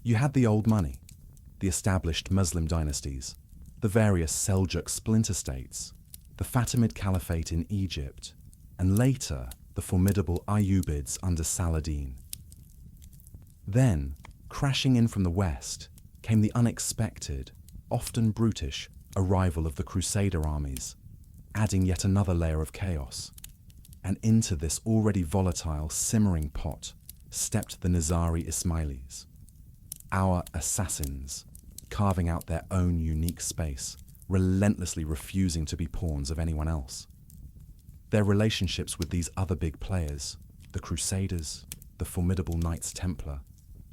You had the old money, the established Muslim dynasties, the various Seljuk splinter states, the Fatimid Caliphate in Egypt, and later the formidable Ayyubids under Saladin. Then, crashing in from the west, came the unexpected, often brutish, arrival of the Crusader armies, adding yet another layer of chaos. And into this already volatile, simmering pot stepped the Nizari Ismailis, our assassins, carving out their own unique space, relentlessly refusing to be pawns of anyone else. Their relationships with these other big players, the Crusaders, the formidable Knights Templar,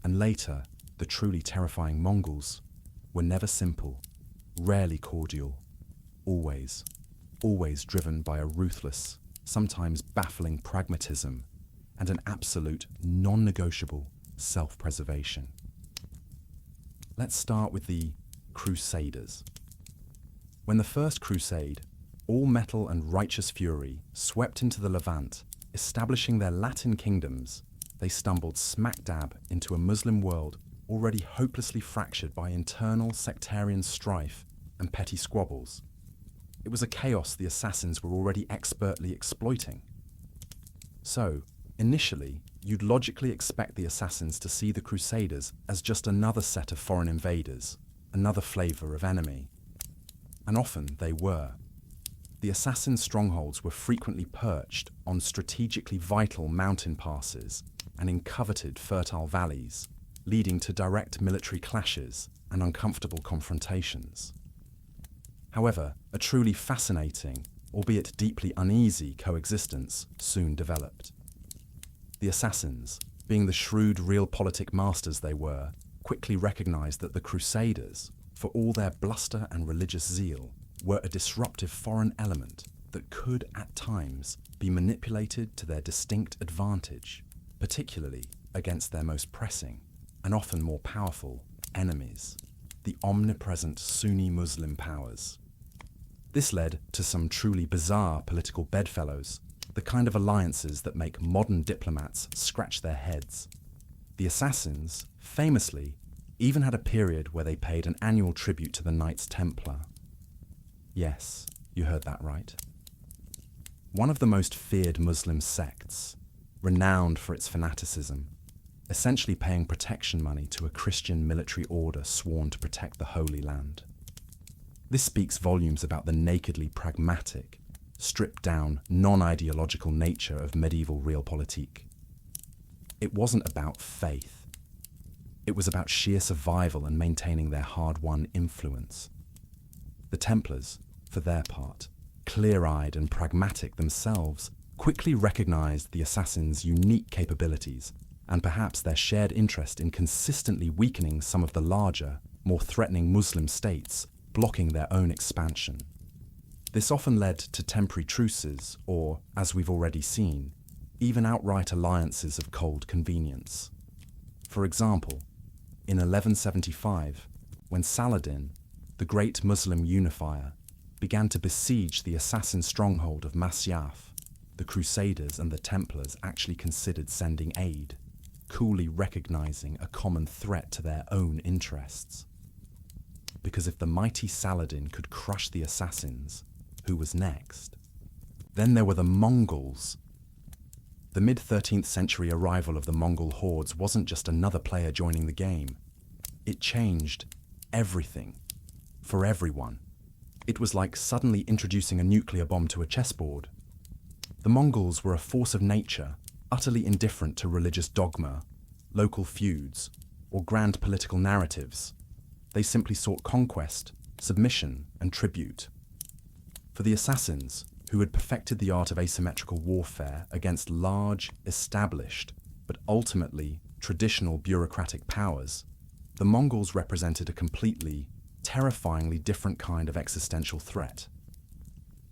and later, the truly terrifying Mongols, were never simple, rarely cordial, always driven by a ruthless, sometimes baffling pragmatism and an absolute, non-negotiable self-preservation. Let's start with the Crusaders. When the First Crusade, all metal and righteous fury, swept into the Levant, establishing their Latin kingdoms, they stumbled smack dab into a Muslim world already hopelessly fractured by internal sectarian strife and petty squabbles. It was a chaos the assassins were already expertly exploiting. So, initially, you'd logically expect the assassins to see the Crusaders as just another set of foreign invaders, another flavor of enemy. And often they were. The assassin strongholds were frequently perched on strategically vital mountain passes and in coveted fertile valleys, leading to direct military clashes and uncomfortable confrontations. However, a truly fascinating, albeit deeply uneasy coexistence soon developed. The assassins, being the shrewd realpolitik masters they were, quickly recognized that the Crusaders, for all their bluster and religious zeal, were a disruptive foreign element that could, at times, be manipulated to their distinct advantage, particularly against their most pressing, and often more powerful, enemies, the omnipresent Sunni Muslim powers. This led to some truly bizarre political bedfellows, the kind of alliances that make modern diplomats scratch their heads. The assassins, famously, even had a period where they paid an annual tribute to the Knights Templar. Yes, you heard that right. One of the most feared Muslim sects, renowned for its fanaticism, essentially paying protection money to a Christian military order sworn to protect the Holy Land. This speaks volumes about the nakedly pragmatic, stripped-down, non-ideological nature of medieval realpolitik. It wasn't about faith. It was about sheer survival and maintaining their hard-won influence. The Templars, for their part, clear-eyed and pragmatic themselves, quickly recognized the assassins' unique capabilities and perhaps their shared interest in consistently weakening some of the larger, more threatening Muslim states, blocking their own expansion. This often led to temporary truces or, as we've already seen, even outright alliances of cold convenience. For example, in 1175, when Saladin, the great Muslim unifier, began to besiege the assassin stronghold of Masyaf, the Crusaders and the Templars actually considered sending aid, coolly recognizing a common threat to their own interests. Because if the mighty Saladin could crush the assassins, who was next? Then there were the Mongols. The mid-13th century arrival of the Mongol hordes wasn't just another player joining the game. It changed everything, for everyone. It was like suddenly introducing a nuclear bomb to a chessboard. The Mongols were a force of nature, utterly indifferent to religious dogma, local feuds, or grand political narratives. They simply sought conquest, submission, and tribute. For the assassins, who had perfected the art of asymmetrical warfare against large, established, but ultimately traditional bureaucratic powers, the Mongols represented a completely, terrifyingly different kind of existential threat.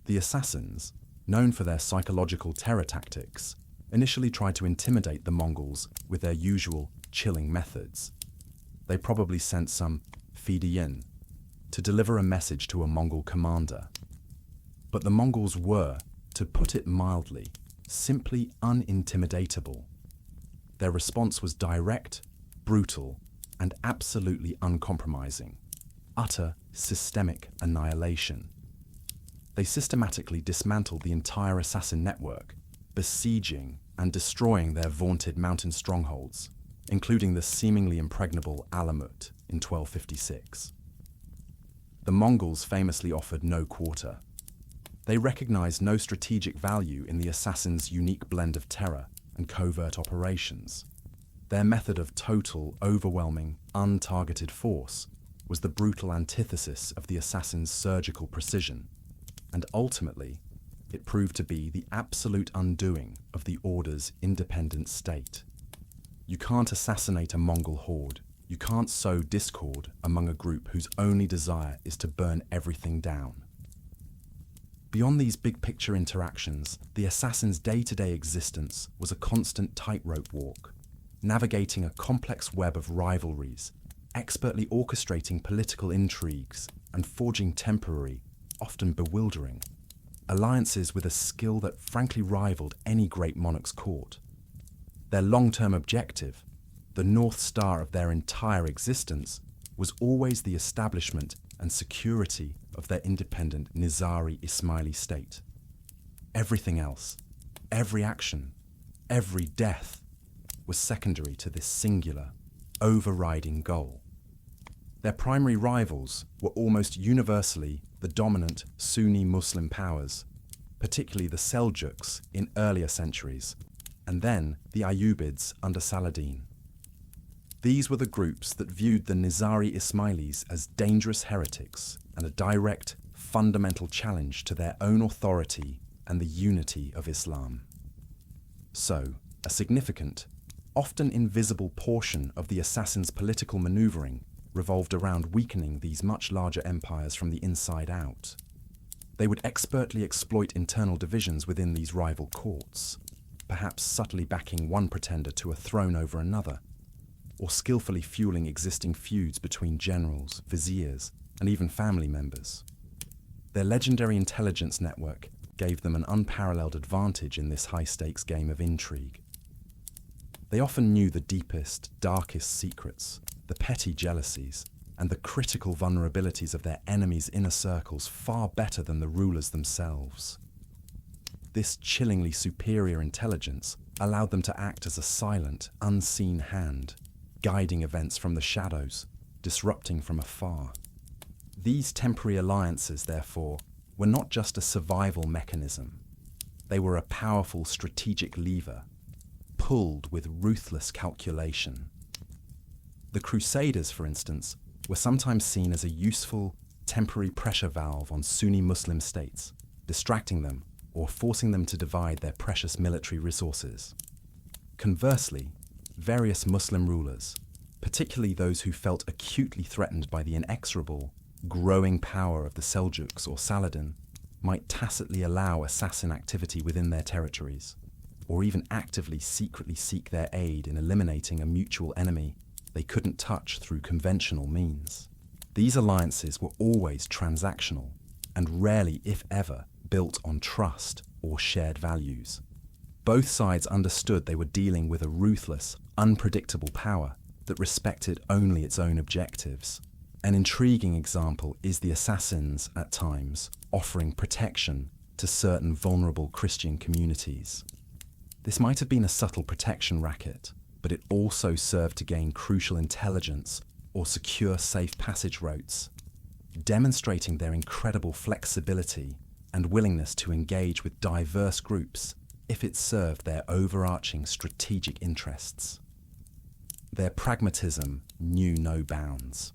The assassins, known for their psychological terror tactics, initially tried to intimidate the Mongols with their usual chilling methods. They probably sent some fidiyin to deliver a message to a Mongol commander. But the Mongols were, to put it mildly, simply unintimidatable. Their response was direct, brutal, and absolutely uncompromising. Utter systemic annihilation. They systematically dismantled the entire assassin network, besieging and destroying their vaunted mountain strongholds, including the seemingly impregnable Alamut in 1256. The Mongols famously offered no quarter. They recognized no strategic value in the assassins' unique blend of terror and covert operations. Their method of total, overwhelming, untargeted force was the brutal antithesis of the assassin's surgical precision, and ultimately, it proved to be the absolute undoing of the Order's independent state. You can't assassinate a Mongol horde. You can't sow discord among a group whose only desire is to burn everything down. Beyond these big-picture interactions, the assassin's day-to-day existence was a constant tightrope walk, navigating a complex web of rivalries, expertly orchestrating political intrigues, and forging temporary, often bewildering, alliances with a skill that frankly rivaled any great monarch's court. Their long-term objective, the North Star of their entire existence, was always the establishment and security of their independent Nizari Ismaili state. Everything else, every action, every death, was secondary to this singular, overriding goal. Their primary rivals were almost universally the dominant Sunni Muslim powers, particularly the Seljuks in earlier centuries, and then the Ayyubids under Saladin. These were the groups that viewed the Nizari Ismailis as dangerous heretics and a direct, fundamental challenge to their own authority and the unity of Islam. So, a significant, often invisible portion of the assassins' political maneuvering revolved around weakening these much larger empires from the inside out. They would expertly exploit internal divisions within these rival courts, perhaps subtly backing one pretender to a throne over another, or skillfully fueling existing feuds between generals, viziers, and even family members. Their legendary intelligence network gave them an unparalleled advantage in this high-stakes game of intrigue. They often knew the deepest, darkest secrets, the petty jealousies, and the critical vulnerabilities of their enemies' inner circles far better than the rulers themselves. This chillingly superior intelligence allowed them to act as a silent, unseen hand, guiding events from the shadows, disrupting from afar. These temporary alliances, therefore, were not just a survival mechanism. They were a powerful strategic lever, pulled with ruthless calculation. The Crusaders, for instance, were sometimes seen as a useful, temporary pressure valve on Sunni Muslim states, distracting them or forcing them to divide their precious military resources. Conversely, various Muslim rulers, particularly those who felt acutely threatened by the inexorable, growing power of the Seljuks or Saladin, might tacitly allow assassin activity within their territories, or even actively secretly seek their aid in eliminating a mutual enemy they couldn't touch through conventional means. These alliances were always transactional and rarely, if ever, built on trust or shared values. Both sides understood they were dealing with a ruthless, unpredictable power that respected only its own objectives. An intriguing example is the assassins, at times, offering protection to certain vulnerable Christian communities. This might have been a subtle protection racket, but it also served to gain crucial intelligence or secure safe passage routes, demonstrating their incredible flexibility and willingness to engage with diverse groups if it served their overarching strategic interests. Their pragmatism knew no bounds.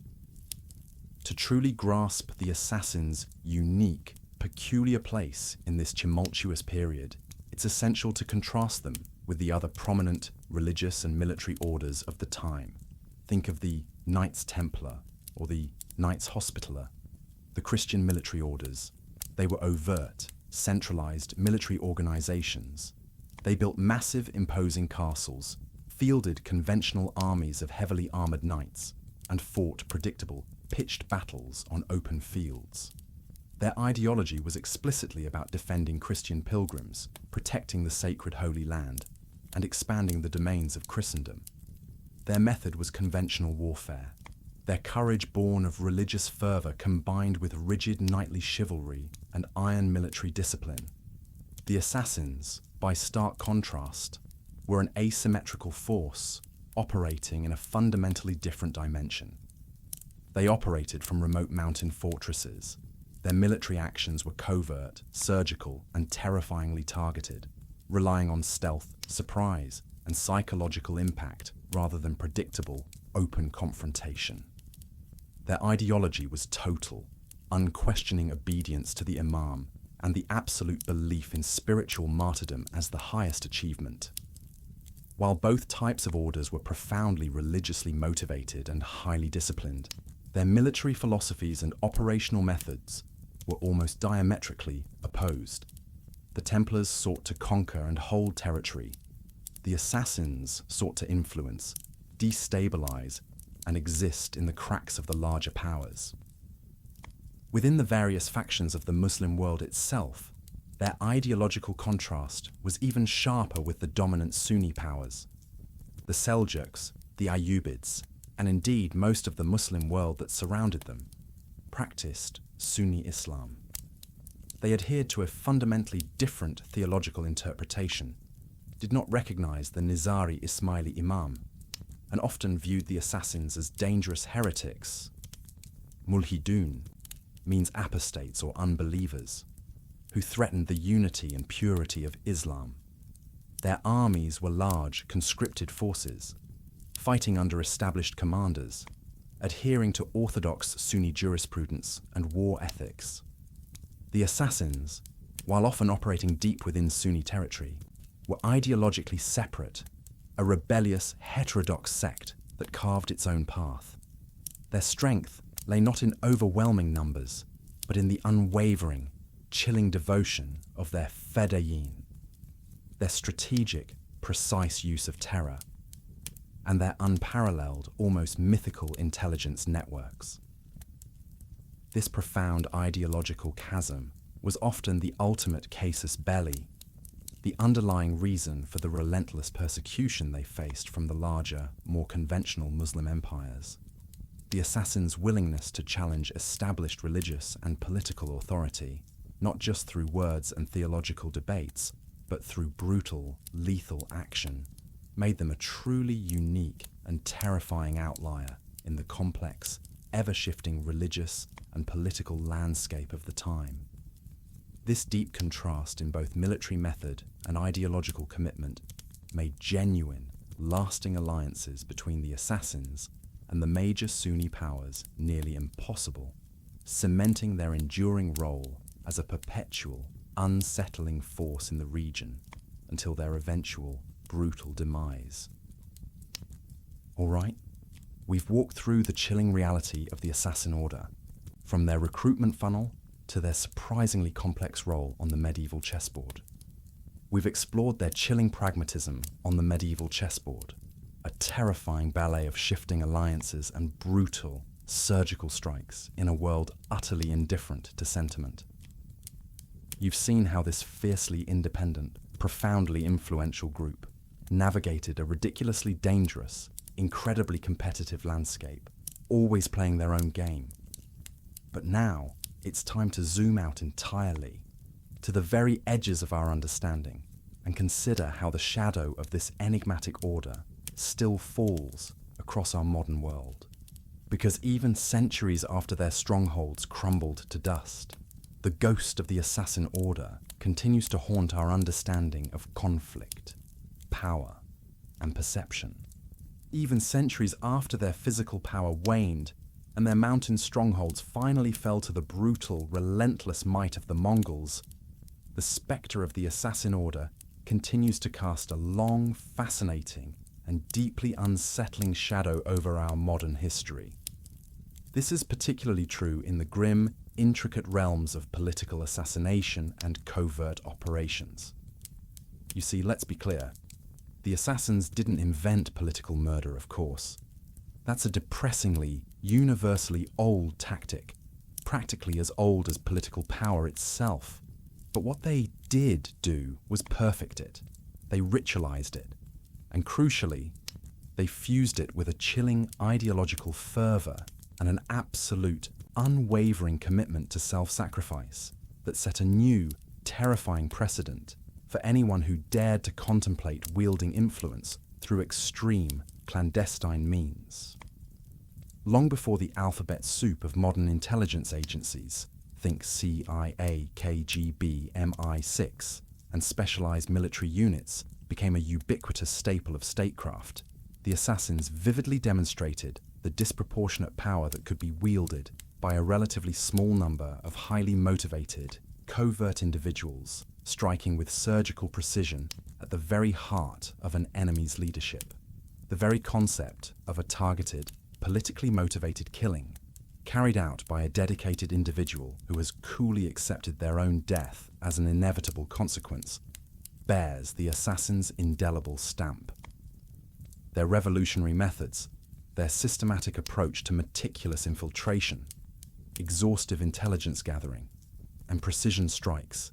To truly grasp the assassins' unique, peculiar place in this tumultuous period, it's essential to contrast them with the other prominent religious and military orders of the time. Think of the Knights Templar or the Knights Hospitaller, the Christian military orders. They were overt, centralized military organizations. They built massive, imposing castles, fielded conventional armies of heavily armored knights, and fought predictable, pitched battles on open fields. Their ideology was explicitly about defending Christian pilgrims, protecting the sacred Holy Land, and expanding the domains of Christendom. Their method was conventional warfare, their courage born of religious fervor combined with rigid knightly chivalry and iron military discipline. The assassins, by stark contrast, were an asymmetrical force operating in a fundamentally different dimension. They operated from remote mountain fortresses. Their military actions were covert, surgical, and terrifyingly targeted, relying on stealth, surprise, and psychological impact rather than predictable, open confrontation. Their ideology was total, unquestioning obedience to the Imam and the absolute belief in spiritual martyrdom as the highest achievement. While both types of orders were profoundly religiously motivated and highly disciplined, their military philosophies and operational methods were almost diametrically opposed. The Templars sought to conquer and hold territory. The assassins sought to influence, destabilize, and exist in the cracks of the larger powers. Within the various factions of the Muslim world itself, their ideological contrast was even sharper with the dominant Sunni powers. The Seljuks, the Ayyubids, and indeed most of the Muslim world that surrounded them, practiced Sunni Islam. They adhered to a fundamentally different theological interpretation, did not recognize the Nizari Ismaili Imam, and often viewed the assassins as dangerous heretics. Mulhidun means apostates or unbelievers, who threatened the unity and purity of Islam. Their armies were large, conscripted forces, fighting under established commanders, adhering to orthodox Sunni jurisprudence and war ethics. The assassins, while often operating deep within Sunni territory, were ideologically separate, a rebellious, heterodox sect that carved its own path. Their strength lay not in overwhelming numbers, but in the unwavering, chilling devotion of their fedayeen, their strategic, precise use of terror, and their unparalleled, almost mythical intelligence networks. This profound ideological chasm was often the ultimate casus belli, the underlying reason for the relentless persecution they faced from the larger, more conventional Muslim empires. The assassins' willingness to challenge established religious and political authority, not just through words and theological debates, but through brutal, lethal action, made them a truly unique and terrifying outlier in the complex, ever-shifting religious and political landscape of the time. This deep contrast in both military method and ideological commitment made genuine, lasting alliances between the assassins and the major Sunni powers nearly impossible, cementing their enduring role as a perpetual, unsettling force in the region until their eventual, brutal demise. All right, we've walked through the chilling reality of the assassin order, from their recruitment funnel to their surprisingly complex role on the medieval chessboard. We've explored their chilling pragmatism on the medieval chessboard, a terrifying ballet of shifting alliances and brutal, surgical strikes in a world utterly indifferent to sentiment. You've seen how this fiercely independent, profoundly influential group navigated a ridiculously dangerous, incredibly competitive landscape, always playing their own game. But now, it's time to zoom out entirely, to the very edges of our understanding, and consider how the shadow of this enigmatic order still falls across our modern world. Because even centuries after their strongholds crumbled to dust, the ghost of the assassin order continues to haunt our understanding of conflict, power, and perception. Even centuries after their physical power waned and their mountain strongholds finally fell to the brutal, relentless might of the Mongols, the spectre of the assassin order continues to cast a long, fascinating, and deeply unsettling shadow over our modern history. This is particularly true in the grim, intricate realms of political assassination and covert operations. You see, let's be clear, the assassins didn't invent political murder, of course. That's a depressingly, universally old tactic, practically as old as political power itself. But what they did do was perfect it. They ritualized it. And crucially, they fused it with a chilling ideological fervor and an absolute, unwavering commitment to self-sacrifice that set a new, terrifying precedent for anyone who dared to contemplate wielding influence through extreme, clandestine means. Long before the alphabet soup of modern intelligence agencies, think CIA, KGB, MI6, and specialized military units became a ubiquitous staple of statecraft, the assassins vividly demonstrated the disproportionate power that could be wielded by a relatively small number of highly motivated, covert individuals striking with surgical precision at the very heart of an enemy's leadership. The very concept of a targeted, politically motivated killing, carried out by a dedicated individual who has coolly accepted their own death as an inevitable consequence, bears the assassin's indelible stamp. Their revolutionary methods, their systematic approach to meticulous infiltration, exhaustive intelligence gathering, and precision strikes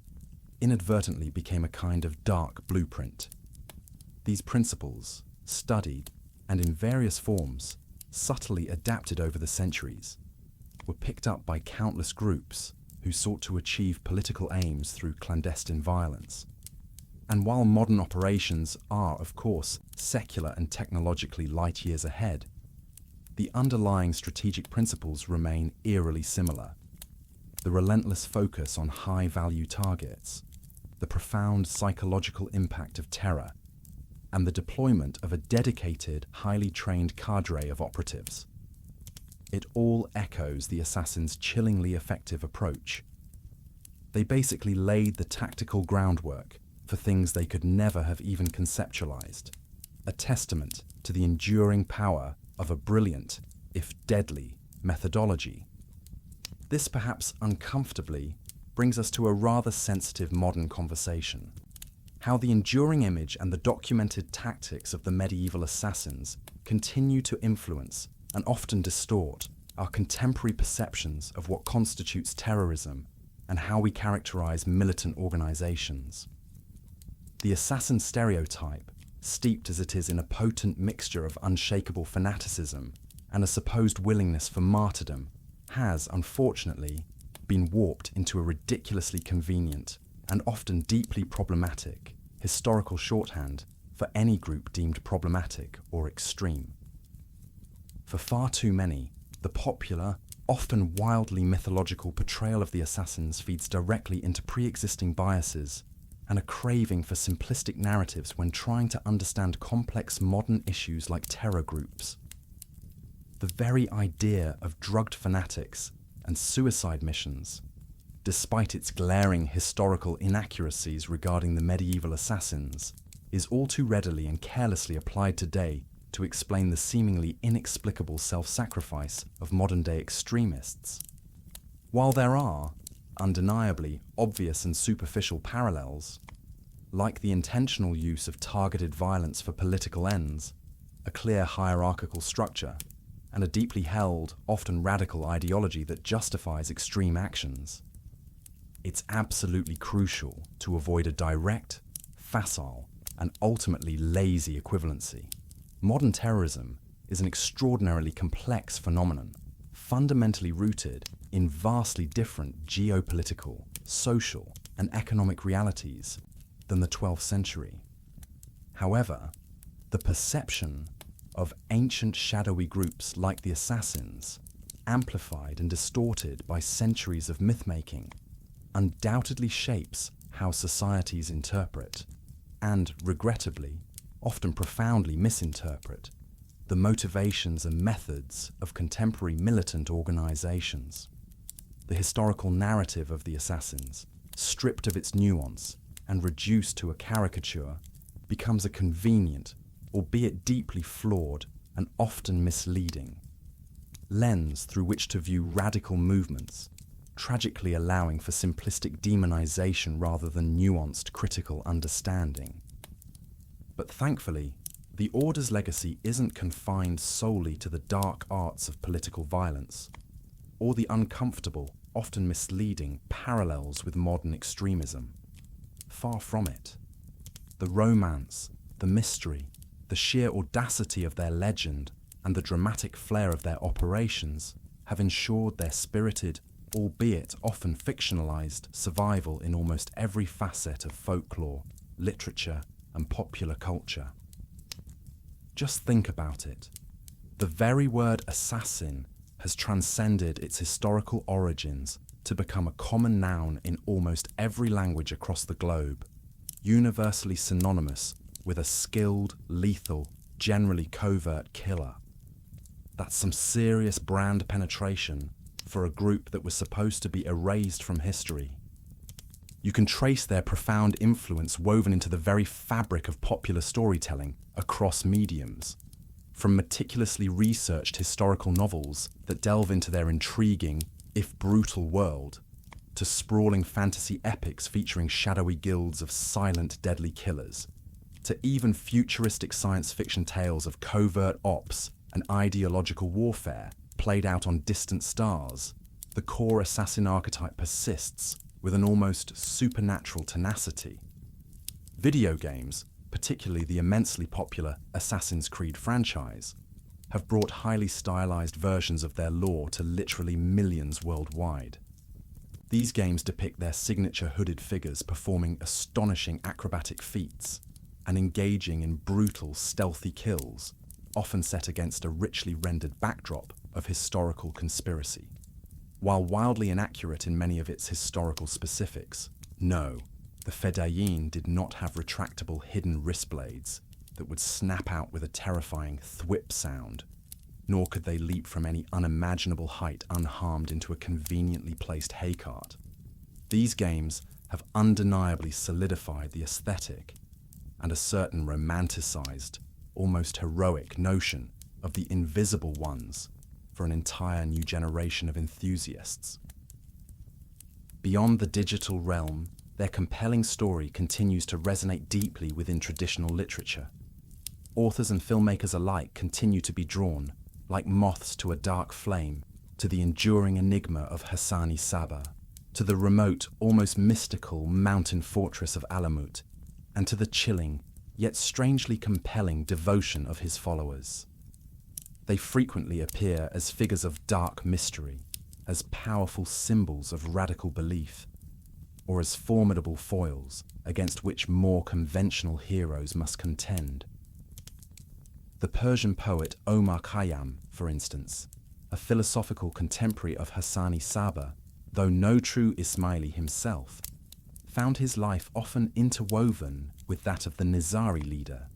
inadvertently became a kind of dark blueprint. These principles, studied and in various forms, subtly adapted over the centuries, were picked up by countless groups who sought to achieve political aims through clandestine violence. And while modern operations are, of course, secular and technologically light years ahead, the underlying strategic principles remain eerily similar. The relentless focus on high-value targets, the profound psychological impact of terror, and the deployment of a dedicated, highly trained cadre of operatives. It all echoes the assassins' chillingly effective approach. They basically laid the tactical groundwork for things they could never have even conceptualized, a testament to the enduring power of a brilliant, if deadly, methodology. This perhaps uncomfortably brings us to a rather sensitive modern conversation. How the enduring image and the documented tactics of the medieval assassins continue to influence and often distort our contemporary perceptions of what constitutes terrorism and how we characterize militant organizations. The assassin stereotype, steeped as it is in a potent mixture of unshakable fanaticism and a supposed willingness for martyrdom, has, unfortunately, been warped into a ridiculously convenient and often deeply problematic historical shorthand for any group deemed problematic or extreme. For far too many, the popular, often wildly mythological portrayal of the assassins feeds directly into pre-existing biases and a craving for simplistic narratives when trying to understand complex modern issues like terror groups. The very idea of drugged fanatics and suicide missions, despite its glaring historical inaccuracies regarding the medieval assassins, is all too readily and carelessly applied today to explain the seemingly inexplicable self-sacrifice of modern-day extremists. While there are, undeniably, obvious and superficial parallels, like the intentional use of targeted violence for political ends, a clear hierarchical structure, and a deeply held, often radical ideology that justifies extreme actions, it's absolutely crucial to avoid a direct, facile, and ultimately lazy equivalency. Modern terrorism is an extraordinarily complex phenomenon, fundamentally rooted in vastly different geopolitical, social, and economic realities than the 12th century. However, the perception of ancient shadowy groups like the assassins, amplified and distorted by centuries of myth-making, undoubtedly shapes how societies interpret, and, regrettably, often profoundly misinterpret, the motivations and methods of contemporary militant organizations. The historical narrative of the assassins, stripped of its nuance and reduced to a caricature, becomes a convenient, albeit deeply flawed and often misleading, lens through which to view radical movements, tragically allowing for simplistic demonization rather than nuanced critical understanding. But thankfully, the Order's legacy isn't confined solely to the dark arts of political violence, or the uncomfortable, often misleading parallels with modern extremism. Far from it. The romance, the mystery, the sheer audacity of their legend, and the dramatic flair of their operations have ensured their spirited, albeit often fictionalized, survival in almost every facet of folklore, literature, and popular culture. Just think about it. The very word assassin has transcended its historical origins to become a common noun in almost every language across the globe, universally synonymous with a skilled, lethal, generally covert killer. That's some serious brand penetration for a group that was supposed to be erased from history. You can trace their profound influence woven into the very fabric of popular storytelling across mediums, from meticulously researched historical novels that delve into their intriguing, if brutal world, to sprawling fantasy epics featuring shadowy guilds of silent, deadly killers, to even futuristic science fiction tales of covert ops and ideological warfare played out on distant stars. The core assassin archetype persists with an almost supernatural tenacity. Video games, particularly the immensely popular Assassin's Creed franchise, have brought highly stylized versions of their lore to literally millions worldwide. These games depict their signature hooded figures performing astonishing acrobatic feats and engaging in brutal, stealthy kills, often set against a richly rendered backdrop of historical conspiracy. While wildly inaccurate in many of its historical specifics, no, the Fedayeen did not have retractable hidden wrist blades that would snap out with a terrifying thwip sound, nor could they leap from any unimaginable height unharmed into a conveniently placed haycart. These games have undeniably solidified the aesthetic and a certain romanticized, almost heroic notion of the invisible ones for an entire new generation of enthusiasts. Beyond the digital realm, their compelling story continues to resonate deeply within traditional literature. Authors and filmmakers alike continue to be drawn, like moths to a dark flame, to the enduring enigma of Hassan-i Sabbah, to the remote, almost mystical mountain fortress of Alamut, and to the chilling, yet strangely compelling devotion of his followers. They frequently appear as figures of dark mystery, as powerful symbols of radical belief, or as formidable foils against which more conventional heroes must contend. The Persian poet Omar Khayyam, for instance, a philosophical contemporary of Hassan-i Sabbah, though no true Ismaili himself, found his life often interwoven with that of the Nizari leader,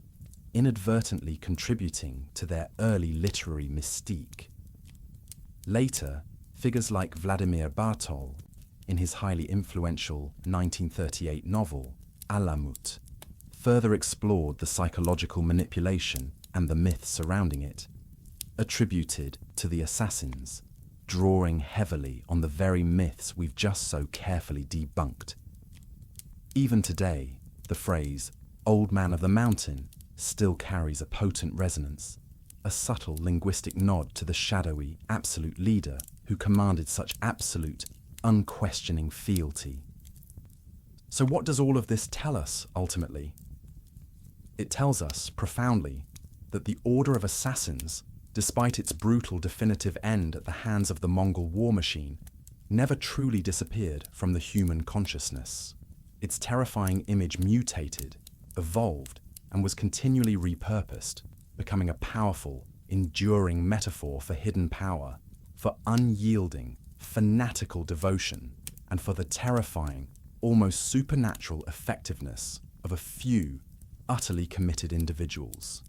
inadvertently contributing to their early literary mystique. Later, figures like Vladimir Bartol, in his highly influential 1938 novel, Alamut, further explored the psychological manipulation and the myths surrounding it, attributed to the assassins, drawing heavily on the very myths we've just so carefully debunked. Even today, the phrase, "Old Man of the Mountain," still carries a potent resonance, a subtle linguistic nod to the shadowy, absolute leader who commanded such absolute, unquestioning fealty. So what does all of this tell us, ultimately? It tells us, profoundly, that the Order of Assassins, despite its brutal definitive end at the hands of the Mongol war machine, never truly disappeared from the human consciousness. Its terrifying image mutated, evolved, and was continually repurposed, becoming a powerful, enduring metaphor for hidden power, for unyielding, fanatical devotion, and for the terrifying, almost supernatural effectiveness of a few utterly committed individuals.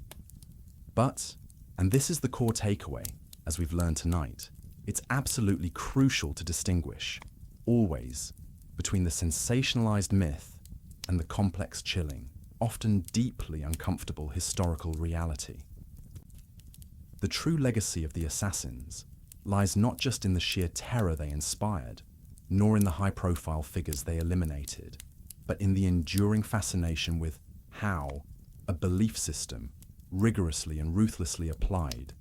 But, and this is the core takeaway, as we've learned tonight, it's absolutely crucial to distinguish, always, between the sensationalized myth and the complex, chilling, often deeply uncomfortable historical reality. The true legacy of the assassins lies not just in the sheer terror they inspired, nor in the high-profile figures they eliminated, but in the enduring fascination with how a belief system, rigorously and ruthlessly applied,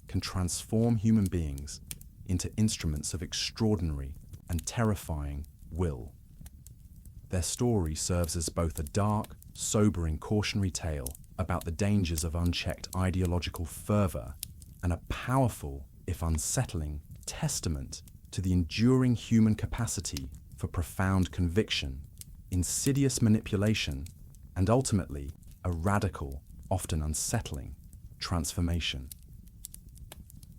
can transform human beings into instruments of extraordinary and terrifying will. Their story serves as both a dark, sobering cautionary tale about the dangers of unchecked ideological fervor and a powerful, if unsettling, testament to the enduring human capacity for profound conviction, insidious manipulation, and ultimately a radical, often unsettling, transformation.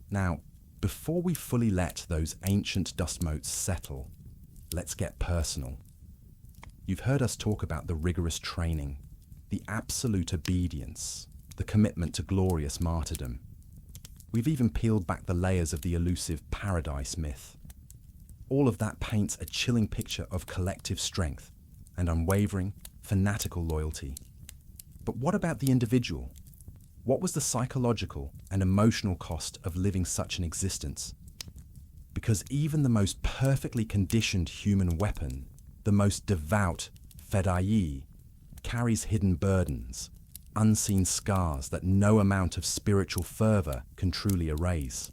Now, before we fully let those ancient dust motes settle, let's get personal. You've heard us talk about the rigorous training, the absolute obedience, the commitment to glorious martyrdom. We've even peeled back the layers of the elusive paradise myth. All of that paints a chilling picture of collective strength and unwavering, fanatical loyalty. But what about the individual? What was the psychological and emotional cost of living such an existence? Because even the most perfectly conditioned human weapon, the most devout fedai, carries hidden burdens, unseen scars that no amount of spiritual fervor can truly erase.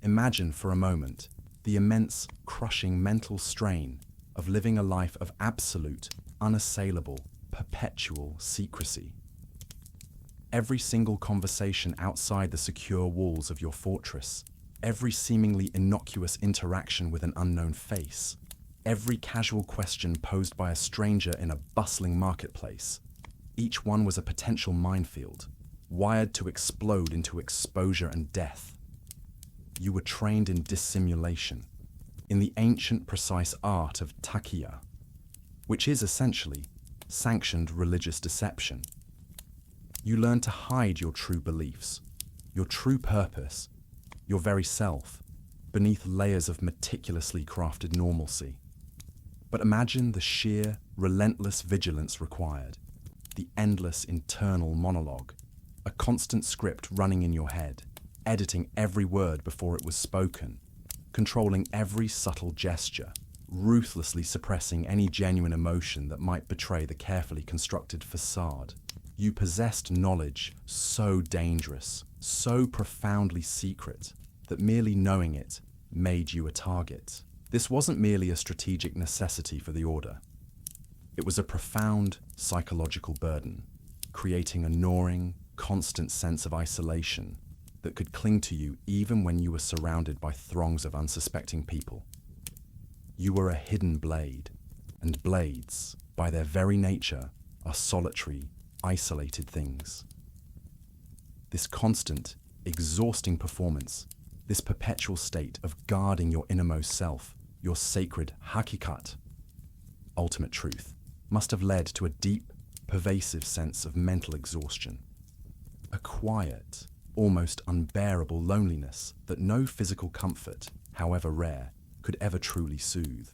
Imagine for a moment the immense, crushing mental strain of living a life of absolute, unassailable, perpetual secrecy. Every single conversation outside the secure walls of your fortress, every seemingly innocuous interaction with an unknown face, every casual question posed by a stranger in a bustling marketplace, each one was a potential minefield, wired to explode into exposure and death. You were trained in dissimulation, in the ancient precise art of taqiyya, which is essentially sanctioned religious deception. You learn to hide your true beliefs, your true purpose, your very self, beneath layers of meticulously crafted normalcy. But imagine the sheer, relentless vigilance required, the endless internal monologue, a constant script running in your head, editing every word before it was spoken, controlling every subtle gesture, ruthlessly suppressing any genuine emotion that might betray the carefully constructed facade. You possessed knowledge so dangerous, so profoundly secret, that merely knowing it made you a target. This wasn't merely a strategic necessity for the Order. It was a profound psychological burden, creating a gnawing, constant sense of isolation that could cling to you even when you were surrounded by throngs of unsuspecting people. You were a hidden blade, and blades, by their very nature, are solitary, isolated things. This constant, exhausting performance, this perpetual state of guarding your innermost self, your sacred hakikat, ultimate truth, must have led to a deep, pervasive sense of mental exhaustion. A quiet, almost unbearable loneliness that no physical comfort, however rare, could ever truly soothe.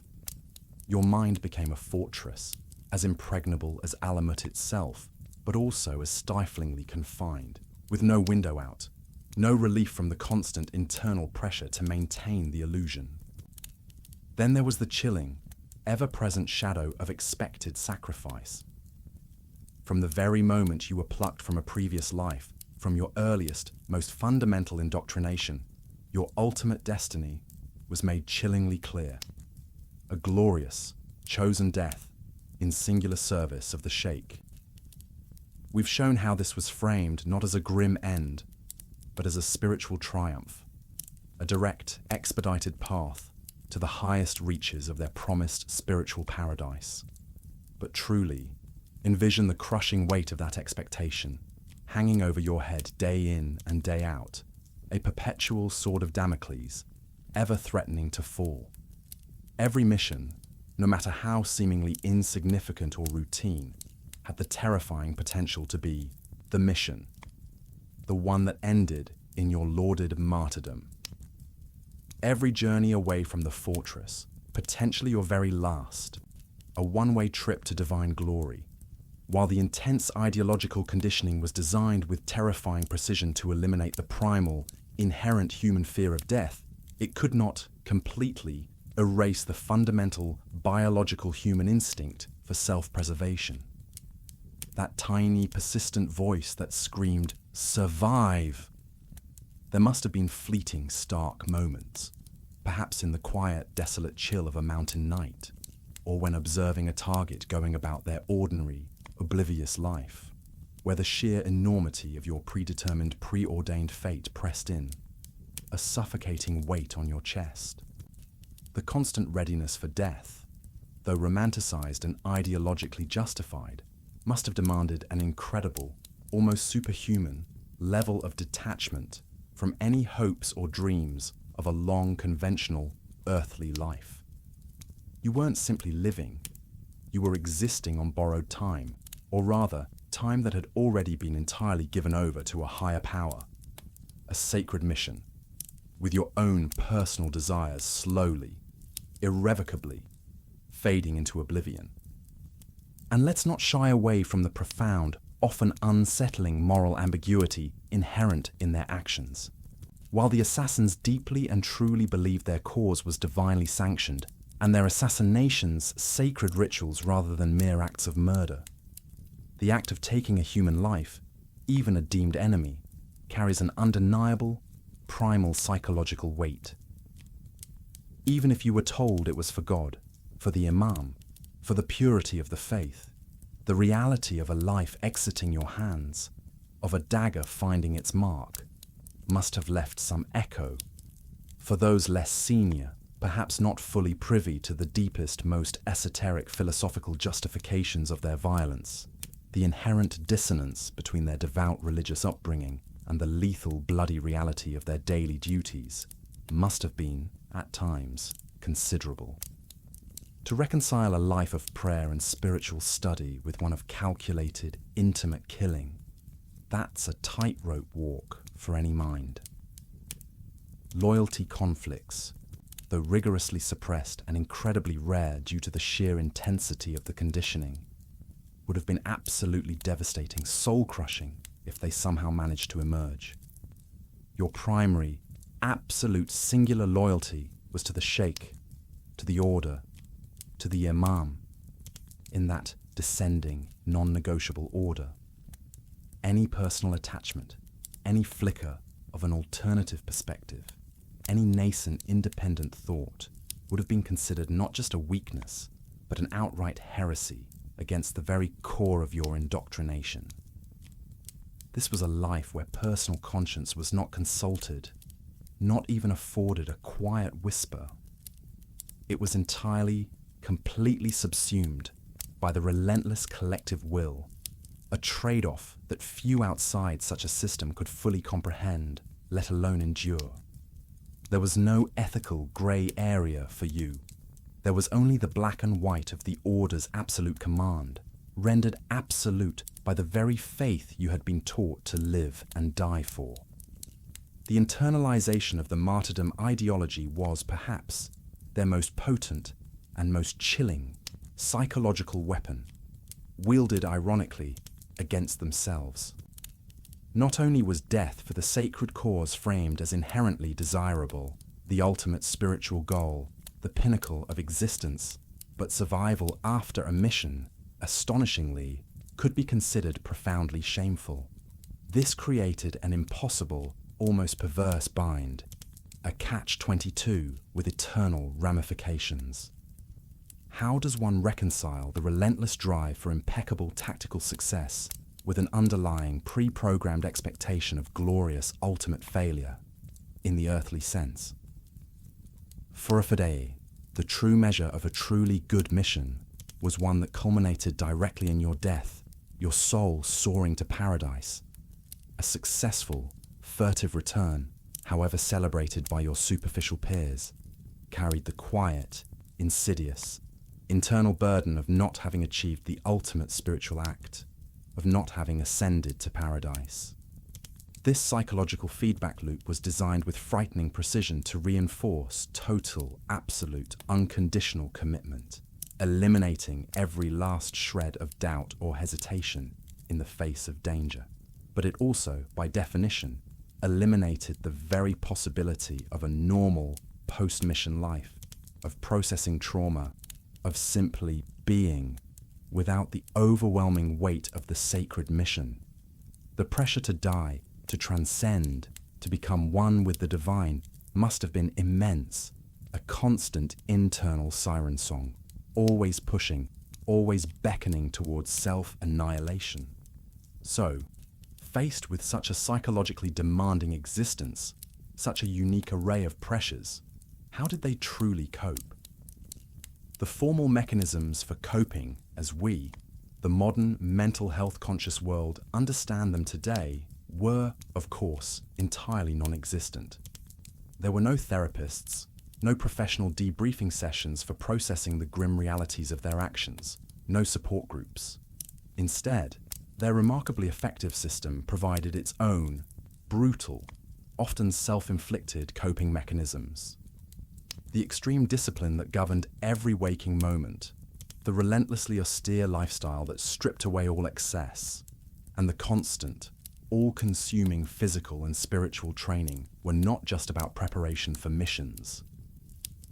Your mind became a fortress, as impregnable as Alamut itself, but also as stiflingly confined, with no window out, no relief from the constant internal pressure to maintain the illusion. Then there was the chilling, ever-present shadow of expected sacrifice. From the very moment you were plucked from a previous life, from your earliest, most fundamental indoctrination, your ultimate destiny was made chillingly clear. A glorious, chosen death in singular service of the Sheikh. We've shown how this was framed not as a grim end, but as a spiritual triumph, a direct, expedited path to the highest reaches of their promised spiritual paradise. But truly, envision the crushing weight of that expectation, hanging over your head day in and day out, a perpetual sword of Damocles, ever threatening to fall. Every mission, no matter how seemingly insignificant or routine, had the terrifying potential to be the mission, the one that ended in your lauded martyrdom. Every journey away from the fortress, potentially your very last, a one-way trip to divine glory. While the intense ideological conditioning was designed with terrifying precision to eliminate the primal, inherent human fear of death, it could not completely erase the fundamental biological human instinct for self-preservation. That tiny, persistent voice that screamed, "Survive!" There must have been fleeting, stark moments, perhaps in the quiet, desolate chill of a mountain night, or when observing a target going about their ordinary, oblivious life, where the sheer enormity of your predetermined, preordained fate pressed in, a suffocating weight on your chest. The constant readiness for death, though romanticized and ideologically justified, must have demanded an incredible, almost superhuman, level of detachment from any hopes or dreams of a long, conventional, earthly life. You weren't simply living, you were existing on borrowed time, or rather, time that had already been entirely given over to a higher power, a sacred mission, with your own personal desires slowly, irrevocably, fading into oblivion. And let's not shy away from the profound, often unsettling moral ambiguity inherent in their actions. While the assassins deeply and truly believed their cause was divinely sanctioned, and their assassinations sacred rituals rather than mere acts of murder, the act of taking a human life, even a deemed enemy, carries an undeniable, primal psychological weight. Even if you were told it was for God, for the Imam, for the purity of the faith, the reality of a life exiting your hands, of a dagger finding its mark, must have left some echo. For those less senior, perhaps not fully privy to the deepest, most esoteric philosophical justifications of their violence, the inherent dissonance between their devout religious upbringing and the lethal, bloody reality of their daily duties must have been, at times, considerable. To reconcile a life of prayer and spiritual study with one of calculated, intimate killing, that's a tightrope walk for any mind. Loyalty conflicts, though rigorously suppressed and incredibly rare due to the sheer intensity of the conditioning, would have been absolutely devastating, soul-crushing, if they somehow managed to emerge. Your primary, absolute singular loyalty was to the Sheikh, to the order, to the Imam, in that descending, non-negotiable order. Any personal attachment, any flicker of an alternative perspective, any nascent independent thought would have been considered not just a weakness, but an outright heresy against the very core of your indoctrination. This was a life where personal conscience was not consulted, not even afforded a quiet whisper. It was entirely, completely subsumed by the relentless collective will, a trade-off that few outside such a system could fully comprehend, let alone endure. There was no ethical grey area for you. There was only the black and white of the order's absolute command, rendered absolute by the very faith you had been taught to live and die for. The internalization of the martyrdom ideology was, perhaps, their most potent and most chilling psychological weapon, wielded ironically against themselves. Not only was death for the sacred cause framed as inherently desirable, the ultimate spiritual goal, the pinnacle of existence, but survival after a mission, astonishingly, could be considered profoundly shameful. This created an impossible, almost perverse bind, a catch-22 with eternal ramifications. How does one reconcile the relentless drive for impeccable tactical success with an underlying pre-programmed expectation of glorious ultimate failure, in the earthly sense? For a fidei, the true measure of a truly good mission was one that culminated directly in your death, your soul soaring to paradise. A successful, furtive return, however celebrated by your superficial peers, carried the quiet, insidious, internal burden of not having achieved the ultimate spiritual act, of not having ascended to paradise. This psychological feedback loop was designed with frightening precision to reinforce total, absolute, unconditional commitment, eliminating every last shred of doubt or hesitation in the face of danger. But it also, by definition, eliminated the very possibility of a normal post-mission life, of processing trauma, of simply being, without the overwhelming weight of the sacred mission. The pressure to die, to transcend, to become one with the divine, must have been immense, a constant internal siren song, always pushing, always beckoning towards self-annihilation. So, faced with such a psychologically demanding existence, such a unique array of pressures, how did they truly cope? The formal mechanisms for coping, as we, the modern mental health conscious world, understand them today, were, of course, entirely non-existent. There were no therapists, no professional debriefing sessions for processing the grim realities of their actions, no support groups. Instead, their remarkably effective system provided its own, brutal, often self-inflicted coping mechanisms. The extreme discipline that governed every waking moment, the relentlessly austere lifestyle that stripped away all excess, and the constant, all-consuming physical and spiritual training were not just about preparation for missions.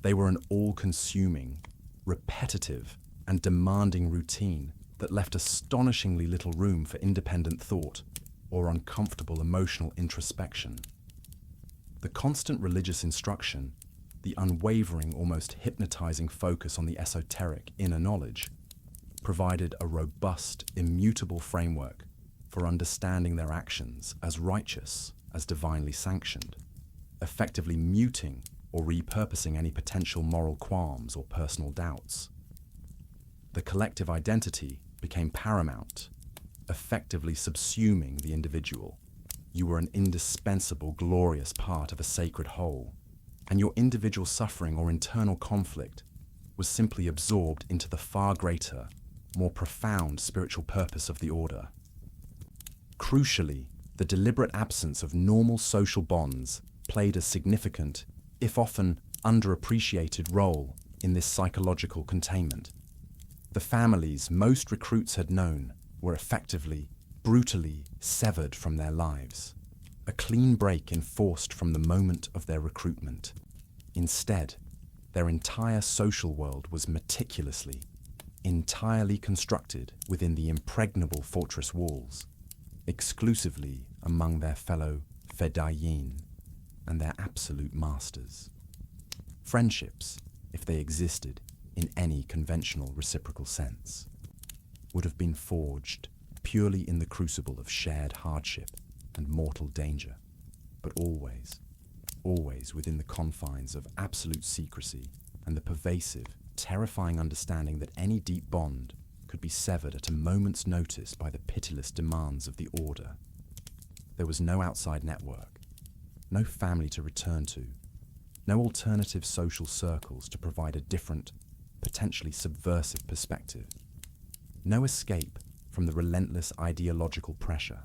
They were an all-consuming, repetitive, and demanding routine that left astonishingly little room for independent thought or uncomfortable emotional introspection. The constant religious instruction, the unwavering, almost hypnotizing focus on the esoteric inner knowledge, provided a robust, immutable framework for understanding their actions as righteous, as divinely sanctioned, effectively muting or repurposing any potential moral qualms or personal doubts. The collective identity became paramount, effectively subsuming the individual. You were an indispensable, glorious part of a sacred whole, and your individual suffering or internal conflict was simply absorbed into the far greater, more profound spiritual purpose of the order. Crucially, the deliberate absence of normal social bonds played a significant, if often underappreciated, role in this psychological containment. The families most recruits had known were effectively, brutally severed from their lives, a clean break enforced from the moment of their recruitment. Instead, their entire social world was meticulously, entirely constructed within the impregnable fortress walls, exclusively among their fellow fedayeen and their absolute masters. Friendships, if they existed in any conventional reciprocal sense, would have been forged purely in the crucible of shared hardship and mortal danger, but always, always within the confines of absolute secrecy and the pervasive, terrifying understanding that any deep bond could be severed at a moment's notice by the pitiless demands of the order. There was no outside network, no family to return to, no alternative social circles to provide a different, potentially subversive perspective, no escape from the relentless ideological pressure.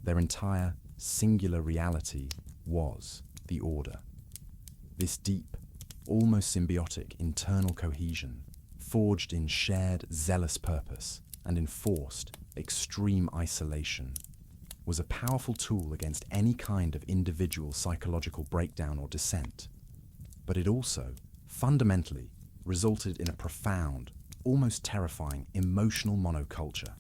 Their entire, singular reality was the order. This deep, almost symbiotic internal cohesion, forged in shared, zealous purpose and enforced, extreme isolation, was a powerful tool against any kind of individual psychological breakdown or dissent. But it also, fundamentally, resulted in a profound, almost terrifying emotional monoculture.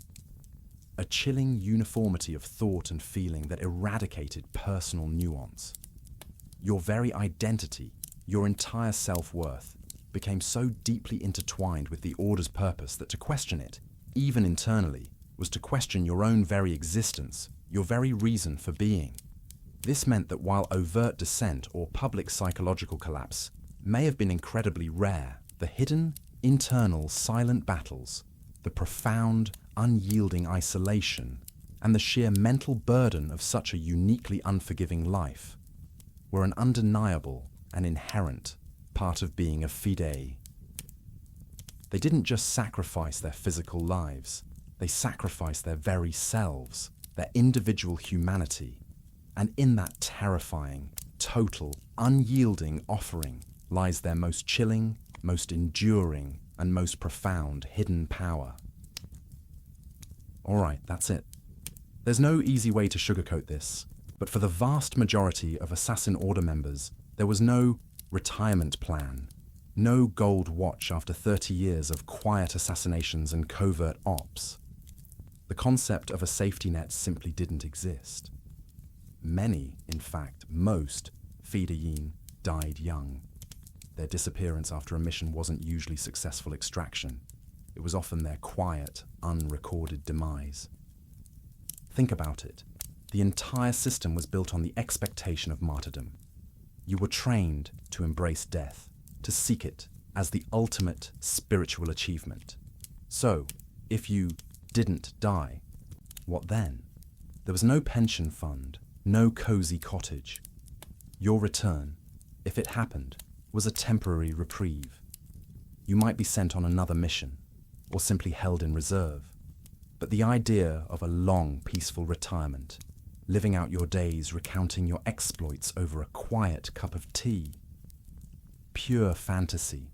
A chilling uniformity of thought and feeling that eradicated personal nuance. Your very identity, your entire self-worth, became so deeply intertwined with the order's purpose that to question it, even internally, was to question your own very existence, your very reason for being. This meant that while overt dissent or public psychological collapse may have been incredibly rare, the hidden, internal, silent battles, the profound, unyielding isolation, and the sheer mental burden of such a uniquely unforgiving life were an undeniable and inherent part of being a fide. They didn't just sacrifice their physical lives, they sacrificed their very selves, their individual humanity, and in that terrifying, total, unyielding offering lies their most chilling, most enduring, and most profound hidden power. All right, that's it. There's no easy way to sugarcoat this, but for the vast majority of Assassin Order members, there was no retirement plan, no gold watch after 30 years of quiet assassinations and covert ops. The concept of a safety net simply didn't exist. Many, in fact, most, Fedayeen died young. Their disappearance after a mission wasn't usually successful extraction. It was often their quiet, unrecorded demise. Think about it. The entire system was built on the expectation of martyrdom. You were trained to embrace death, to seek it as the ultimate spiritual achievement. So, if you didn't die, what then? There was no pension fund, no cozy cottage. Your return, if it happened, was a temporary reprieve. You might be sent on another mission, or simply held in reserve. But the idea of a long, peaceful retirement, living out your days recounting your exploits over a quiet cup of tea, pure fantasy.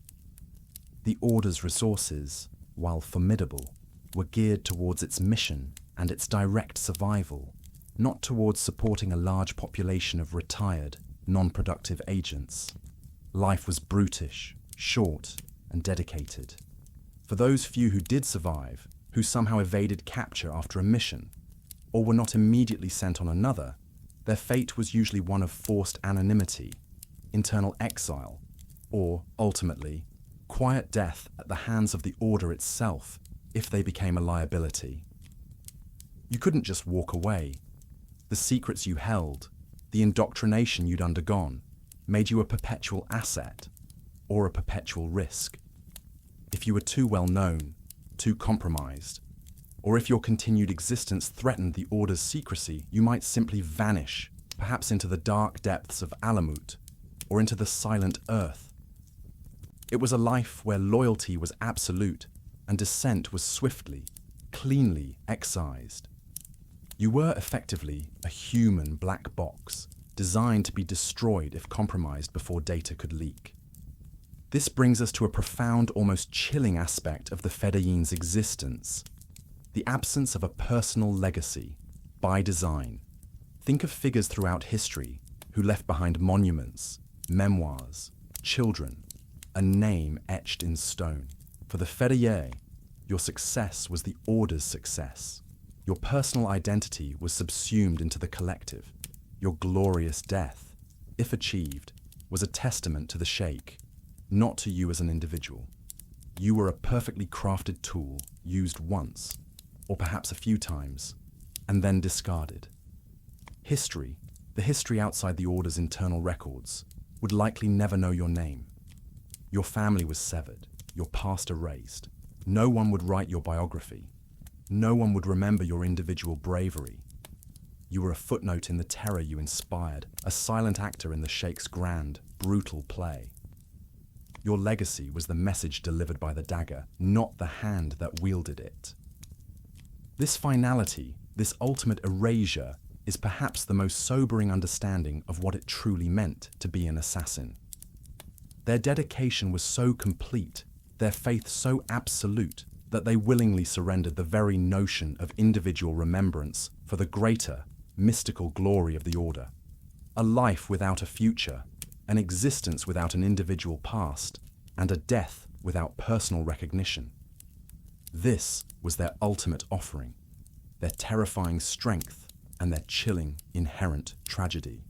The Order's resources, while formidable, were geared towards its mission and its direct survival, not towards supporting a large population of retired, non-productive agents. Life was brutish, short, and dedicated. For those few who did survive, who somehow evaded capture after a mission, or were not immediately sent on another, their fate was usually one of forced anonymity, internal exile, or, ultimately, quiet death at the hands of the Order itself if they became a liability. You couldn't just walk away. The secrets you held, the indoctrination you'd undergone, made you a perpetual asset or a perpetual risk. If you were too well known, too compromised, or if your continued existence threatened the Order's secrecy, you might simply vanish, perhaps into the dark depths of Alamut or into the silent earth. It was a life where loyalty was absolute and dissent was swiftly, cleanly excised. You were effectively a human black box, designed to be destroyed if compromised before data could leak. This brings us to a profound, almost chilling aspect of the Fedayeen's existence, the absence of a personal legacy, by design. Think of figures throughout history who left behind monuments, memoirs, children, a name etched in stone. For the Fedayeen, your success was the Order's success. Your personal identity was subsumed into the collective. Your glorious death, if achieved, was a testament to the Sheikh, not to you as an individual. You were a perfectly crafted tool, used once, or perhaps a few times, and then discarded. History, the history outside the Order's internal records, would likely never know your name. Your family was severed, your past erased. No one would write your biography. No one would remember your individual bravery. You were a footnote in the terror you inspired, a silent actor in the Sheikh's grand, brutal play. Your legacy was the message delivered by the dagger, not the hand that wielded it. This finality, this ultimate erasure, is perhaps the most sobering understanding of what it truly meant to be an assassin. Their dedication was so complete, their faith so absolute, that they willingly surrendered the very notion of individual remembrance for the greater, mystical glory of the Order. A life without a future, an existence without an individual past, and a death without personal recognition. This was their ultimate offering, their terrifying strength and their chilling, inherent tragedy.